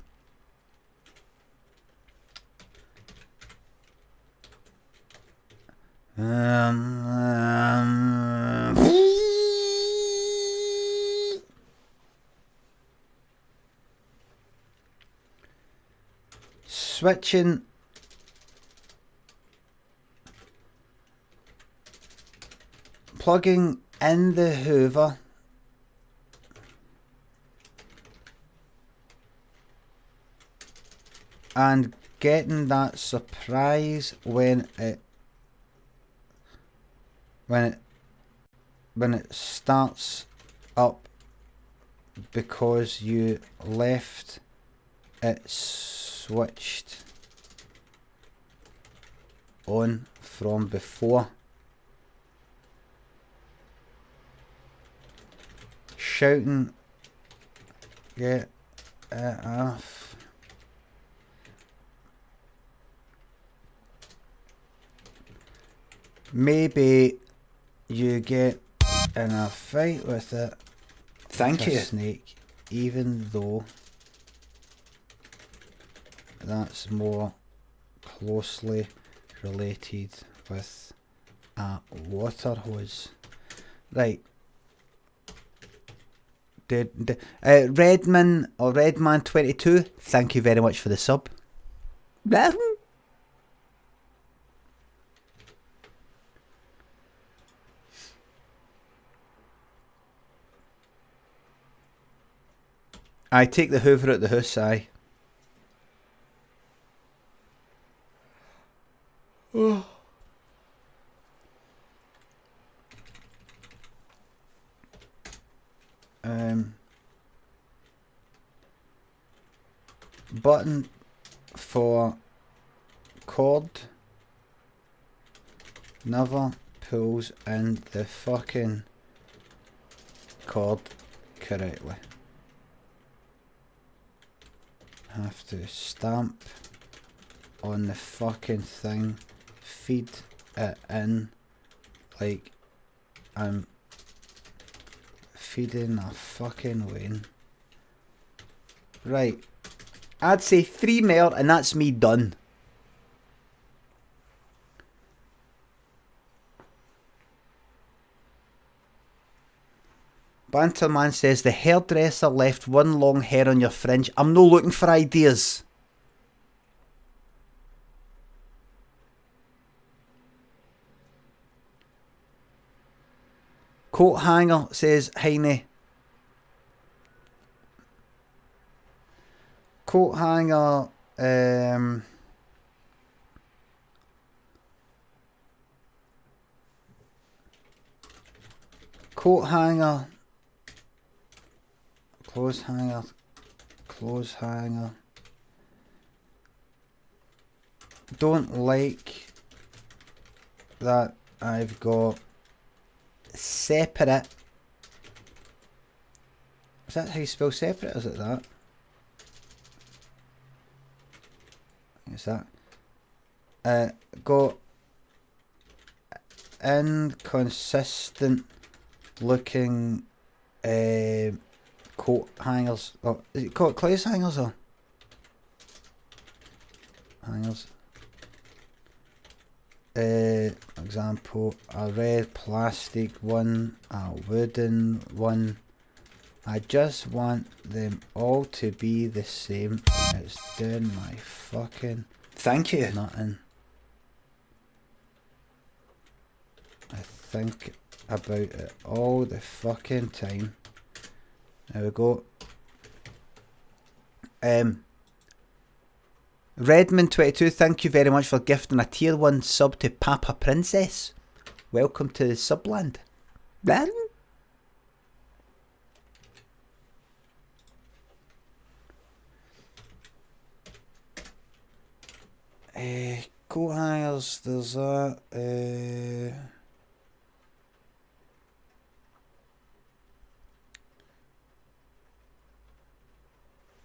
Switching plugging in the Hoover and getting that surprise when it starts up because you left it switched on from before. Shouting, get it off. Maybe you get in a fight with it. Thank you. Snake, even though that's more closely related with a water hose. Right. Redman or Redman22, thank you very much for the sub. I take the Hoover at the house, aye. Button for cord never pulls in the fucking cord correctly. Have to stamp on the fucking thing, feed it in like I'm feeding a fucking Wayne. Right, I'd say 3 more and that's me done. Banterman says the hairdresser left one long hair on your fringe. I'm no looking for ideas. Coat hanger says Heine. Coat hanger Coat hanger. Clothes hanger. Clothes hanger. Don't like that I've got separate. Is that how you spell separate? Is it that? I think it's that. Got inconsistent looking coat hangers. Oh, is it called clothes hangers or hangers? Example, a red plastic one, a wooden one. I just want them all to be the same. It's doing my fucking... Thank you. Nothing. I think about it all the fucking time. There we go. Redmond22, thank you very much for gifting a tier 1 sub to Papa Princess. Welcome to the subland. Coat hangers, there's that.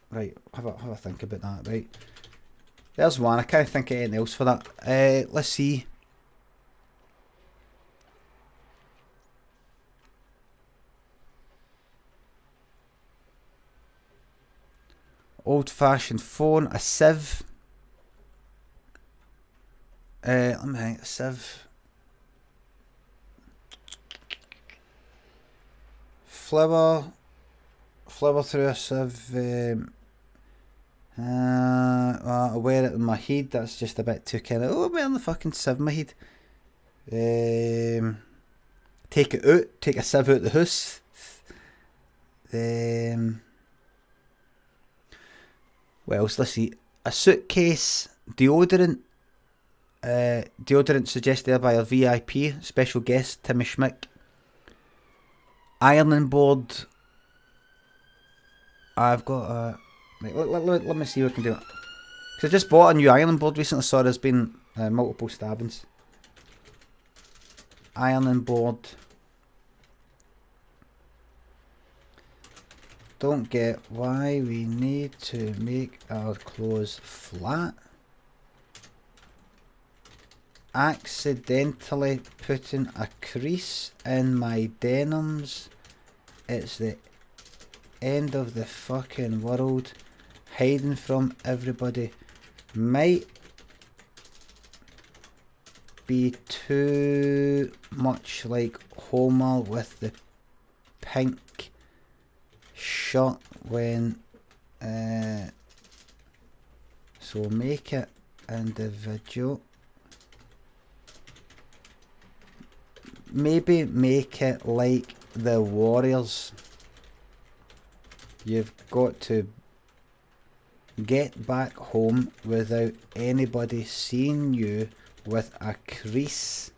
Right, have a think about that, right. There's one, I can't think of anything else for that. Let's see. Old fashioned phone, a sieve. Let me think, a sieve. Flower through a sieve. I wear it in my head. That's just a bit too kind of. Oh, I'm wearing the fucking sieve in my head. Take it out. Take a sieve out the house. What else? Let's see. A suitcase. Deodorant. Deodorant suggested by our VIP special guest Timmy Schmick. Ironing board. I've got a. Right, let me see what I can do. Because I just bought a new ironing board recently. Saw there's been multiple stabbings. Ironing board. Don't get why we need to make our clothes flat. Accidentally putting a crease in my denims. It's the end of the fucking world. Hiding from everybody might be too much like Homer with the pink shirt when so make it individual. Maybe make it like the Warriors. You've got to get back home without anybody seeing you with a crease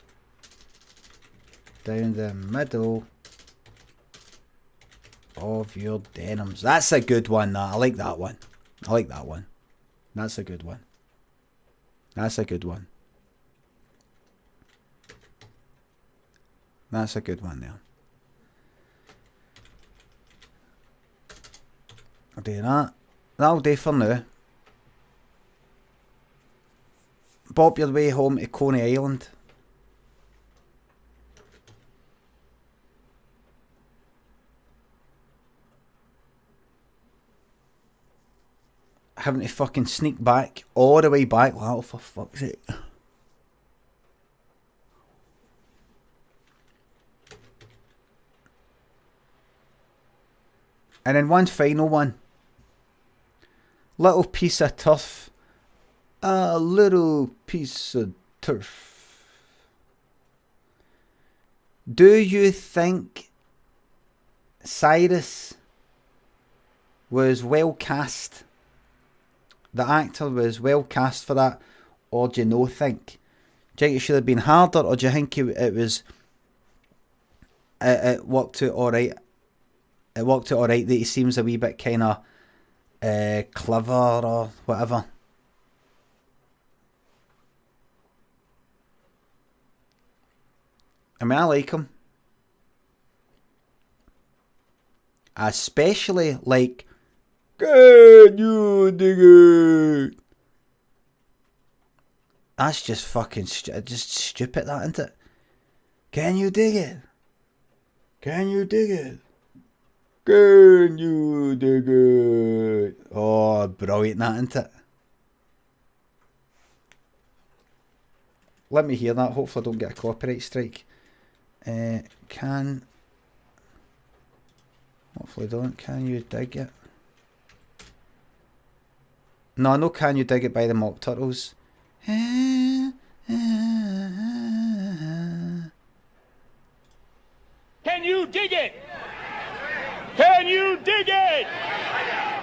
down the middle of your denims. That's a good one, that. I like that one. I like that one. That's a good one. That's a good one. That's a good one there. I'll do that. That'll do for now. Bob your way home to Coney Island. Having to fucking sneak back all the way back. Wow, for fuck's sake. And then one final one. Little piece of turf. A little piece of turf. Do you think Cyrus was well cast? The actor was well cast for that? Or do you think? Do you think it should have been harder? Or do you think it was it worked out alright. It worked out alright that he seems a wee bit kind of clever or whatever. I mean, I like him. I especially like, can you dig it? That's just fucking just stupid, that, isn't it? Can you dig it? Can you dig it? Can you dig it? Oh, brilliant, that, isn't it? Let me hear that. Hopefully I don't get a copyright strike. Hopefully don't. Can you dig it? No, Can You Dig It by the Mock Turtles. Can you dig it? Can you dig it?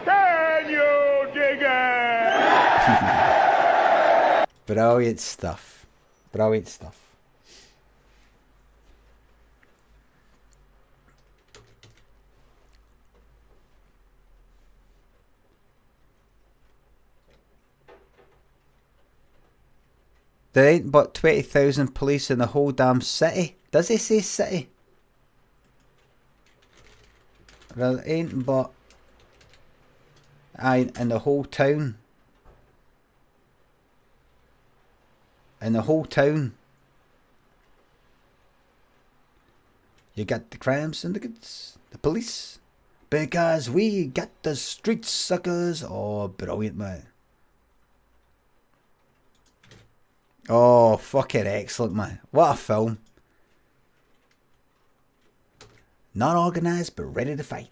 Can you dig it? Brilliant stuff. Brilliant stuff. There ain't but 20,000 police in the whole damn city. Does he say city? There ain't but... Aye, in the whole town. In the whole town. You got the crime syndicates, the police. Because we got the street suckers. Oh, brilliant, man. Oh, fucking excellent, man. What a film. Not organised, but ready to fight.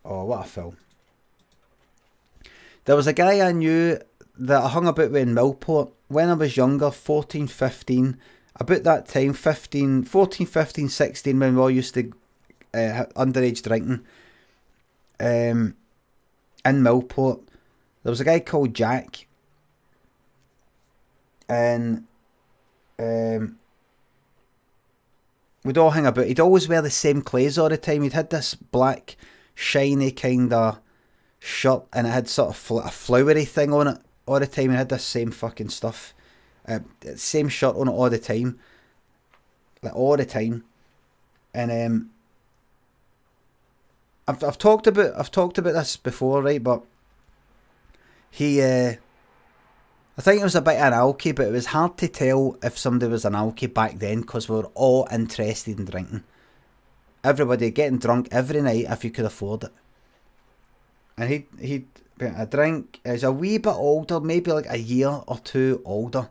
Oh, what a film. There was a guy I knew that I hung about with in Millport when I was younger, 14, 15. About that time, 14, 15, 16, when we all used to underage drinking. In Millport. There was a guy called Jack. And we'd all hang about. He'd always wear the same clothes all the time. He'd had this black, shiny kind of shirt, and it had sort of a flowery thing on it all the time. He had this same fucking stuff, same shirt on it all the time, like all the time. And I've talked about this before, right? But he I think it was a bit of an alky, but it was hard to tell if somebody was an alky back then because we were all interested in drinking. Everybody getting drunk every night if you could afford it. And he'd a drink. He was a wee bit older, maybe like a year or two older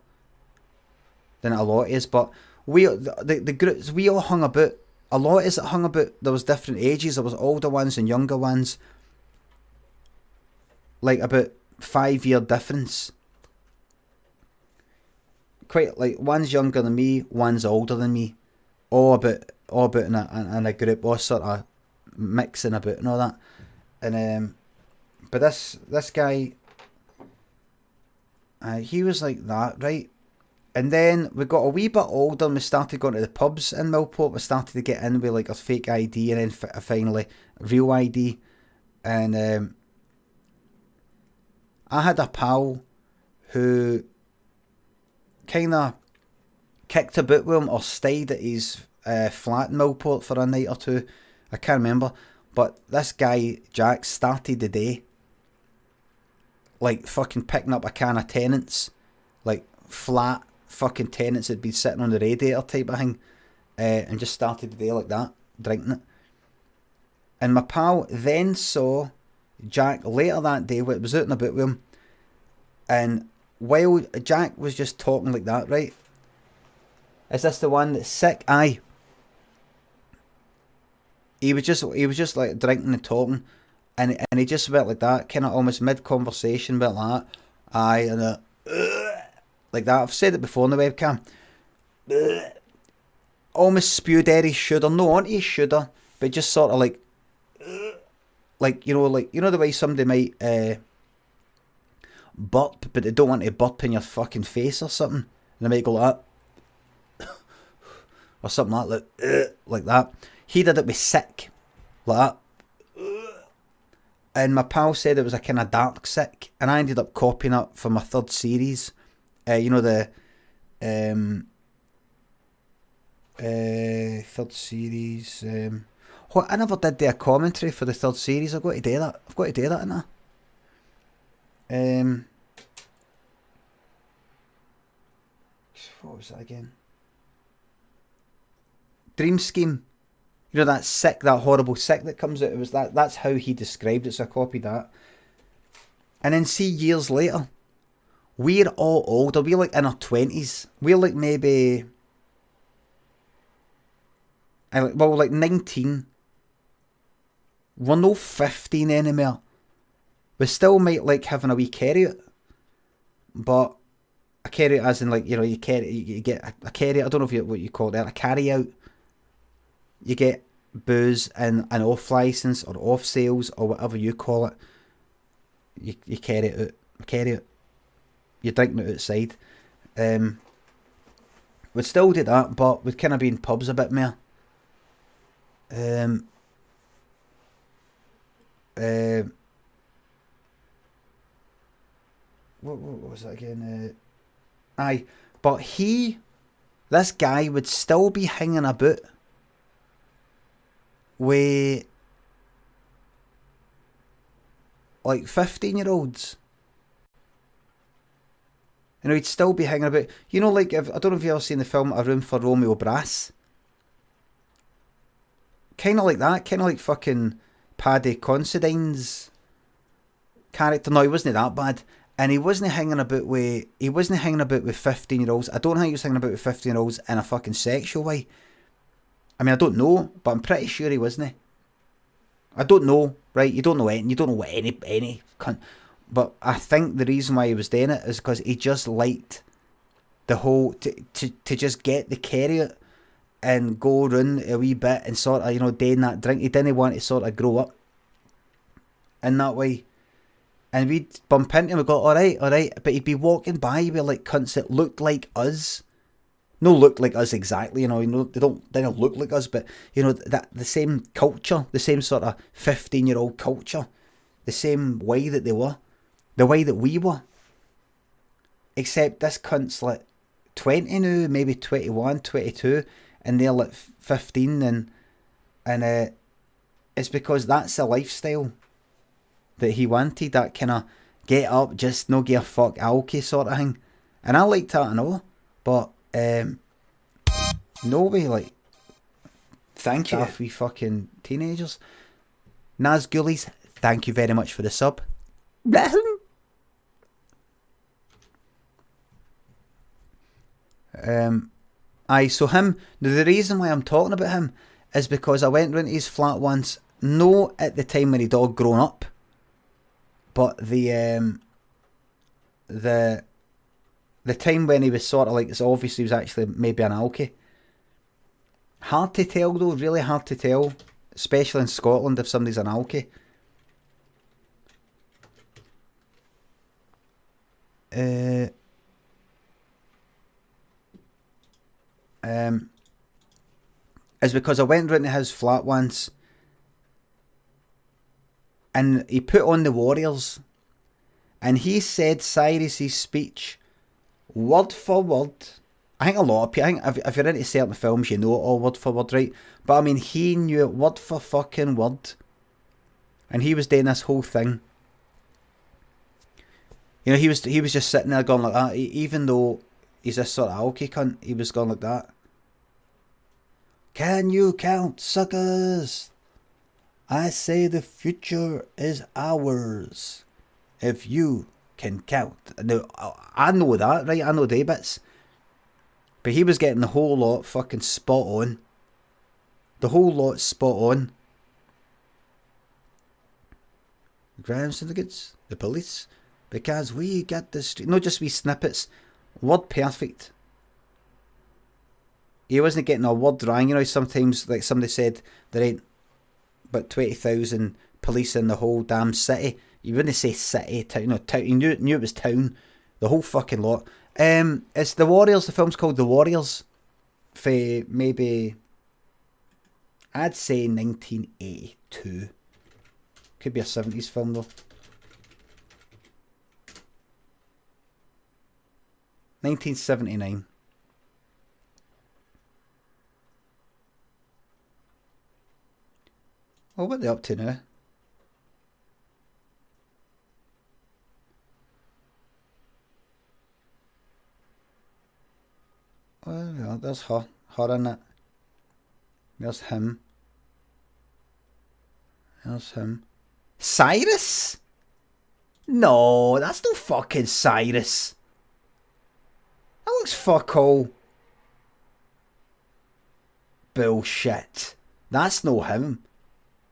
than a lot is. But the groups we all hung about. A lot is that hung about. There was different ages. There was older ones and younger ones. Like about 5-year difference. Quite like one's younger than me, one's older than me, all about in a group, all sort of mixing about and all that. And but this guy, he was like that, right? And then we got a wee bit older and we started going to the pubs in Millport. We started to get in with like a fake ID and then finally real ID. And I had a pal who kind of kicked about with him or stayed at his flat in Millport for a night or two. I can't remember. But this guy, Jack, started the day like fucking picking up a can of Tennent's. Like flat fucking Tennent's had been sitting on the radiator type of thing. And just started the day like that, drinking it. And my pal then saw Jack later that day, was out and about with him. And while Jack was just talking like that, right? Is this the one that's sick? Aye. He was just like drinking and talking, and he just went like that, kind of almost mid conversation, went like that. Aye, and like that. I've said it before on the webcam. Almost spewed out his shoulder, no onto his shoulder, but just sort of like you know the way somebody might burp, but they don't want to burp in your fucking face or something. And they might go like that. Or something like that. He did it with sick, like that. And my pal said it was a kind of dark sick, and I ended up copying it for my third series. You know, the third series. I never did a commentary for the third series. I've got to do that. I've got to do that, innit? What was that again? Dream Scheme. You know, that sick, that horrible sick that comes out. It was that. That's how he described it. So I copied that. And then see, years later, we're all older. We're like in our 20s. We're like maybe, like 19. We're no 15 anymore. We still might like having a wee carry out, but a carry out as in, like, you know, you get a carry out. I don't know what you call that, a carry out. You get booze and an off license or off sales or whatever you call it. You carry it out. Carry it. You're drinking it outside. We'd still do that, but we'd kind of be in pubs a bit more. What was that again? Aye, but this guy would still be hanging about with like 15-year-olds. You know, he'd still be hanging about. You know, like, I don't know if you've ever seen the film A Room for Romeo Brass. Kind of like that. Kind of like fucking Paddy Considine's character. No, he wasn't that bad. And he wasn't hanging about with 15-year-olds. I don't think he was hanging about with 15-year-olds in a fucking sexual way. I mean, I don't know, but I'm pretty sure he wasn't. I don't know, right? You don't know anything. You don't know what any cunt. But I think the reason why he was doing it is because he just liked the whole to just get the carry out and go around a wee bit and sort of, you know, doing that drink. He didn't want to sort of grow up in that way. And we'd bump into him and go, alright. But he'd be walking by with like cunts that looked like us. No, looked like us exactly, you know, they don't look like us, but, you know, that the same culture, the same sort of 15-year-old culture, the same way that they were, the way that we were. Except this cunt's like 20 now, maybe 21, 22, and they're like 15, and it's because that's the lifestyle that he wanted, that kind of get up, just no give a fuck alky sort of thing. And I liked that and all, but no way, like, thank you, we fucking teenagers. Naz Ghoulies, thank you very much for the sub. So him, the reason why I'm talking about him is because I went round to his flat once, no at the time when he'd all grown up, but the time when he was sort of like, it's obviously he was actually maybe an alky. Hard to tell though, really hard to tell, especially in Scotland if somebody's an alky. Is because I went round to his flat once and he put on the Warriors and he said Cyrus's speech word for word. I think a lot of people, if you're into certain films, you know it all word for word, right? But I mean, he knew it word for fucking word. And he was doing this whole thing. You know, he was just sitting there going like that, even though he's this sort of alky cunt, he was going like that. Can you count, suckers? I say the future is ours. If you can count. Now, I know that, right? I know the bits. But he was getting the whole lot fucking spot on. The whole lot spot on. The crime syndicates, the police, because we got the street. Not just wee snippets, word perfect. He wasn't getting a word wrong. You know, sometimes, like somebody said, there ain't but 20,000 police in the whole damn city. You wouldn't say city, town, no, town. You knew it was town. The whole fucking lot. It's The Warriors. The film's called The Warriors. For maybe I'd say 1982. Could be a 70s film though. 1979. Oh, what are they up to now? Oh, yeah, there's her. Her in it. There's him. There's him. Cyrus? No, that's no fucking Cyrus. That looks fuck all. Bullshit. That's no him.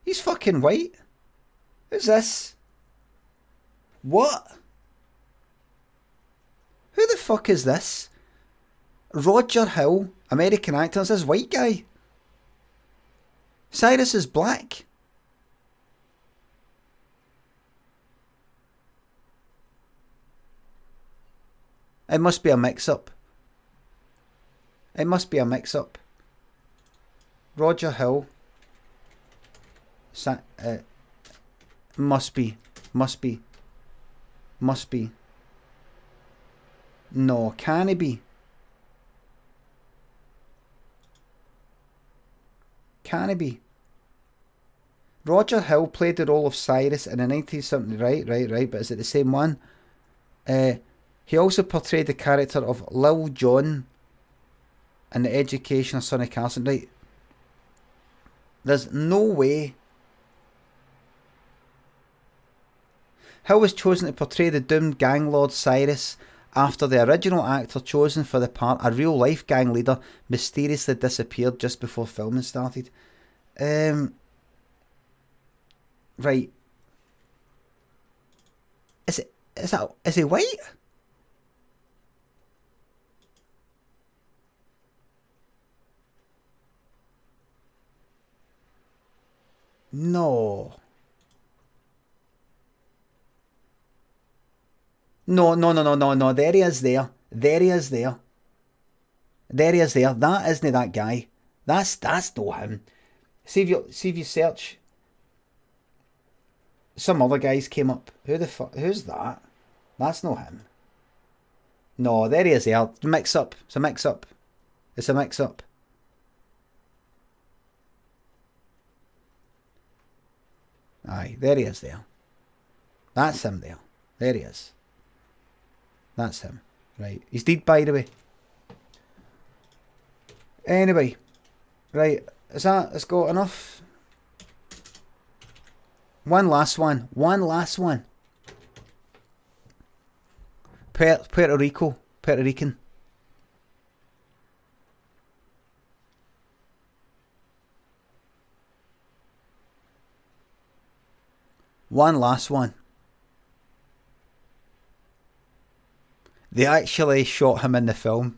He's fucking white. Who's this? What? Who the fuck is this? Roger Hill, American actor, is this white guy? Cyrus is black. It must be a mix-up. It must be a mix-up. Roger Hill. Must be. No, can it be? Can it be? Roger Hill played the role of Cyrus in the 1970s. Right. But is it the same one? He also portrayed the character of Lil Jon in The Education of Sonny Carson. Right. There's no way. Hill was chosen to portray the doomed gang lord Cyrus after the original actor chosen for the part, a real-life gang leader, mysteriously disappeared just before filming started. Right. Is he white? No. No. There he is there. There he is there. That isn't that guy. That's not him. See if you search. Some other guys came up. Who's that? That's not him. No, there he is there. Mix up. It's a mix up. Aye, there he is there. That's him there. There he is. That's him. Right. He's dead, by the way. Anyway. Right. Has got enough? One last one. Puerto Rican. One last one. They actually shot him in the film.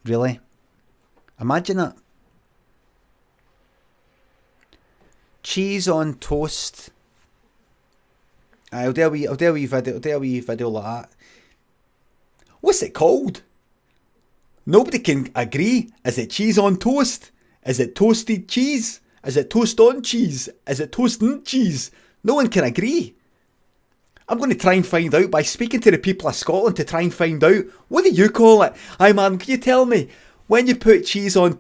Really? Imagine it. Cheese on toast. I'll do a wee video like that. What's it called? Nobody can agree. Is it cheese on toast? Is it toasted cheese? Is it toast on cheese? Is it toast and cheese? No one can agree. I'm going to try and find out by speaking to the people of Scotland to try and find out. What do you call it? Aye man, can you tell me? When you put cheese on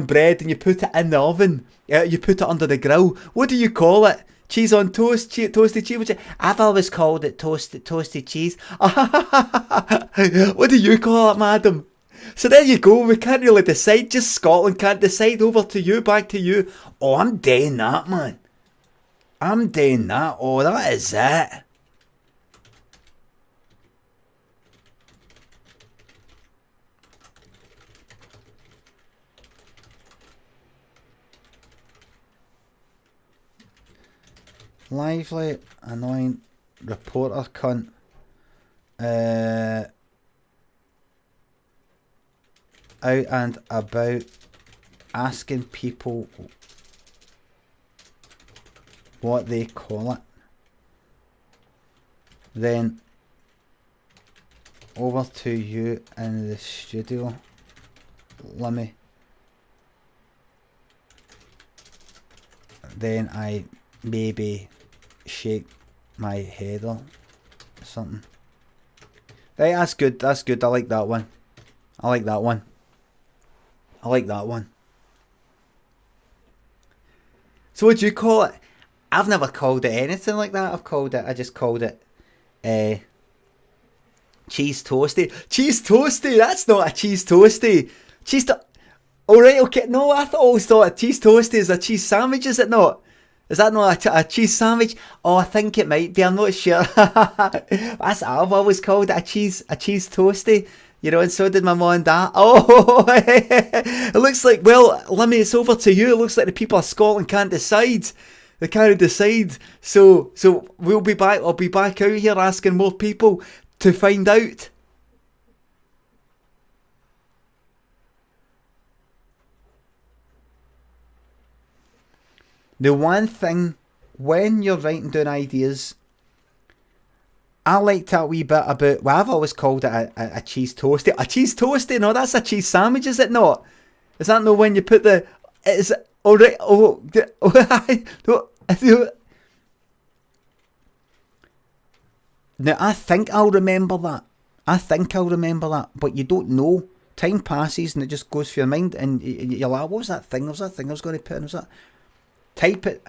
bread and you put it in the oven, you put it under the grill, what do you call it? Cheese on toast, toasted cheese? I've always called it toasted cheese. What do you call it, madam? So there you go, we can't really decide, just Scotland can't decide. Over to you, back to you. Oh, I'm doing that, man. I'm doing that. Oh, that is it. Lively, annoying reporter cunt. Out and about asking people what they call it. Then over to you in the studio, Limmy. then I maybe shake my head or something. Right, that's good. That's good. I like that one. I like that one. I like that one. So what do you call it? I've never called it anything like that. I just called it cheese toasty. Cheese toasty. That's not a cheese toasty. Alright, okay. No, I always thought a cheese toasty is a cheese sandwich, is it not? Is that not a cheese sandwich? Oh, I think it might be. I'm not sure. I've always called it a cheese toasty. You know, and so did my mum and dad. Oh, it looks like, well, Limmy, it's over to you. It looks like the people of Scotland can't decide. They can't decide. So we'll be back. I'll be back out here asking more people to find out. The one thing, when you're writing down ideas, I liked that wee bit about, well, I've always called it a cheese toasty. A cheese toasty? No, that's a cheese sandwich, is it not? Is that not when you put the... Is it... Alright, oh... Now, I think I'll remember that. But you don't know. Time passes and it just goes through your mind and you're like, what was that thing? What was that thing I was going to put in? Was that... Type it.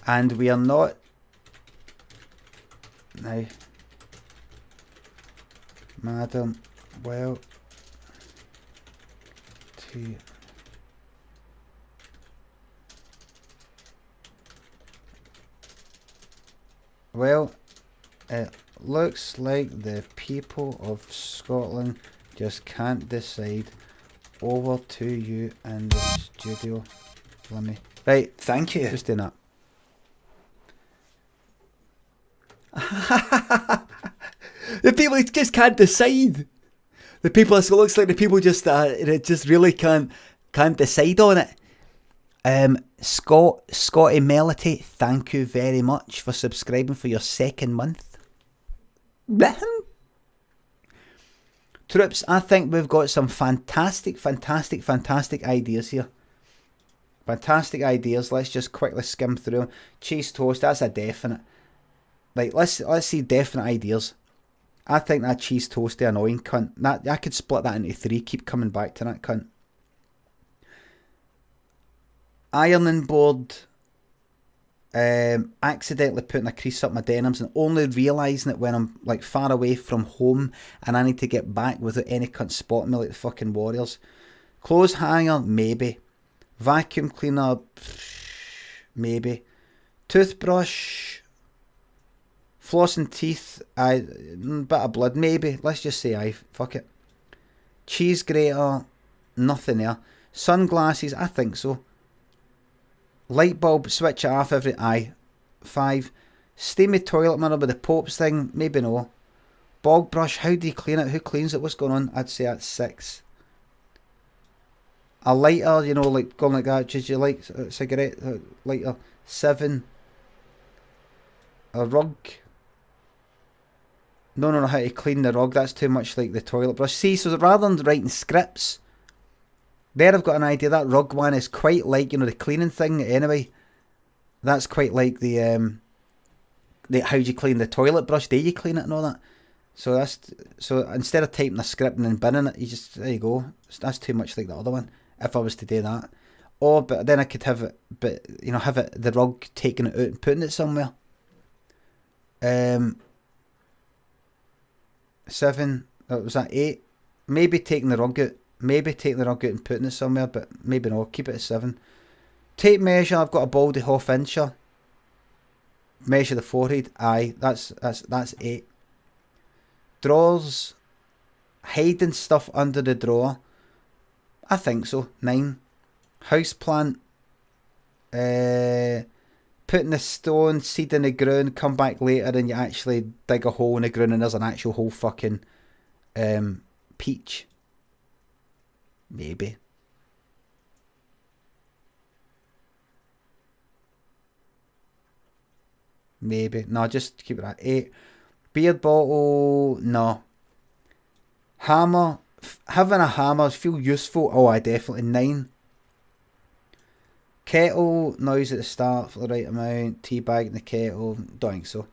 And we are not now, madam, well, it looks like the people of Scotland just can't decide. Over to you in the studio, Limmy. Right, thank you. Just doing that. The people just can't decide. The people, it looks like the people just really can't decide on it. Scotty Melody, thank you very much for subscribing for your second month. Troops, I think we've got some fantastic ideas here. Fantastic ideas. Let's just quickly skim through them. Cheese toast, that's a definite. Like, let's see definite ideas. I think that cheese toasty annoying cunt. That I could split that into 3. Keep coming back to that cunt. Ironing board. Accidentally putting a crease up my denims and only realising it when I'm like far away from home and I need to get back without any cunt spotting me like the fucking Warriors. Clothes hanger, maybe. Vacuum cleaner, maybe. Toothbrush. Flossing teeth, bit of blood, maybe. Let's just say aye, fuck it. Cheese grater, nothing there. Sunglasses, I think so. Light bulb, switch it off every, aye. 5. Steamy toilet mirror with the Pope's thing, maybe no. Bog brush, how do you clean it? Who cleans it? What's going on? I'd say that's 6. A lighter, you know, like going like that. Did you like a cigarette lighter? 7. A rug. No, how to clean the rug. That's too much like the toilet brush. See, so rather than writing scripts, there I've got an idea. That rug one is quite like, you know, the cleaning thing anyway. That's quite like the how do you clean the toilet brush? Do you clean it and all that? So instead of typing a script and then binning it, you just, there you go. That's too much like the other one. If I was to do that. Or, but then I could have it, the rug, taking it out and putting it somewhere. 7, was that 8? Maybe taking the rug out. And putting it somewhere, but maybe not. Keep it at 7. Tape measure, I've got a baldy half incher. Measure the forehead. Aye, that's 8. Drawers. Hiding stuff under the drawer. I think so. 9. Houseplant. Putting the stone seed in the ground, come back later and you actually dig a hole in the ground and there's an actual whole fucking peach. Maybe. No, just keep it at 8. Beer bottle, no. Hammer, having a hammer feel useful. Oh, I definitely 9. Kettle, noise at the start for the right amount. Tea bag in the kettle, don't think so.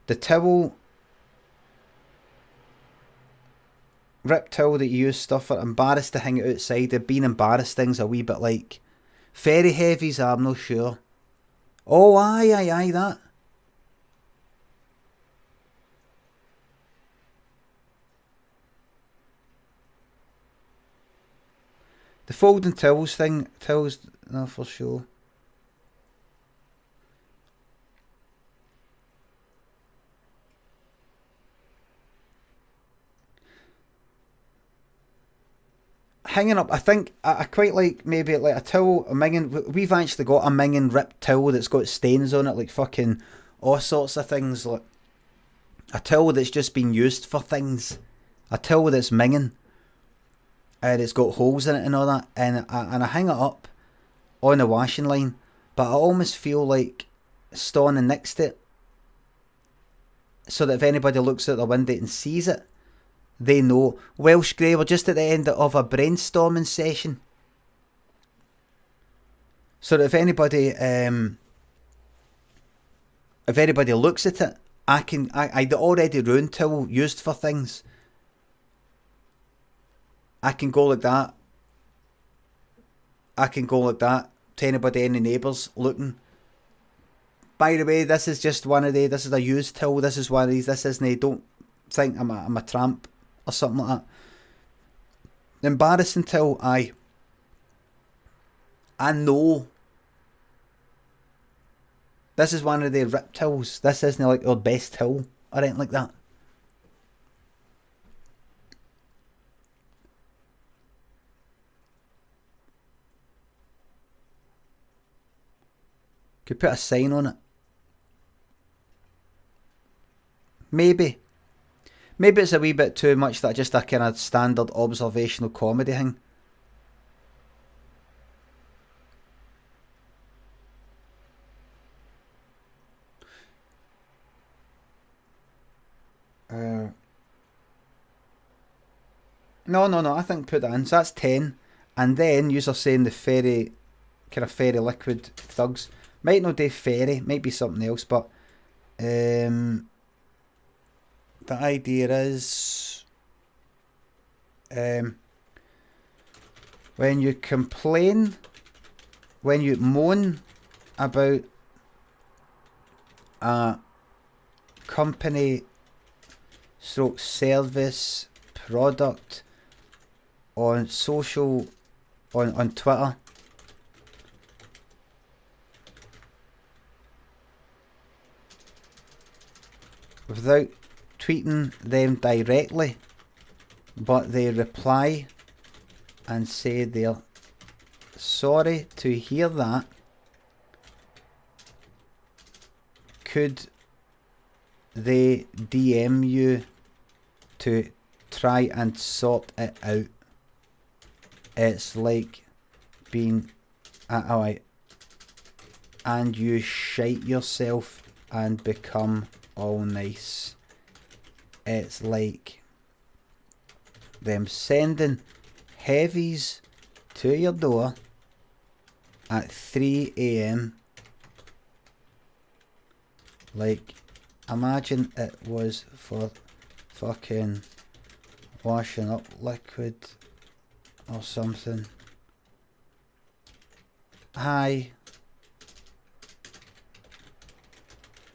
The towel, ripped towel that you use stuff for. Embarrassed to hang it outside. The being embarrassed thing's a wee bit like. Very heavies, I'm not sure. Oh, aye, that. The folding towels thing, no, for sure. Hanging up, I think I quite like maybe like a towel, a minging. We've actually got a minging ripped towel that's got stains on it, like fucking all sorts of things. Like a towel that's just been used for things. A towel that's minging. And it's got holes in it and all that. And I hang it up on the washing line. But I almost feel like standing next to it. So that if anybody looks out the window and sees it, they know. Welsh Grey, we're just at the end of a brainstorming session. So that if anybody looks at it, I already ruined towel used for things. I can go like that. To anybody, any neighbours looking. By the way, this is just one of the. This is a used towel. This is one of these. This isn't. Don't think I'm a tramp or something like that. Embarrassing towel. Aye. I know. This is one of the ripped towels. This isn't like our best towel or anything like that. Could put a sign on it. Maybe it's a wee bit too much that just a kind of standard observational comedy thing. No, I think put that in. So that's 10. And then you're saying the fairy liquid thugs. Might not do fairy, might be something else, but the idea is when you complain, when you moan about a company stroke service product on social, on Twitter, without tweeting them directly, but they reply and say they're sorry to hear that, could they DM you to try and sort it out? It's like being and you shite yourself and become all nice. It's like them sending heavies to your door at 3 a.m. Like, imagine it was for fucking washing up liquid or something. Hi,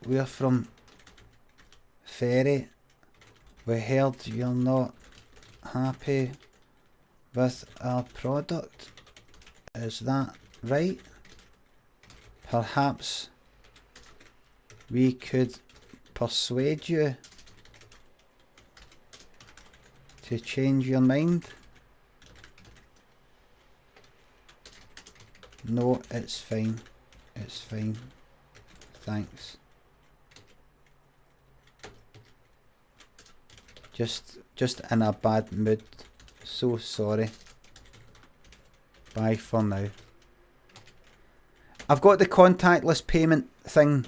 we're from Ferry. We heard you're not happy with our product. Is that right? Perhaps we could persuade you to change your mind? No, it's fine. It's fine. Thanks. Just in a bad mood. So sorry. Bye for now. I've got the contactless payment thing.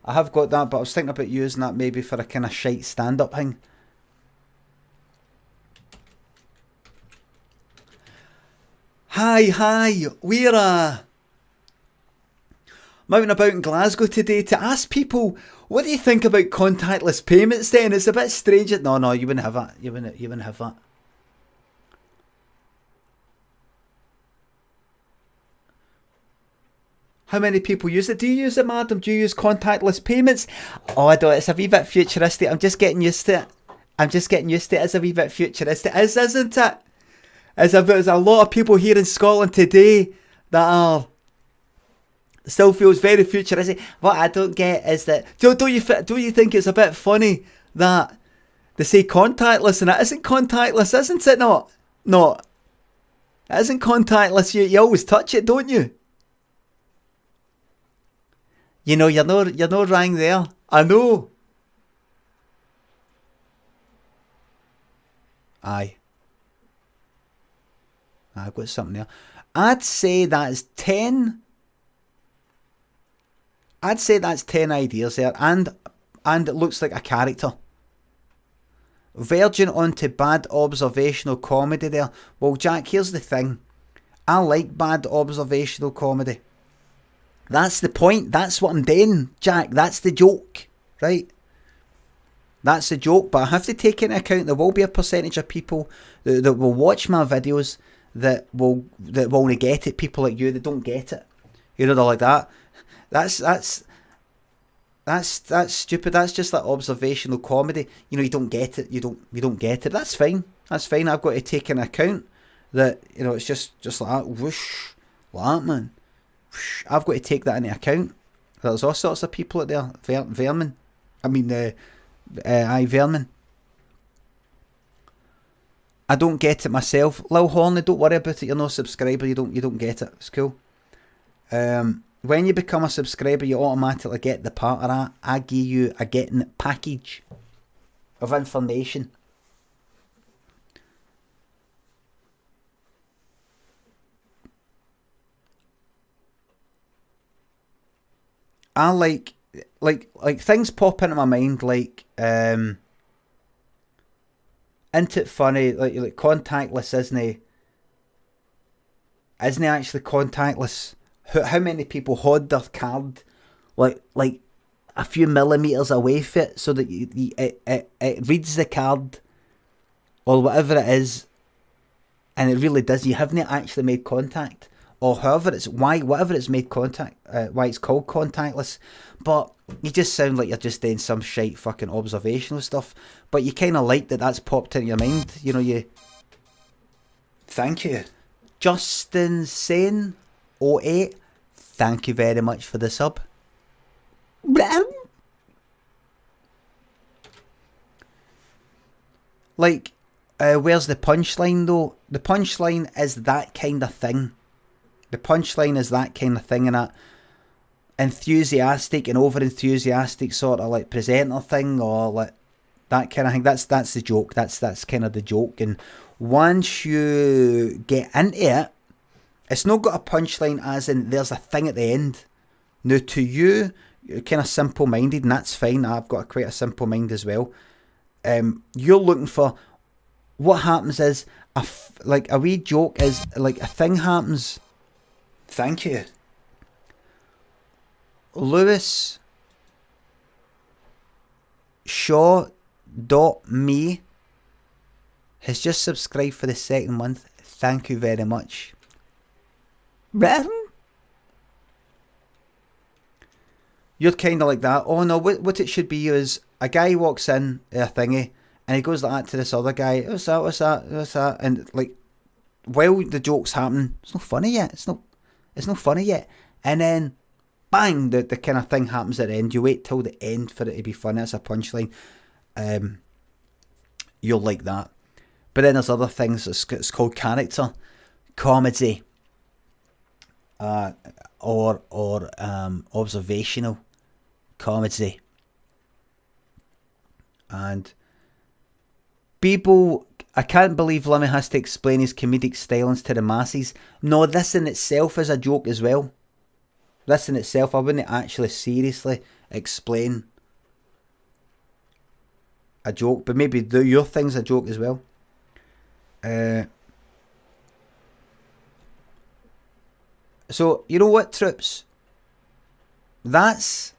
I have got that, but I was thinking about using that maybe for a kind of shite stand-up thing. Hi, we're out and about in Glasgow today to ask people, what do you think about contactless payments then? It's a bit strange. No, you wouldn't have that. You wouldn't have that. How many people use it? Do you use it, madam? Do you use contactless payments? Oh, I don't. It's a wee bit futuristic. I'm just getting used to it. It's a wee bit futuristic. Isn't it? There's a lot of people here in Scotland today that are still feels very futuristic. What I don't get is that don't you think it's a bit funny that they say contactless and it isn't contactless, isn't it? Not. It isn't contactless. You always touch it, don't you? You know, you're no rang there. I know. Aye. I've got something there. I'd say that's 10 ideas there, and it looks like a character. Verging onto bad observational comedy there. Well, Jack, here's the thing. I like bad observational comedy. That's the point. That's what I'm doing, Jack. That's the joke, right? That's the joke. But I have to take into account there will be a percentage of people that will watch my videos that will get it. People like you that don't get it. You know, they're like that. That's stupid. That's just like observational comedy. You know, you don't get it. You don't get it. That's fine. I've got to take into account that, you know, it's just like that. Whoosh, like that, man. Whoosh. I've got to take that into account. There's all sorts of people out there. Vermin. Vermin. I don't get it myself. Lil Hornley, don't worry about it. You're not a subscriber. You don't get it. It's cool. When you become a subscriber, you automatically get the part of that. I give you a getting package of information. I like things pop into my mind like isn't it funny like contactless isn't actually contactless. How many people hold their card like a few millimeters away from it so that it reads the card or whatever it is, and it really does. You haven't actually made contact, or whatever it's made contact. Why it's called contactless, but you just sound like you're just doing some shite fucking observational stuff. But you kind of like that's popped into your mind. You know, you. Thank you, Justin Sane 08. Thank you very much for the sub. Like, where's the punchline though? The punchline is that kind of thing. And that enthusiastic and over enthusiastic sort of like presenter thing, or like that kind of thing. That's the joke. That's kind of the joke. And once you get into it, it's not got a punchline as in there's a thing at the end. Now to you, you're kind of simple-minded, and that's fine. I've got quite a simple mind as well. You're looking for what happens is like a wee joke is like a thing happens. Thank you. Lewis Shaw.me has just subscribed for the second month. Thank you very much. You're kind of like that. Oh no, what it should be is a guy walks in a thingy and he goes like that to this other guy. What's that? And like, while the joke's happening, it's not funny yet. It's not funny yet. And then, bang, the kind of thing happens at the end. You wait till the end for it to be funny. That's a punchline. you'll like that. But then there's other things. It's called character comedy, or observational comedy, and people. I can't believe Limmy has to explain his comedic stylings to the masses. No, this in itself is a joke as well. This in itself, I wouldn't actually seriously explain a joke, but maybe your thing's a joke as well. So you know what, troops? That's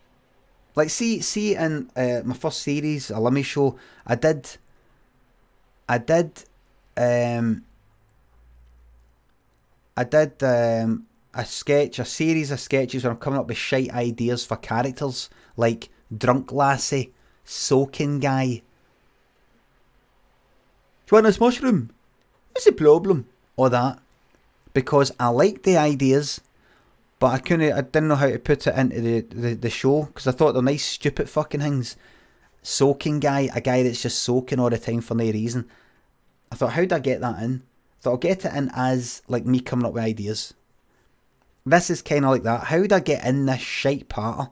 like see in my first series, a Limmy show, I did a series of sketches where I'm coming up with shite ideas for characters, like drunk lassie, soaking guy. Do you want this mushroom? What's the problem? Or that. Because I liked the ideas, but I didn't know how to put it into the show, because I thought they're nice stupid fucking things. Soaking guy, a guy that's just soaking all the time for no reason. I thought, how'd I get that in? I thought I'll get it in as like me coming up with ideas. This is kind of like that. How'd I get in this shite part?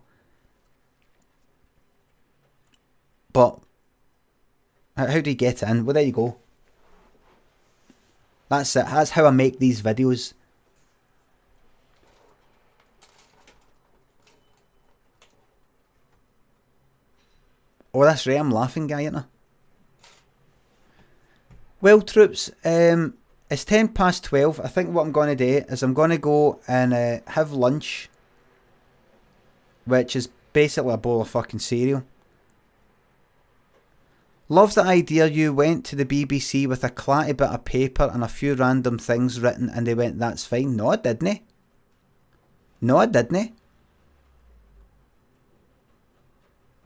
But how do you get it in? Well, there you go. That's it. That's how I make these videos. Oh, that's right. I'm laughing, guy, ain't I? Well, troops, it's 12:10. I think what I'm going to do is I'm going to go and have lunch, which is basically a bowl of fucking cereal. Love the idea you went to the BBC with a clatty bit of paper and a few random things written and they went, that's fine. No, I didn't. No, I didn't.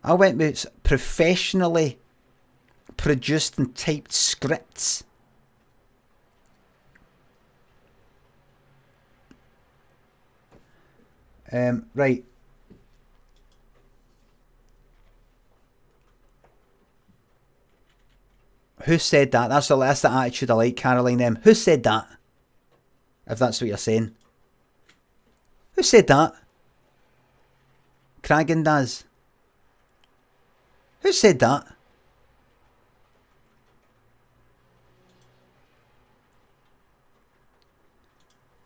I went with professionally produced and typed scripts. Right. Who said that? That's the attitude I like, Caroline M. Who said that? If that's what you're saying. Who said that? Kragan does. Who said that?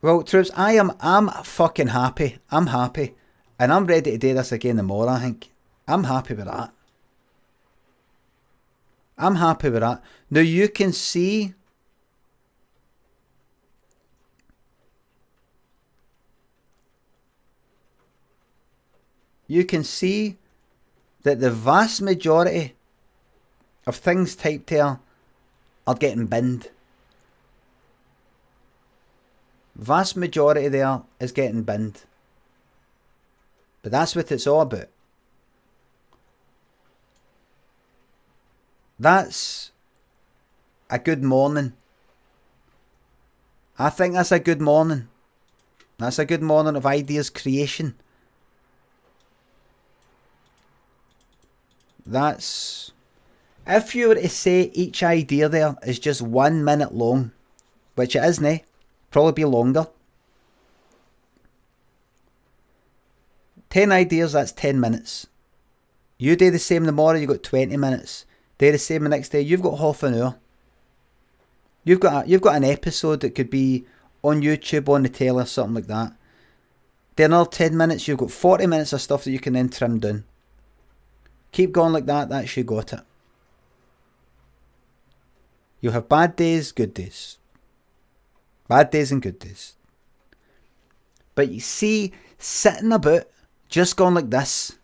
Well, troops, I'm fucking happy. I'm happy. And I'm ready to do this again tomorrow, I think. I'm happy with that. I'm happy with that. Now you can see that the vast majority of things typed here are getting binned. Vast majority there is getting binned. But that's what it's all about. That's a good morning. I think that's a good morning. That's a good morning of ideas creation. That's... If you were to say each idea there is just 1 minute long, which it isn't, probably be longer. 10 ideas, that's 10 minutes. You do the same tomorrow, you got 20 minutes. Do the same the next day, you've got half an hour. You've got an episode that could be on YouTube, on the telly or something like that. Then another 10 minutes, you've got 40 minutes of stuff that you can then trim down. Keep going like that, that's you got it. You'll have bad days, good days. Bad days and good days. But you see, sitting about, just going like this.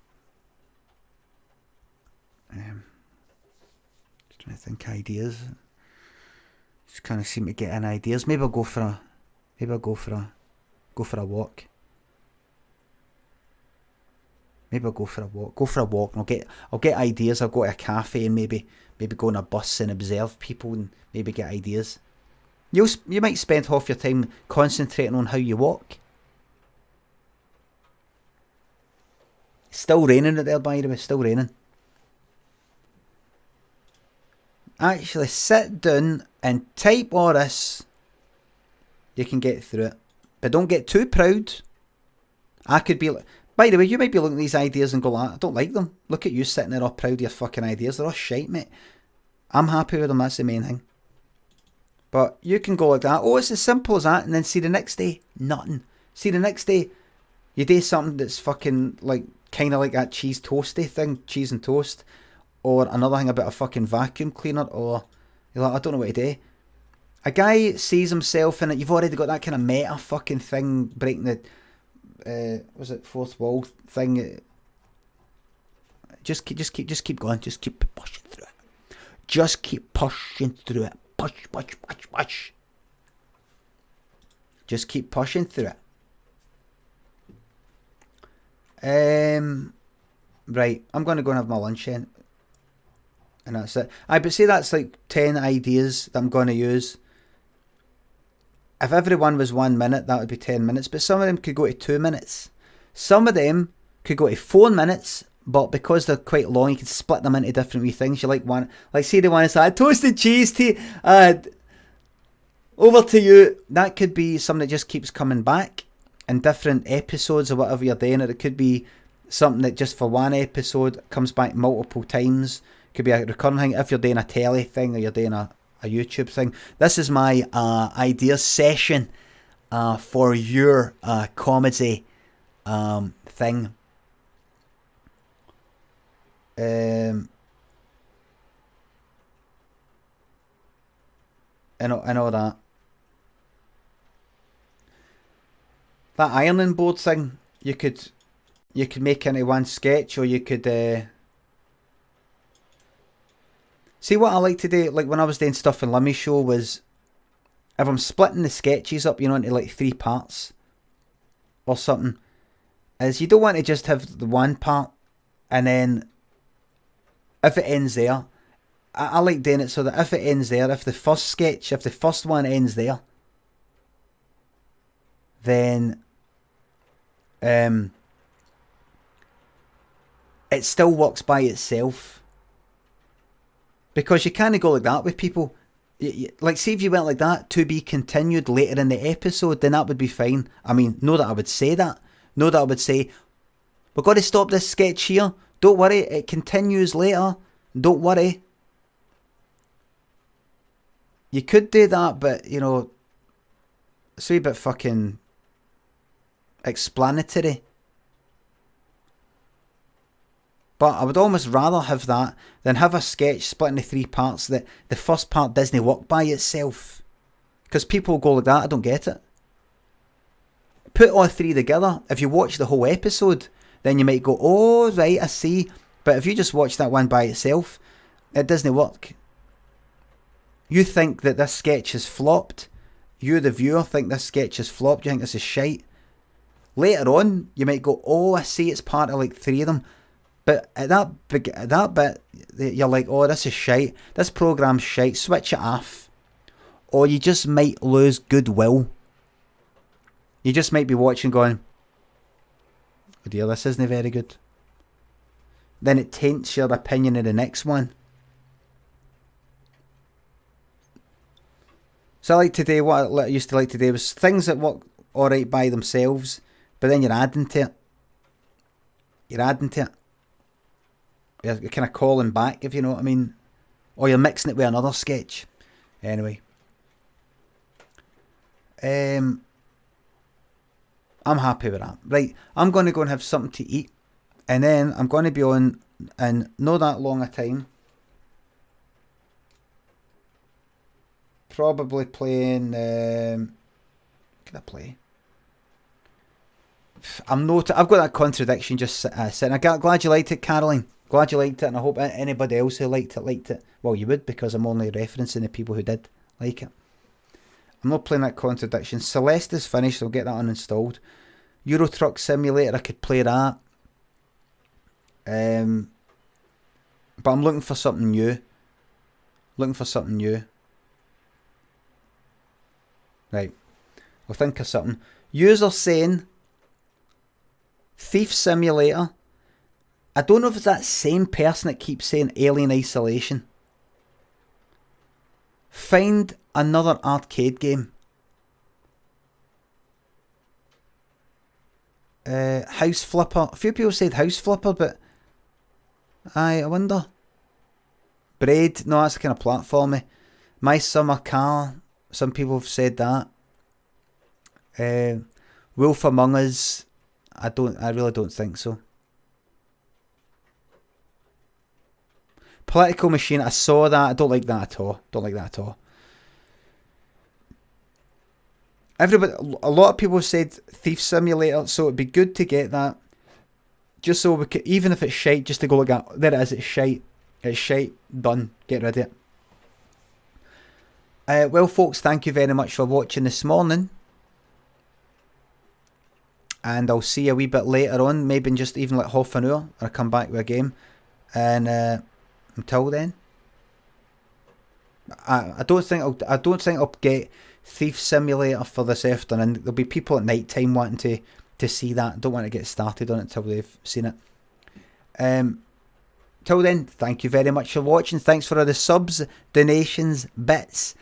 Just trying to think ideas. Just kind of seem to get in ideas. Maybe I'll go for a walk. Maybe I'll go for a walk. Go for a walk and I'll get ideas. I'll go to a cafe and maybe go on a bus and observe people and maybe get ideas. You might spend half your time concentrating on how you walk. It's still raining out there, by the way. Still raining. actually sit down and type all this, you can get through it. But don't get too proud. I could be... By the way, you might be looking at these ideas and go, I don't like them. Look at you sitting there all proud of your fucking ideas. They're all shite, mate. I'm happy with them, that's the main thing. But you can go like that. Oh, it's as simple as that. And then see the next day, nothing. See the next day, you do something that's fucking like, kind of like that cheese toasty thing, cheese and toast. Or another thing about a fucking vacuum cleaner. Or you're like, I don't know what to do. A guy sees himself in it. You've already got that kind of meta fucking thing, breaking the, was it fourth wall thing? Just keep going. Just keep pushing through it. Just keep pushing through it. Push. Just keep pushing through it. Right, I'm going to go and have my lunch then. And that's it. But say that's like 10 ideas that I'm going to use. If everyone was 1 minute, that would be 10 minutes. But some of them could go to 2 minutes. Some of them could go to 4 minutes. But because they're quite long, you can split them into different wee things. You like one, like say the one is toasted cheese tea. Over to you. That could be something that just keeps coming back in different episodes or whatever you're doing. Or it could be something that just for one episode comes back multiple times. Could be a recurring thing if you're doing a telly thing or you're doing a YouTube thing. This is my idea session for your comedy thing. And all that. That ironing board thing, you could make into one sketch, or you could see what I like to do. Like when I was doing stuff in Limmy show, was if I'm splitting the sketches up, into like 3 parts or something, is you don't want to just have the one part and then if it ends there, I like doing it so that if it ends there, if the first one ends there, then it still works by itself. Because you can't go like that with people. Like, see if you went like that, to be continued later in the episode, then that would be fine. I mean, no that I would say that. No that I would say, we've got to stop this sketch here. Don't worry, it continues later. Don't worry. You could do that, but, it's a wee bit fucking explanatory. But I would almost rather have that than have a sketch split into 3 parts that the first part doesn't work by itself. Because people go like that, I don't get it. Put all 3 together. If you watch the whole episode, then you might go, oh, right, I see. But if you just watch that one by itself, it doesn't work. You think that this sketch has flopped. You, the viewer, think this sketch has flopped. You think this is shite. Later on, you might go, oh, I see it's part of like 3 of them. But at that bit, you're like, oh, this is shite. This programme's shite. Switch it off. Or you just might lose goodwill. You just might be watching going, oh dear, this isn't very good. Then it taints your opinion of the next one. So I like to do, what I used to like to do was things that work alright by themselves, but then you're adding to it. You're kind of calling back, if you know what I mean. Or you're mixing it with another sketch. Anyway. I'm happy with that. Right, I'm going to go and have something to eat. And then I'm going to be on in not that long a time. Probably playing... can I play? I've got that contradiction just sitting. I'm glad you liked it, Caroline. Glad you liked it, and I hope anybody else who liked it. Well, you would, because I'm only referencing the people who did like it. I'm not playing that contradiction. Celeste is finished, so I'll get that uninstalled. Euro Truck Simulator, I could play that. But I'm looking for something new. Right. I'll think of something. User saying Thief Simulator. I don't know if it's that same person that keeps saying Alien Isolation. Find another arcade game. House Flipper. A few people said House Flipper, but I wonder. Braid. No, that's kind of platformy. My Summer Car. Some people have said that. Wolf Among Us. I really don't think so. Political Machine. I saw that. I don't like that at all. Everybody, a lot of people said Thief Simulator, so it'd be good to get that. Just so we could, even if it's shite, just to go look at, there it is, it's shite. It's shite. Done. Get rid of it. Well, folks, thank you very much for watching this morning. And I'll see you a wee bit later on, maybe in just even like half an hour, I'll come back with a game. And until then, I don't think I'll get Thief Simulator for this afternoon. There'll be people at night time wanting to see that. I don't want to get started on it until they've seen it. Till then, thank you very much for watching. Thanks for all the subs, donations, bits.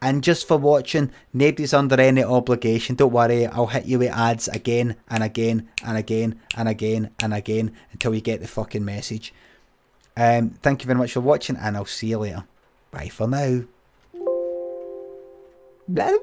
And just for watching, nobody's under any obligation. Don't worry, I'll hit you with ads again and again and again and again and again until you get the fucking message. Thank you very much for watching, and I'll see you later. Bye for now. Bye.